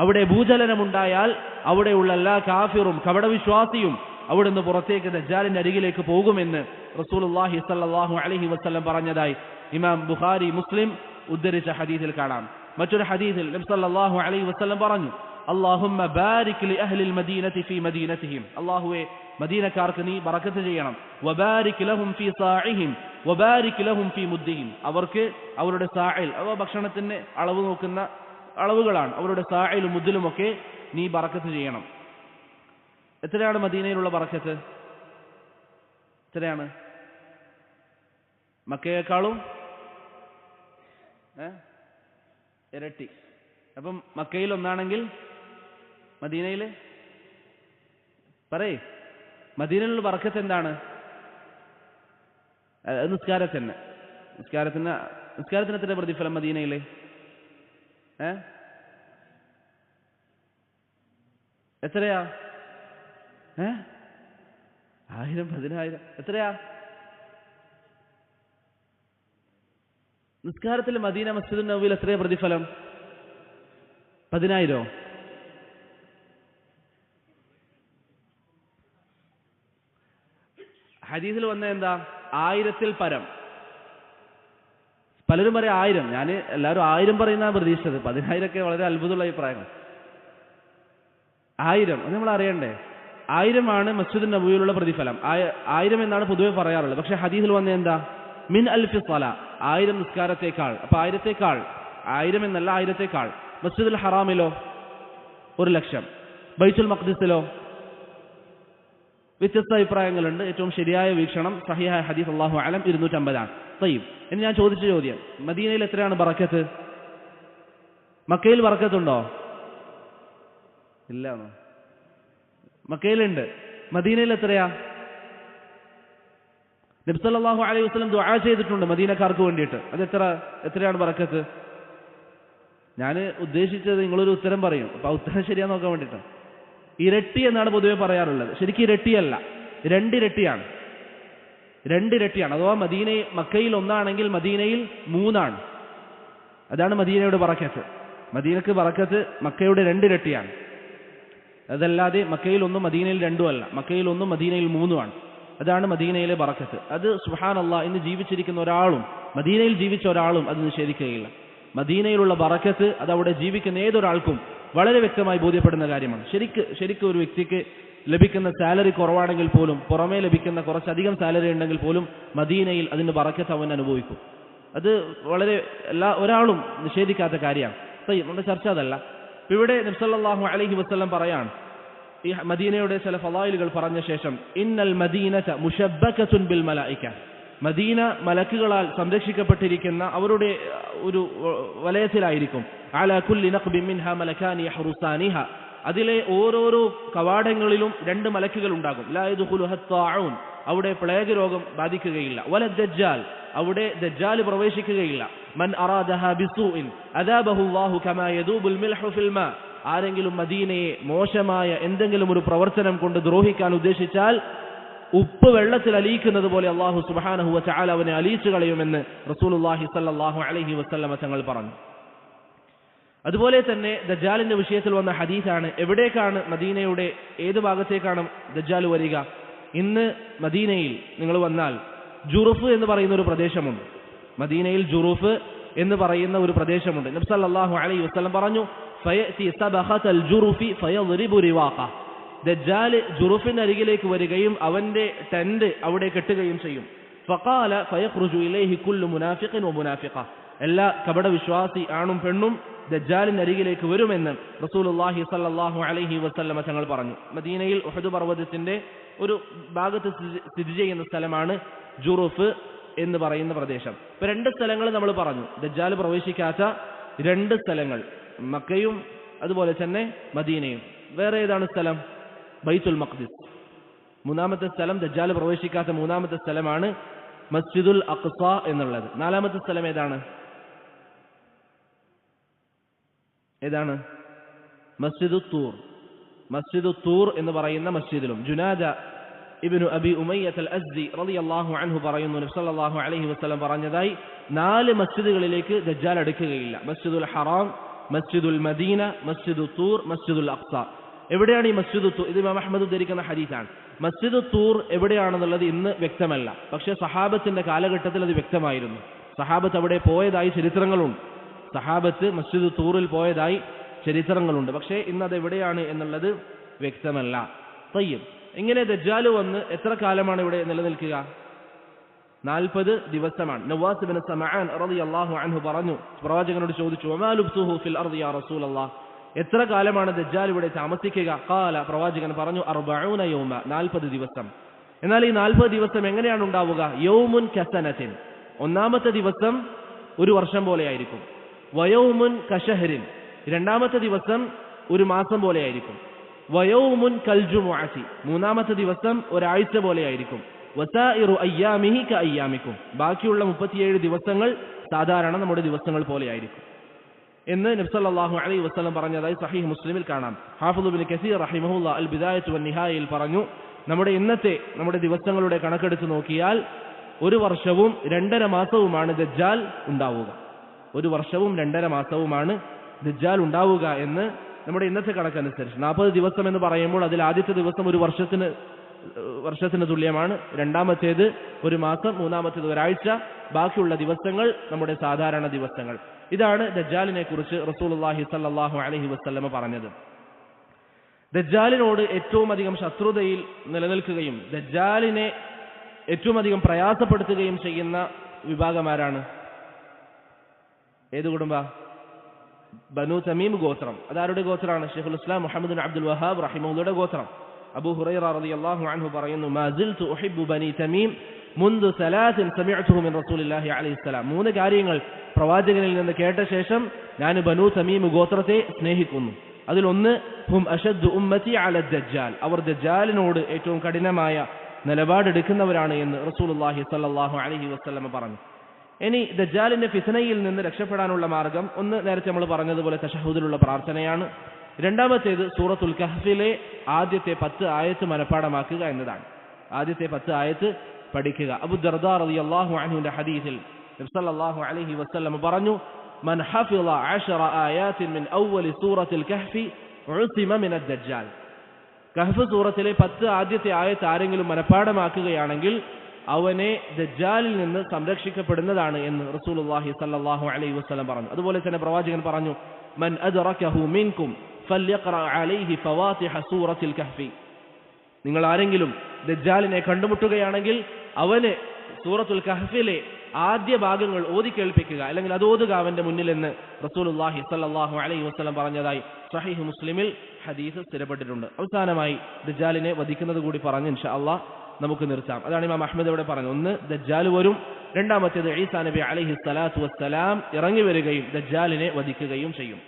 അവിടെ ഭൂചലനമുണ്ടായാൽ അവിടെയുള്ള എല്ലാ കാഫിറും കപടവിശ്വാസിയും അവിടുന്ന് പുറത്തേക്ക് ദജ്ജാലിന്റെ അരികിലേക്ക് പോകുമെന്ന് റസൂലുള്ളാഹി സ്വല്ലല്ലാഹു അലൈഹി വസല്ലം പറഞ്ഞതായി ഇമാം ബുഖാരി, മുസ്ലിം ഉദ്ധരിച്ച ഹദീസിൽ കാണാം. മറ്റൊരു ഹദീസിൽ നബി സല്ലല്ലാഹു അലൈഹി വസല്ലം പറഞ്ഞു, അല്ലാഹുമ്മ ബാരിക് ലി അഹ്ലിൽ മദീനതി ഫീ മദീനതിഹിം, അല്ലാഹുവേ മദീനക്കാർക്ക് നീ ബറക്കത്ത് ചെയ്യണം. വബാരിക് ലഹും ഫീ സാഇഹിം വബാരിക് ലഹും ഫീ മുദ്ദിഹിം, അവർക്ക് അവരുടെ സാഇൽ, അവ ഭക്ഷണത്തിന് അളവ് നോക്കുന്ന അളവുകളാണ്, അവരുടെ സാഇലും മുദ്ദിലുമൊക്കെ നീ ബറക്കത്ത് ചെയ്യണം. എത്രയാണ് മദീനയിലുള്ള ബറക്കത്ത്? എത്രയാണ്? മക്കയേക്കാളും ഇരട്ടി. അപ്പം മക്കയിൽ ഒന്നാണെങ്കിൽ മദീനയിൽ പറയേ, മദീനയിലുള്ള ബറക്കത്ത് എന്താണ്? നിസ്കാരത്തിന്. നിസ്കാരത്തിന് എത്ര പ്രതിഫലം മദീനയിലെ? എത്രയാ? 1000, 10000, എത്രയാ? നിസ്കാരത്തിൽ മദീന മസ്ജിദുൻ നബവിയിൽ എത്രയാ പ്രതിഫലം? 10000? ഹദീസിൽ വന്ന എന്താ? 1000-ൽ പരം. പലരും പറയും 1000. ഞാൻ എല്ലാവരും 1000 പറയുന്ന പ്രതീക്ഷിച്ചത്. 10000 വളരെ അത്ഭുതമുള്ള അഭിപ്രായങ്ങൾ. 1000 അത് നമ്മൾ അറിയണ്ടേ? 1000 മസ്ജിദുൻ നബവിയിലുള്ള പ്രതിഫലം. 1000 എന്നാണ് പൊതുവെ പറയാറുള്ളത്. പക്ഷെ ഹദീസിൽ വന്ന എന്താ? മിൻ അൽഫി സ്വല, 1000 നിസ്കാരത്തേക്കാൾ. അപ്പൊ 1000-ത്തേക്കാൾ, 1000 എന്നല്ല, 1000-ത്തേക്കാൾ. മസ്ജിദുൽ ഹറാമിലോ 1,00,000, ബൈത്തുൽ മഖ്ദിസിലോ വ്യത്യസ്ത അഭിപ്രായങ്ങളുണ്ട്. ഏറ്റവും ശരിയായ വീക്ഷണം സഹിഹായ ഹദീസ് അല്ലാഹു അലം 250 തയ്യിബ്. ഇനി ഞാൻ ചോദിച്ച ചോദ്യം, മദീനയിൽ എത്രയാണ് ബറക്കത്ത്? മക്കയിൽ ബറക്കത്തുണ്ടോ? ഇല്ല. മക്കയിലുണ്ട്. മദീനയിൽ എത്രയാ? നബി സല്ലല്ലാഹു അലൈഹി വസല്ലം ദുആ ചെയ്തിട്ടുണ്ട് മദീനക്കാർക്ക് വേണ്ടിയിട്ട്. അത് എത്രയാണ് ബറക്കത്ത്? ഞാൻ ഉദ്ദേശിച്ചത് നിങ്ങളൊരു ഉത്തരം പറയും. അപ്പൊ ആ ഉത്തരം ശരിയാന്ന് നോക്കാൻ വേണ്ടിയിട്ട്. ഇരട്ടി എന്നാണ് പൊതുവെ പറയാറുള്ളത്. ശരിക്കും ഇരട്ടിയല്ല, രണ്ടിരട്ടിയാണ്. അഥവാ മക്കയിൽ ഒന്നാണെങ്കിൽ മദീനയിൽ 3 അതാണ് മദീനയുടെ ബറക്കത്ത്. മദീനക്ക് ബറക്കത്ത് മക്കയുടെ 2 ഇരട്ടിയാണ്. അതല്ലാതെ മക്കയിൽ 1 മദീനയിൽ 2 അല്ല. മക്കയിൽ 1 മദീനയിൽ 3 അതാണ് മദീനയിലെ ബറക്കത്ത്. അത് സുബ്ഹാനല്ലാഹ്, ഇന്ന് ജീവിച്ചിരിക്കുന്ന ഒരാളും മദീനയിൽ ജീവിച്ച ഒരാളും അത് നിഷേധിക്കുകയില്ല. മദീനയിലുള്ള ബറക്കത്ത് അത് അവിടെ ജീവിക്കുന്ന ഏതൊരാൾക്കും വളരെ വ്യക്തമായി ബോധ്യപ്പെടുന്ന കാര്യമാണ്. ശരിക്കും ഒരു വ്യക്തിക്ക് ലഭിക്കുന്ന സാലറി കുറവാണെങ്കിൽ പോലും, പുറമേ ലഭിക്കുന്ന കുറച്ചധികം സാലറി ഉണ്ടെങ്കിൽ പോലും മദീനയിൽ അതിന്റെ ബറക്കത്ത് അവൻ അനുഭവിക്കും. അത് വളരെ ഒരാളും നിഷേധിക്കാത്ത കാര്യമാണ്. നമ്മുടെ ചർച്ച അതല്ല. ഇവിടെ നബി സല്ലല്ലാഹു അലൈഹി വസല്ലം പറയാണ്, ഈ മദീനയുടെ ചില ഫളായിലുകൾ പറഞ്ഞ ശേഷം, ഇന്നൽ മദീനത മുശബ്ബകതുൻ ബിൽ മലായിക, മദീന മലക്കുകളാൽ സംരക്ഷിക്കപ്പെട്ടിരിക്കുന്ന അവരുടെ ഒരു വലയത്തിലായിരിക്കും. അലാ കുല്ലി നഖ്ബിൻ മിൻഹാ മലകാനി യഹ്റുസാനിഹ, അതിലെ ഓരോരോ കവാടങ്ങളിലും 2 മലക്കുകൾ ഉണ്ടാകും. ലാ യദ്ഖുലുഹ ത്വാഊൻ, അവിടെ പ്ലേഗ് രോഗം ബാധിക്കുകയില്ല. വല ദജ്ജാൽ, അവിടെ ദജ്ജാൽ പ്രവേശിക്കുകയില്ല. മൻ അറാദഹ ബിസൂഇൻ അദാബഹു അല്ലാഹു കമാ യദൂബുൽ മിൽഹു ഫിൽ മാ, ആരെങ്കിലും മദീനയെ മോശമായ എന്തെങ്കിലും ഒരു പ്രവർത്തനം കൊണ്ട് ദ്രോഹിക്കാൻ ഉദ്ദേശിച്ചാൽ ഉപ്പ് വെള്ളത്തിൽ അലിയിക്കുന്നത് പോലെ അല്ലാഹു സുബ്ഹാനഹു വ തആല അവനെ അലിയിച്ചു കളയുമെന്ന് റസൂലുള്ളാഹി സ്വല്ലല്ലാഹു അലൈഹി വസല്ലമ തങ്ങൾ പറഞ്ഞു. അതുപോലെ തന്നെ ദജ്ജാലിന്റെ വിഷയത്തിൽ വന്ന ഹദീസാണ്. എവിടേക്കാണ് മദീനയുടെ ഏത് ഭാഗത്തേക്കാണ് ദജ്ജാൽ വരിക? ഇന്ന് മദീനയിൽ നിങ്ങൾ വന്നാൽ ജുറുഫ് എന്ന് പറയുന്ന ഒരു പ്രദേശമുണ്ട്. മദീനയിൽ ജുറുഫ് എന്ന് പറയുന്ന ഒരു പ്രദേശമുണ്ട്. നബി സല്ലല്ലാഹു അലൈഹി വസല്ലം പറഞ്ഞു, ഫയഅതി സബഖതൽ ജുറുഫി ഫയദ്രിബു റിവാഖ, ദജ്ജാൽ ജുറുഫിന്റെ അരികിലേക്ക് വരികയും അവന്റെ ടെന്റ് അവിടെ കെട്ടുകയും ചെയ്യും. ഫഖാല ഫയഖ്റുജു ഇലൈഹി കുല്ലു മുനാഫിഖിൻ വമുനാഫിഖ, എല്ലാ കപട വിശ്വാസി ആണും പെണ്ണും ദജ്ജാലിന്റെ അരികിലേക്ക് വരുമെന്ന് റസൂലുള്ളാഹി സ്വല്ലല്ലാഹു അലൈഹി വസല്ലം തങ്ങൾ പറഞ്ഞു. മദീനയിൽ ഉഹദ് പർവ്വതത്തിന്റെ ഒരു ഭാഗത്ത് സ്ഥിതി ചെയ്യുന്ന സ്ഥലമാണ് ജുറുഫ് എന്ന് പറയുന്ന പ്രദേശം. ഇപ്പൊ 2 സ്ഥലങ്ങൾ നമ്മൾ പറഞ്ഞു, ദജ്ജാൽ പ്രവേശിക്കാത്ത 2 സ്ഥലങ്ങൾ, മക്കയും അതുപോലെ തന്നെ മദീനയും. വേറെ ഏതാണ് സ്ഥലം? ബൈത്തുൽ മഖ്ദിസ്. 3ാമത്തെ സ്ഥലം, ദജ്ജാൽ പ്രവേശിക്കാത്ത 3ാമത്തെ സ്ഥലമാണ് മസ്ജിദുൽ അഖ്സ എന്നുള്ളത്. 4ാമത്തെ സ്ഥലം ഏതാണ്? മസ്ജിദു തൂർ. മസ്ജിദു തൂർ എന്ന് പറയുന്ന മസ്ജിദിലും ജുനാദ ഇബ്നു അബി ഉമയ്യത്ത് അൽ അസ്ദി റളിയല്ലാഹു അൻഹു പറയുന്നു, നബി സല്ലല്ലാഹു അലൈഹി വസല്ലം പറഞ്ഞതായി 4 മസ്ജിദുകളിലേക്ക് ദജ്ജാൽ അടുക്കുകയില്ല. മസ്ജിദുൽ ഹറാം, മസ്ജിദുൽ മദീന, മസ്ജിദു തൂർ, മസ്ജിദുൽ അഖ്സ. എവിടെയാണ് ഈ മസ്ജിദു തൂർ? ഇത് ഇമാം അഹ്മദ് ഉദ്ധരിക്കുന്ന ഹദീസാണ്. മസ്ജിദു തൂർ എവിടെയാണെന്നുള്ളത് ഇന്ന് വ്യക്തമല്ല. പക്ഷേ സഹാബത്തിന്റെ കാലഘട്ടത്തിൽ അത് വ്യക്തമായിരുന്നു. സഹാബത്ത് അവിടെ പോയതായി ചരിത്രങ്ങളുണ്ട്. സഹാബത്ത് മസ്ജിദു തൂറിൽ പോയതായി ചരിത്രങ്ങളുണ്ട്. പക്ഷേ ഇന്ന് അത് എവിടെയാണ് എന്നുള്ളത് വ്യക്തമല്ല. തയ്യിബ്, ഇങ്ങനെ ദജ്ജാൽ വന്ന് എത്ര കാലമാണ് ഇവിടെ നിലനിൽക്കുക? 40 ദിവസമാണ്. നവാസ് ഇബ്നു സമആൻ റളിയല്ലാഹു അൻഹു പറഞ്ഞു, പ്രവാചകനോട് ചോദിച്ചു, വമാ ലുബ്സുഹു ഫിൽ അർദി യാ റസൂലല്ലാഹ്, എത്ര കാലമാണ് ദജ്ജാൽ ഇവിടെ താമസിക്കുക? ഖാല, പ്രവാചകൻ പറഞ്ഞു, 40 യൗമ, 40 ദിവസം. എന്നാൽ ഈ 40 ദിവസം എങ്ങനെയാണ് ഉണ്ടാവുക? യൗമുൻ കസനത്തിൻ, 1ാമത്തെ ദിവസം ഒരു വർഷം പോലെയായിരിക്കും. വയൗമുൻ കശഹരിൻ, 2ാമത്തെ ദിവസം ഒരു മാസം പോലെയായിരിക്കും. വയൗമുൻ കൽജുമുഅത്തി, 3ാമത്തെ ദിവസം ഒരാഴ്ച പോലെയായിരിക്കും. വസായിറു അയ്യാമിഹി കഅയ്യാമിക്കും, ബാക്കിയുള്ള 37 ദിവസങ്ങൾ സാധാരണ നമ്മുടെ ദിവസങ്ങൾ പോലെയായിരിക്കും എന്ന് നബി സല്ലല്ലാഹു അലൈഹി വസല്ലം പറഞ്ഞതായി സഹീഹ് മുസ്ലിമിൽ കാണാം. ഹാഫിദ് ഇബ്നു കസീർ റഹിമഹുല്ലാ അൽ ബിദായത്തു വൻ നിഹായയിൽ പറഞ്ഞു, നമ്മുടെ ദിവസങ്ങളുടെ കണക്കെടുത്ത് നോക്കിയാൽ 1 വർഷവും 2.5 മാസവുമാണ് ദജ്ജാൽ ഉണ്ടാവുക. 1 വർഷവും 2.5 മാസവുമാണ് ദജ്ജാൽ ഉണ്ടാവുക എന്ന് നമ്മുടെ ഇന്നത്തെ കണക്കനുസരിച്ച്. 40 ദിവസം എന്ന് പറയുമ്പോൾ അതിൽ ആദ്യത്തെ ദിവസം ഒരു വർഷത്തിന് തുല്യമാണ്, 2ാമത്തേത് 1 മാസം, 3ാമത്തേത് ഒരാഴ്ച, ബാക്കിയുള്ള ദിവസങ്ങൾ നമ്മുടെ സാധാരണ ദിവസങ്ങൾ. ഇതാണ് ദജ്ജാലിനെ കുറിച്ച് റസൂലുള്ളാഹി സ്വല്ലല്ലാഹു അലൈഹി വസല്ലം പറഞ്ഞത്. ദജ്ജാലിനോട് ഏറ്റവും അധികം ശത്രുതയിൽ നിലനിൽക്കുകയും ദജ്ജാലിനെ ഏറ്റവും അധികം പ്രയാസപ്പെടുത്തുകയും ചെയ്യുന്ന വിഭാഗമാരാണ്? ഏത് കുടുംബ? ബനു തമീം ഗോത്രം. അതാരുടെ ഗോത്രമാണ്? ശൈഖുൽ ഇസ്ലാം മുഹമ്മദ് ബിൻ അബ്ദുൽ വഹാബ് റഹിമഹുള്ളയുടെ ഗോത്രം. അബൂ ഹുറൈറ റളിയല്ലാഹു അൻഹു പറയുന്നു, മാ സിൽതു ഉഹിബ്ബു ബനി തമീം മുൻദു സലാസിൻ സമിഅ്തുഹു മിൻ റസൂലില്ലാഹി അലൈഹി സ്വലാം. 3 കാര്യങ്ങൾ പ്രവാചകനിൽ നിന്ന് കേട്ട ശേഷം ഞാൻ ബനൂ തമീം ഗോത്രത്തെ സ്നേഹിക്കുന്നു. അതിലൊന്ന്, ഹും അശദ്ദു ഉമ്മത്തി അല ദജ്ജാൽ, അവർ ദജ്ജാലിനോട് ഏറ്റവും കഠിനമായ നിലപാടെടുക്കുന്നവരാണ് എന്ന് റസൂലുള്ളാഹി സ്വല്ലല്ലാഹു അലൈഹി വസല്ലം പറഞ്ഞു. ഇനി ദജ്ജാലിന്റെ ഫിത്നയിൽ നിന്ന് രക്ഷപ്പെടാനുള്ള മാർഗം, ഒന്ന് നേരത്തെ നമ്മൾ പറഞ്ഞതുപോലെ തശഹുദിലുള്ള പ്രാർത്ഥനയാണ്. രണ്ടാമത്തേത് സൂറത്തുൽ കഹ്ഫിലെ ആദ്യത്തെ 10 ആയത്ത് മനഃപ്പാഠമാക്കുക എന്നതാണ്. ആദ്യത്തെ 10 ആയത്ത് പഠിക്കുക. അബൂ ദർദാ റളിയല്ലാഹു അൻഹുവിന്റെ ഹദീസിൽ നബി സല്ലല്ലാഹു അലൈഹി വസല്ലം പറഞ്ഞു, മൻ ഹഫിള 10 ആയാത്തിൻ മിൻ അവ്വലി സൂറത്തുൽ കഹ്ഫി ഉസിമ മിനദ് ദജ്ജാൽ. കഹ്ഫ് സൂറത്തിലെ 10 ആദ്യത്തെ ആയത്ത് ആരെങ്കിലും മനഃപ്പാഠമാക്കുകയാണെങ്കിൽ അവനെ ദജ്ജാലിൽ നിന്ന് സംരക്ഷിക്കപ്പെടുന്നതാണ് എന്ന് റസൂലുള്ളാഹി സ്വല്ലല്ലാഹു അലൈഹി വസല്ലം പറഞ്ഞു. അതുപോലെ തന്നെ പ്രവാചകൻ പറഞ്ഞു, മൻ അദ്റകഹു മിൻകും ഫല്യഖറ അലൈഹി ഫവാതിഹ സൂറത്തുൽ കഹ്ഫി. നിങ്ങൾ ആരെങ്കിലും ദജ്ജാലിനെ കണ്ടുമുട്ടുകയാണെങ്കിൽ അവന് സൂറത്തുൽ കഹ്ഫിലെ ആദ്യ ഭാഗങ്ങൾ ഓതി കേൾപ്പിക്കുക, അല്ലെങ്കിൽ അത് ഓതുക അവന്റെ മുന്നിൽ എന്ന് റസൂലുള്ളാഹി സ്വല്ലല്ലാഹു അലൈഹി വസല്ലം പറഞ്ഞതായി സ്വഹീഹ് മുസ്ലിമിൽ ഹദീസ് സ്ഥിരപ്പെട്ടിട്ടുണ്ട്. അവസാനമായി ദജ്ജാലിനെ വധിക്കുന്നത് കൂടി പറഞ്ഞ് ഇൻഷാ അല്ലാഹ് നമുക്ക് നിർത്താം. അതാണ് ഇമാം അഹ്മദ് ഇവിടെ പറഞ്ഞു. ഒന്ന്, ദജ്ജാൽ വരും. രണ്ടാമത്തേത്, ഈസാ നബി അലൈഹി സ്വലാത്തു വസ്സലാം ഇറങ്ങി വരികയും ദജ്ജാലിനെ വധിക്കുകയും ചെയ്യും.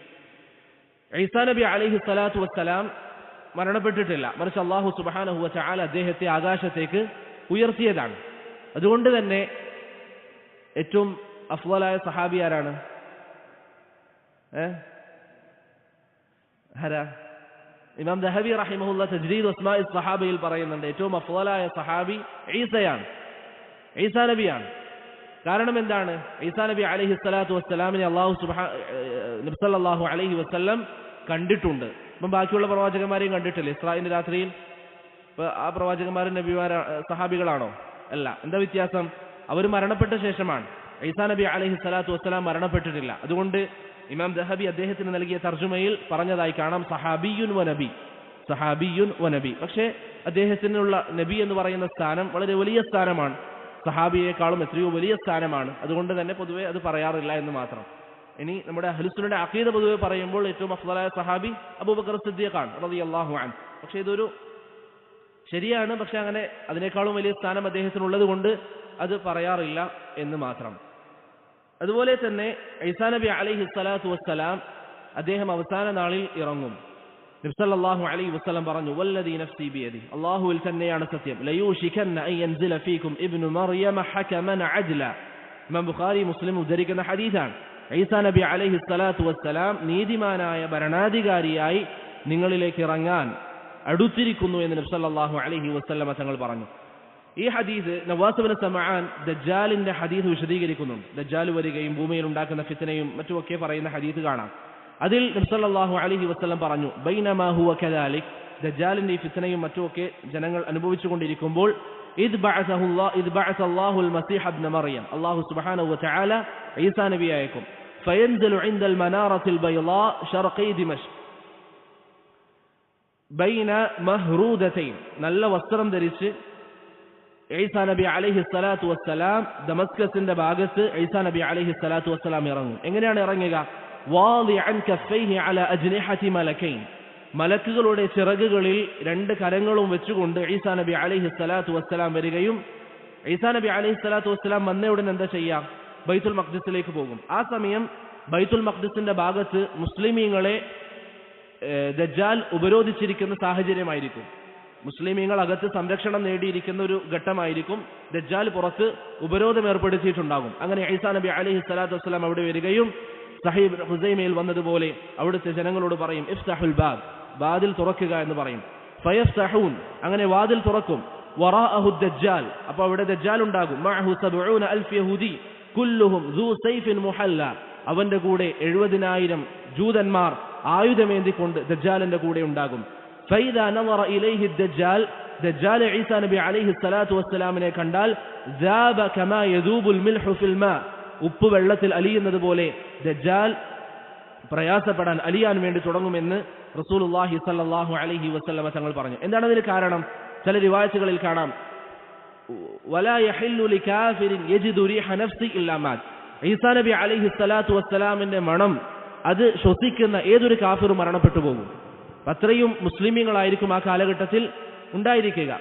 ഈസാ നബി അലൈഹി സ്വലാത്തു വസ്സലാം മരണപ്പെട്ടിട്ടില്ല, മറിച്ച് അല്ലാഹു സുബ്ഹാനഹു വ തആല അദ്ദേഹത്തെ ആകാശത്തേക്ക് ഉയർത്തിയതാണ്. അതുകൊണ്ട് തന്നെ ഏറ്റവും അഫ്ളലായ സഹാബി ആരാണ്? ഇമാം ദഹബി റഹിമഹുല്ലാ തജ്രീദ് അസ്മാഇ സ്വഹാബയിൽ പറയുന്നുണ്ട്, ഏറ്റവും അഫ്ളലായ സഹാബി ഈസയാണ്, ഈസാ നബിയാണ്. കാരണം എന്താണ്? ഈസാ നബി അലൈഹി സ്വലാത്തു വസ്സലാമിനെ നബി സല്ലല്ലാഹു അലൈഹി വസല്ലം കണ്ടിട്ടുണ്ട്. ഇപ്പം ബാക്കിയുള്ള പ്രവാചകന്മാരെയും കണ്ടിട്ടില്ല. ഇസ്രായിന്റെ രാത്രിയിൽ ആ പ്രവാചകന്മാരും സഹാബികളാണോ? അല്ല. എന്താ വ്യത്യാസം? അവർ മരണപ്പെട്ട ശേഷമാണ്. ഈസാ നബി അലൈഹി സ്വലാത്തു വസ്സലാം മരണപ്പെട്ടിട്ടില്ല. അതുകൊണ്ട് ഇമാം ദഹബി അദ്ദേഹത്തിന് നൽകിയ തർജുമയിൽ പറഞ്ഞതായി കാണാം, സഹാബിയുൻ വ നബി, സഹാബിയുൻ വ നബി. പക്ഷേ അദ്ദേഹത്തിനുള്ള നബി എന്ന് പറയുന്ന സ്ഥാനം വളരെ വലിയ സ്ഥാനമാണ്, സഹാബിയേക്കാളും എത്രയോ വലിയ സ്ഥാനമാണ്. അതുകൊണ്ട് തന്നെ പൊതുവെ അത് പറയാറില്ല എന്ന് മാത്രം. ഇനി നമ്മുടെ അഹ്ലുസുന്നയുടെ അഖീദ പൊതുവെ പറയുമ്പോൾ ഏറ്റവും അഫ്ളലായ സഹാബി അബൂബക്കർ സിദ്ദീഖാണ് റളിയല്ലാഹു അൻഹു. പക്ഷേ ഇതൊരു ശരിയാണ്, പക്ഷെ അങ്ങനെ അതിനേക്കാളും വലിയ സ്ഥാനം അദ്ദേഹത്തിനുള്ളത് കൊണ്ട് അത് പറയാറില്ല എന്ന് മാത്രം. അതുപോലെ തന്നെ ഈസാ നബി അലൈഹി സ്വലാത്തു വസ്സലാം അദ്ദേഹം അവസാന നാളിൽ ഇറങ്ങും. നബി സല്ലല്ലാഹു അലൈഹി വസല്ലം പറഞ്ഞു, വല്ലദീ നഫ്സി ബിയദി, അല്ലാഹുവിൽ തന്നെയാണ് സത്യം, ലയൂഷികന്ന അൻ യൻസില ഫീകും ഇബ്നു മറിയമ ഹകമൻ അദ്ല. ഇമാം ബുഖാരി മുസ്ലിം ഉദ്ധരിക്കുന്ന ഹദീസാണ്. ഈസാ നബി അലൈഹി സ്വലാത്തു വസ്സലാം നീതിമാനായ ഭരണാധികാരിയായി നിങ്ങളിലേക്ക് ഇറങ്ങാൻ അടുത്തിരിക്കുന്നു എന്ന് നബി സല്ലല്ലാഹു അലൈഹി വസല്ലം തങ്ങൾ പറഞ്ഞു. ഈ ഹദീസ് നവാസ് ഇബ്നു സമആൻ ദജ്ജാലിന്റെ ഹദീസ് വിശദീകരിക്കുന്നുണ്ട്. ദജ്ജാൽ വരികയും ഭൂമിയിൽ ഉണ്ടാക്കുന്ന ഫിത്നയും മറ്റുമൊക്കെ പറയുന്ന ഹദീസ് കാണാം. അതിൽ നബി സല്ലല്ലാഹു അലൈഹി വസല്ലം പറഞ്ഞു, ബൈനമാ ഹുവ കദാലിക്, ദജ്ജാലിന്റെ ഈ ഫിത്നയും മറ്റുമൊക്കെ ജനങ്ങൾ അനുഭവിച്ചുകൊണ്ടിരിക്കുമ്പോൾ ഇദ് ബഅസ അല്ലാഹുൽ മസീഹ ഇബ്നു മറിയം, അല്ലാഹു സുബ്ഹാനഹു വ തആല ഈസാ നബിയെ അയക്കും. ഫയൻസിലു ഇൻദൽ മനാറത്തിൽ ബൈളാ ശർഖി ദിമഷ്ക് ബൈന മഹ്റൂദതൈൻ, നല്ല വസ്ത്രം ധരിച്ച് ഈസാ നബി അലൈഹി സ്വലാത്തു വസ്സലാം ദമസ്കസിന്റെ ഭാഗത്ത് ഈസാ നബി അലൈഹി സ്വലാത്തു വസ്സലാം ഇറങ്ങും. എങ്ങനെയാണ് ഇറങ്ങുക? വാദിഅൻ കഫൈഹി അലാ അജ്നിഹതി മലക്കൈൻ, മലക്കുകളുടെ ചിറകുകളിൽ 2 കരങ്ങളും വെച്ചുകൊണ്ട് ഈസാ നബി അലൈഹി സ്വലാത്തു വസ്സലാം വരികയും, ഈസാ നബി അലൈഹി സ്വലാത്തു വസ്സലാം വന്ന ഉടൻ എന്താ ചെയ്യാം? ബൈത്തുൽ മഖ്ദിസിലേക്ക് പോകും. ആ സമയം ബൈത്തുൽ മഖ്ദിസിന്റെ ഭാഗത്ത് മുസ്ലിമീങ്ങളെ ദജ്ജാൽ ഉപരോധിച്ചിരിക്കുന്ന സാഹചര്യമായിരിക്കും. മുസ്ലിമീങ്ങൾ അകത്ത് സംരക്ഷണം നേടിയിരിക്കുന്ന ഒരു ഘട്ടമായിരിക്കും. ദജ്ജാൽ പുറത്ത് ഉപരോധം ഏർപ്പെടുത്തിയിട്ടുണ്ടാകും. അങ്ങനെ ഈസാ നബി അലൈഹി സ്വലാത്തു വസ്സലാം അവിടെ വരികയും സഹീഹ് ഹുസൈമയിൽ വന്നതുപോലെ അവിടുത്തെ ജനങ്ങളോട് പറയും, ഇഫ്തഹുൽ ബാബ്, വാതിൽ തുറക്കുക എന്ന് പറയും. ഫയഫ്തഹൂൻ, അങ്ങനെ വാതിൽ തുറക്കും. വറാഅഹു ദജ്ജാൽ, അപ്പോൾ അവിടെ ദജ്ജാൽ ഉണ്ടാകും. മഅഹു 70,000 യഹൂദി കുല്ലുഹും ദൂ സൈഫിൻ മുഹല്ല, അവന്റെ കൂടെ 70,000 ജൂതന്മാർ ആയുധമേന്തിക്കൊണ്ട് ദജ്ജാലിന്റെ കൂടെ ഉണ്ടാകും. ഫൈദാ നളറ ഇലൈഹി ദജ്ജാൽ, ദജ്ജാൽ ഈസാ നബി അലൈഹി സ്വലാത്തു വസ്സലാമിനെ കണ്ടാൽ ദാബ കമാ യദൂബുൽ മിൽഹു ഫിൽ മാ, ഉപ്പ് വെള്ളത്തിൽ അലിയുന്നത് പോലെ ദജ്ജാൽ പ്രയാസപ്പെടാൻ അലിയാൻ വേണ്ടി തുടങ്ങുമെന്ന് റസൂലുള്ളാഹി സ്വല്ലല്ലാഹു അലൈഹി വസല്ലമ തങ്ങൾ പറഞ്ഞു. എന്താണ് അതിന് കാരണം? ചില റിവായത്തുകളിൽ കാണാം, വലാ യഹില്ലു ലികാഫിരിൻ യജിദു റീഹ നഫ്സി ഇല്ലാ മാത്, ഈസാ നബി അലൈഹി സ്വലാത്തു വസ്സലാമിന്റെ മണം അത് ശ്വസിക്കുന്ന ഏതൊരു കാഫിറും മരണപ്പെട്ടു പോകും. അത്രയും മുസ്ലിമീങ്ങളായിരിക്കും ആ കാലഘട്ടത്തിൽ ഉണ്ടായിരിക്കുക.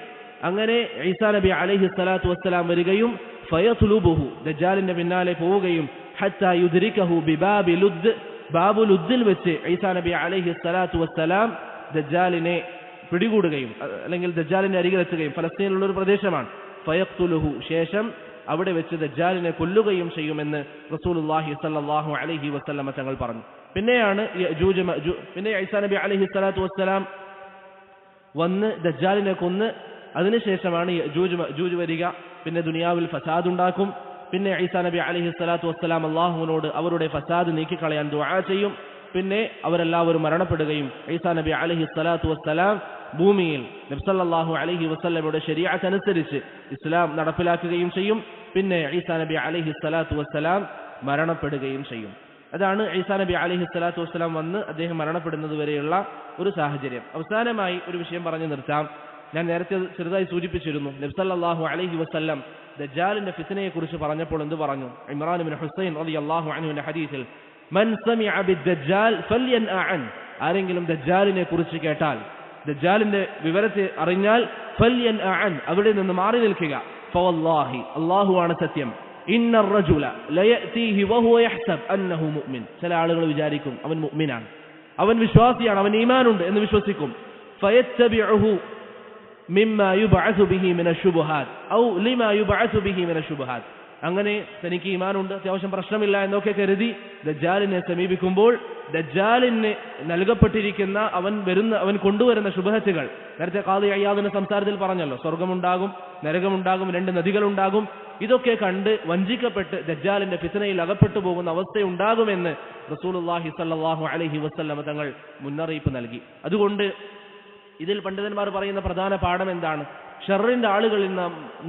അങ്ങനെ ഈസാ നബി അലൈഹി സ്വലാത്തു വസ്സലാം വരികയും ഫയത്ലുബുഹു ദജ്ജാലിന്റെ പിന്നാലെ പോവുകയും ഹത്താ യുദ്രികഹു ബിബാബി ലുദ് ബാബു ലുദ്ദിൽ വെച്ച് ഈസാ നബി അലൈഹി സ്വലാത്തു വസ്സലാം ദജ്ജാലിനെ പിടികൂടുകയും അല്ലെങ്കിൽ ദജ്ജാലിന്റെ അരികിലെത്തുകയും ഫലസ്തീനിലുള്ള ഒരു പ്രദേശമാണ്. ഫയഖ്തുലുഹു ശേഷം അവിടെ വെച്ച് ദജ്ജാലിനെ കൊല്ലുകയും ചെയ്യുമെന്ന് റസൂലുള്ളാഹി സ്വല്ലല്ലാഹു അലൈഹി വസല്ലമ തങ്ങൾ പറഞ്ഞു. പിന്നെയാണ് പിന്നെ ഈസാ നബി അലൈഹി സ്വലാത്തു വസ്സലാം വന്ന് ദജ്ജാലിനെ കൊന്ന് അതിനുശേഷമാണ് യജൂജ് വരിക. പിന്നെ ദുനിയാവിൽ ഫസാദ് ഉണ്ടാക്കും. പിന്നെ ഈസാ നബി അലൈഹി സ്വലാത്തു വസ്സലാം അള്ളാഹുവിനോട് അവരുടെ ഫസാദ് നീക്കിക്കളയാൻ ദുആ ചെയ്യും. പിന്നെ അവരെല്ലാവരും മരണപ്പെടുകയും ഈസാ നബി അലൈഹി സ്വലാത്തു വസ്സലാം ഭൂമിയിൽ നബി സല്ലല്ലാഹു അലൈഹി വസല്ലമയുടെ ശരീഅത്ത് അനുസരിച്ച് ഇസ്ലാം നടപ്പിലാക്കുകയും ചെയ്യും. പിന്നെ ഈസാ നബി അലൈഹി സ്വലാത്തു വസ്സലാം മരണപ്പെടുകയും ചെയ്യും. അതാണ് ഈസാ നബി അലൈഹി സ്വലാത്തു വസ്സലാം വന്ന് അദ്ദേഹം മരണപ്പെടുന്നത് വരെയുള്ള ഒരു സാഹചര്യം. അവസാനമായി ഒരു വിഷയം പറഞ്ഞു നിർത്താം. ഞാൻ നേരത്തെ ചെറുതായി സൂചിപ്പിച്ചിരുന്നു. നബി സല്ലല്ലാഹു അലൈഹി വസല്ലം ദജ്ജാലിന്റെ ഫിത്നയെ കുറിച്ച് പറഞ്ഞപ്പോൾ എന്ത് പറഞ്ഞു? ഇമ്രാൻ ഇബ്നു ഹുസൈൻ റളിയല്ലാഹു അൻഹുവിന്റെ ഹദീസിൽ മൻ സമിഅ ബിദ്ദജ്ജാൽ ഫൽയൻഅ അൻ, ആരെങ്കിലും ദജ്ജാലിനെ കുറിച്ച് കേട്ടാൽ, ദജ്ജാലിന്റെ വിവരത്തെ അറിഞ്ഞാൽ ഫൽയൻഅ അൻ, അവിടെ നിന്ന് മാറി നിൽക്കുക. ഫവല്ലാഹി, അല്ലാഹുവാണ് സത്യം, ഇന്നർ റജുല ലയഅതീഹി വഹുവ യഹ്സബ് അന്നഹു മുഅ്മിൻ, ചില ആളുകൾ വിചാരിക്കും അവൻ മുഅ്മിനാണ്, അവൻ വിശ്വാസിയാണ്, അവൻ ഈമാനുണ്ട് എന്ന് വിശ്വസിക്കും. ഫയത്തബിഉഹു മിമ്മാ യുബഅസു ബിഹി മിന ശുബഹാത്ത് ഔ ലിമാ യുബഅസു ബിഹി മിന ശുബഹാത്ത്, അങ്ങനെ തനിക്ക് ഈമാനുണ്ട്, അത്യാവശ്യം പ്രശ്നമില്ല എന്നൊക്കെ കരുതി ദജ്ജാലിനെ സമീപിക്കുമ്പോൾ ദജ്ജാലിന് നൽകപ്പെട്ടിരിക്കുന്ന അവൻ കൊണ്ടുവരുന്ന ശുബഹത്തുകൾ, നേരത്തെ ഖാദി അയ്യാദിന്റെ സംസാരത്തിൽ പറഞ്ഞല്ലോ, സ്വർഗമുണ്ടാകും, നരകമുണ്ടാകും, 2 നദികളുണ്ടാകും, ഇതൊക്കെ കണ്ട് വഞ്ചിക്കപ്പെട്ട് ദജ്ജാലിന്റെ ഫിത്നയിൽ അകപ്പെട്ടു പോകുന്ന അവസ്ഥയുണ്ടാകുമെന്ന് റസൂലുള്ളാഹി സ്വല്ലല്ലാഹു അലൈഹി വസല്ലം തങ്ങൾ മുന്നറിയിപ്പ് നൽകി. അതുകൊണ്ട് ഇതിൽ പണ്ഡിതന്മാർ പറയുന്ന പ്രധാന പാഠം എന്താണ്? ഷർറിന്റെ ആളുകളിൽ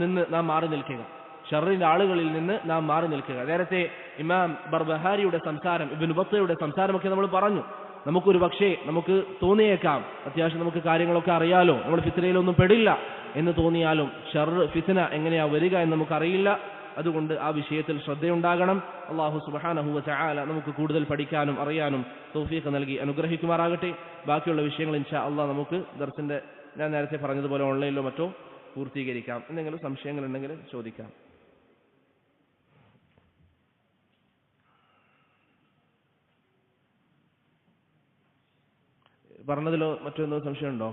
നിന്ന് നാം മാറി നിൽക്കുക, ഷർറിന്റെ ആളുകളിൽ നിന്ന് നാം മാറി നിൽക്കുക. നേരത്തെ ഇമാം ബർബഹാരിയുടെ സംസാരം, ഇബ്നു ബത്തയുടെ സംസാരമൊക്കെ നമ്മൾ പറഞ്ഞു. നമുക്കൊരു പക്ഷേ നമുക്ക് തോന്നിയേക്കാം, അത്യാവശ്യം നമുക്ക് കാര്യങ്ങളൊക്കെ അറിയാലോ, നമ്മൾ ഫിത്നയിലൊന്നും പെടില്ല എന്ന് തോന്നിയാലും ഷർറ് ഫിത്ന എങ്ങനെയാ വരിക എന്ന് നമുക്കറിയില്ല. അതുകൊണ്ട് ആ വിഷയത്തിൽ ശ്രദ്ധയുണ്ടാകണം. അല്ലാഹു സുബ്ഹാനഹു വ തആല നമുക്ക് കൂടുതൽ പഠിക്കാനും അറിയാനും തൗഫീഖ് നൽകി അനുഗ്രഹിക്കുമാറാകട്ടെ. ബാക്കിയുള്ള വിഷയങ്ങൾ ഇൻഷാ അല്ലാഹ് നമുക്ക് ദർസിന്റെ, ഞാൻ നേരത്തെ പറഞ്ഞതുപോലെ ഓൺലൈനിലോ മറ്റോ പൂർത്തീകരിക്കാം. എന്തെങ്കിലും സംശയങ്ങൾ ഉണ്ടെങ്കിൽ ചോദിക്കാം. പറഞ്ഞതിലോ മറ്റോ എന്തോ സംശയമുണ്ടോ?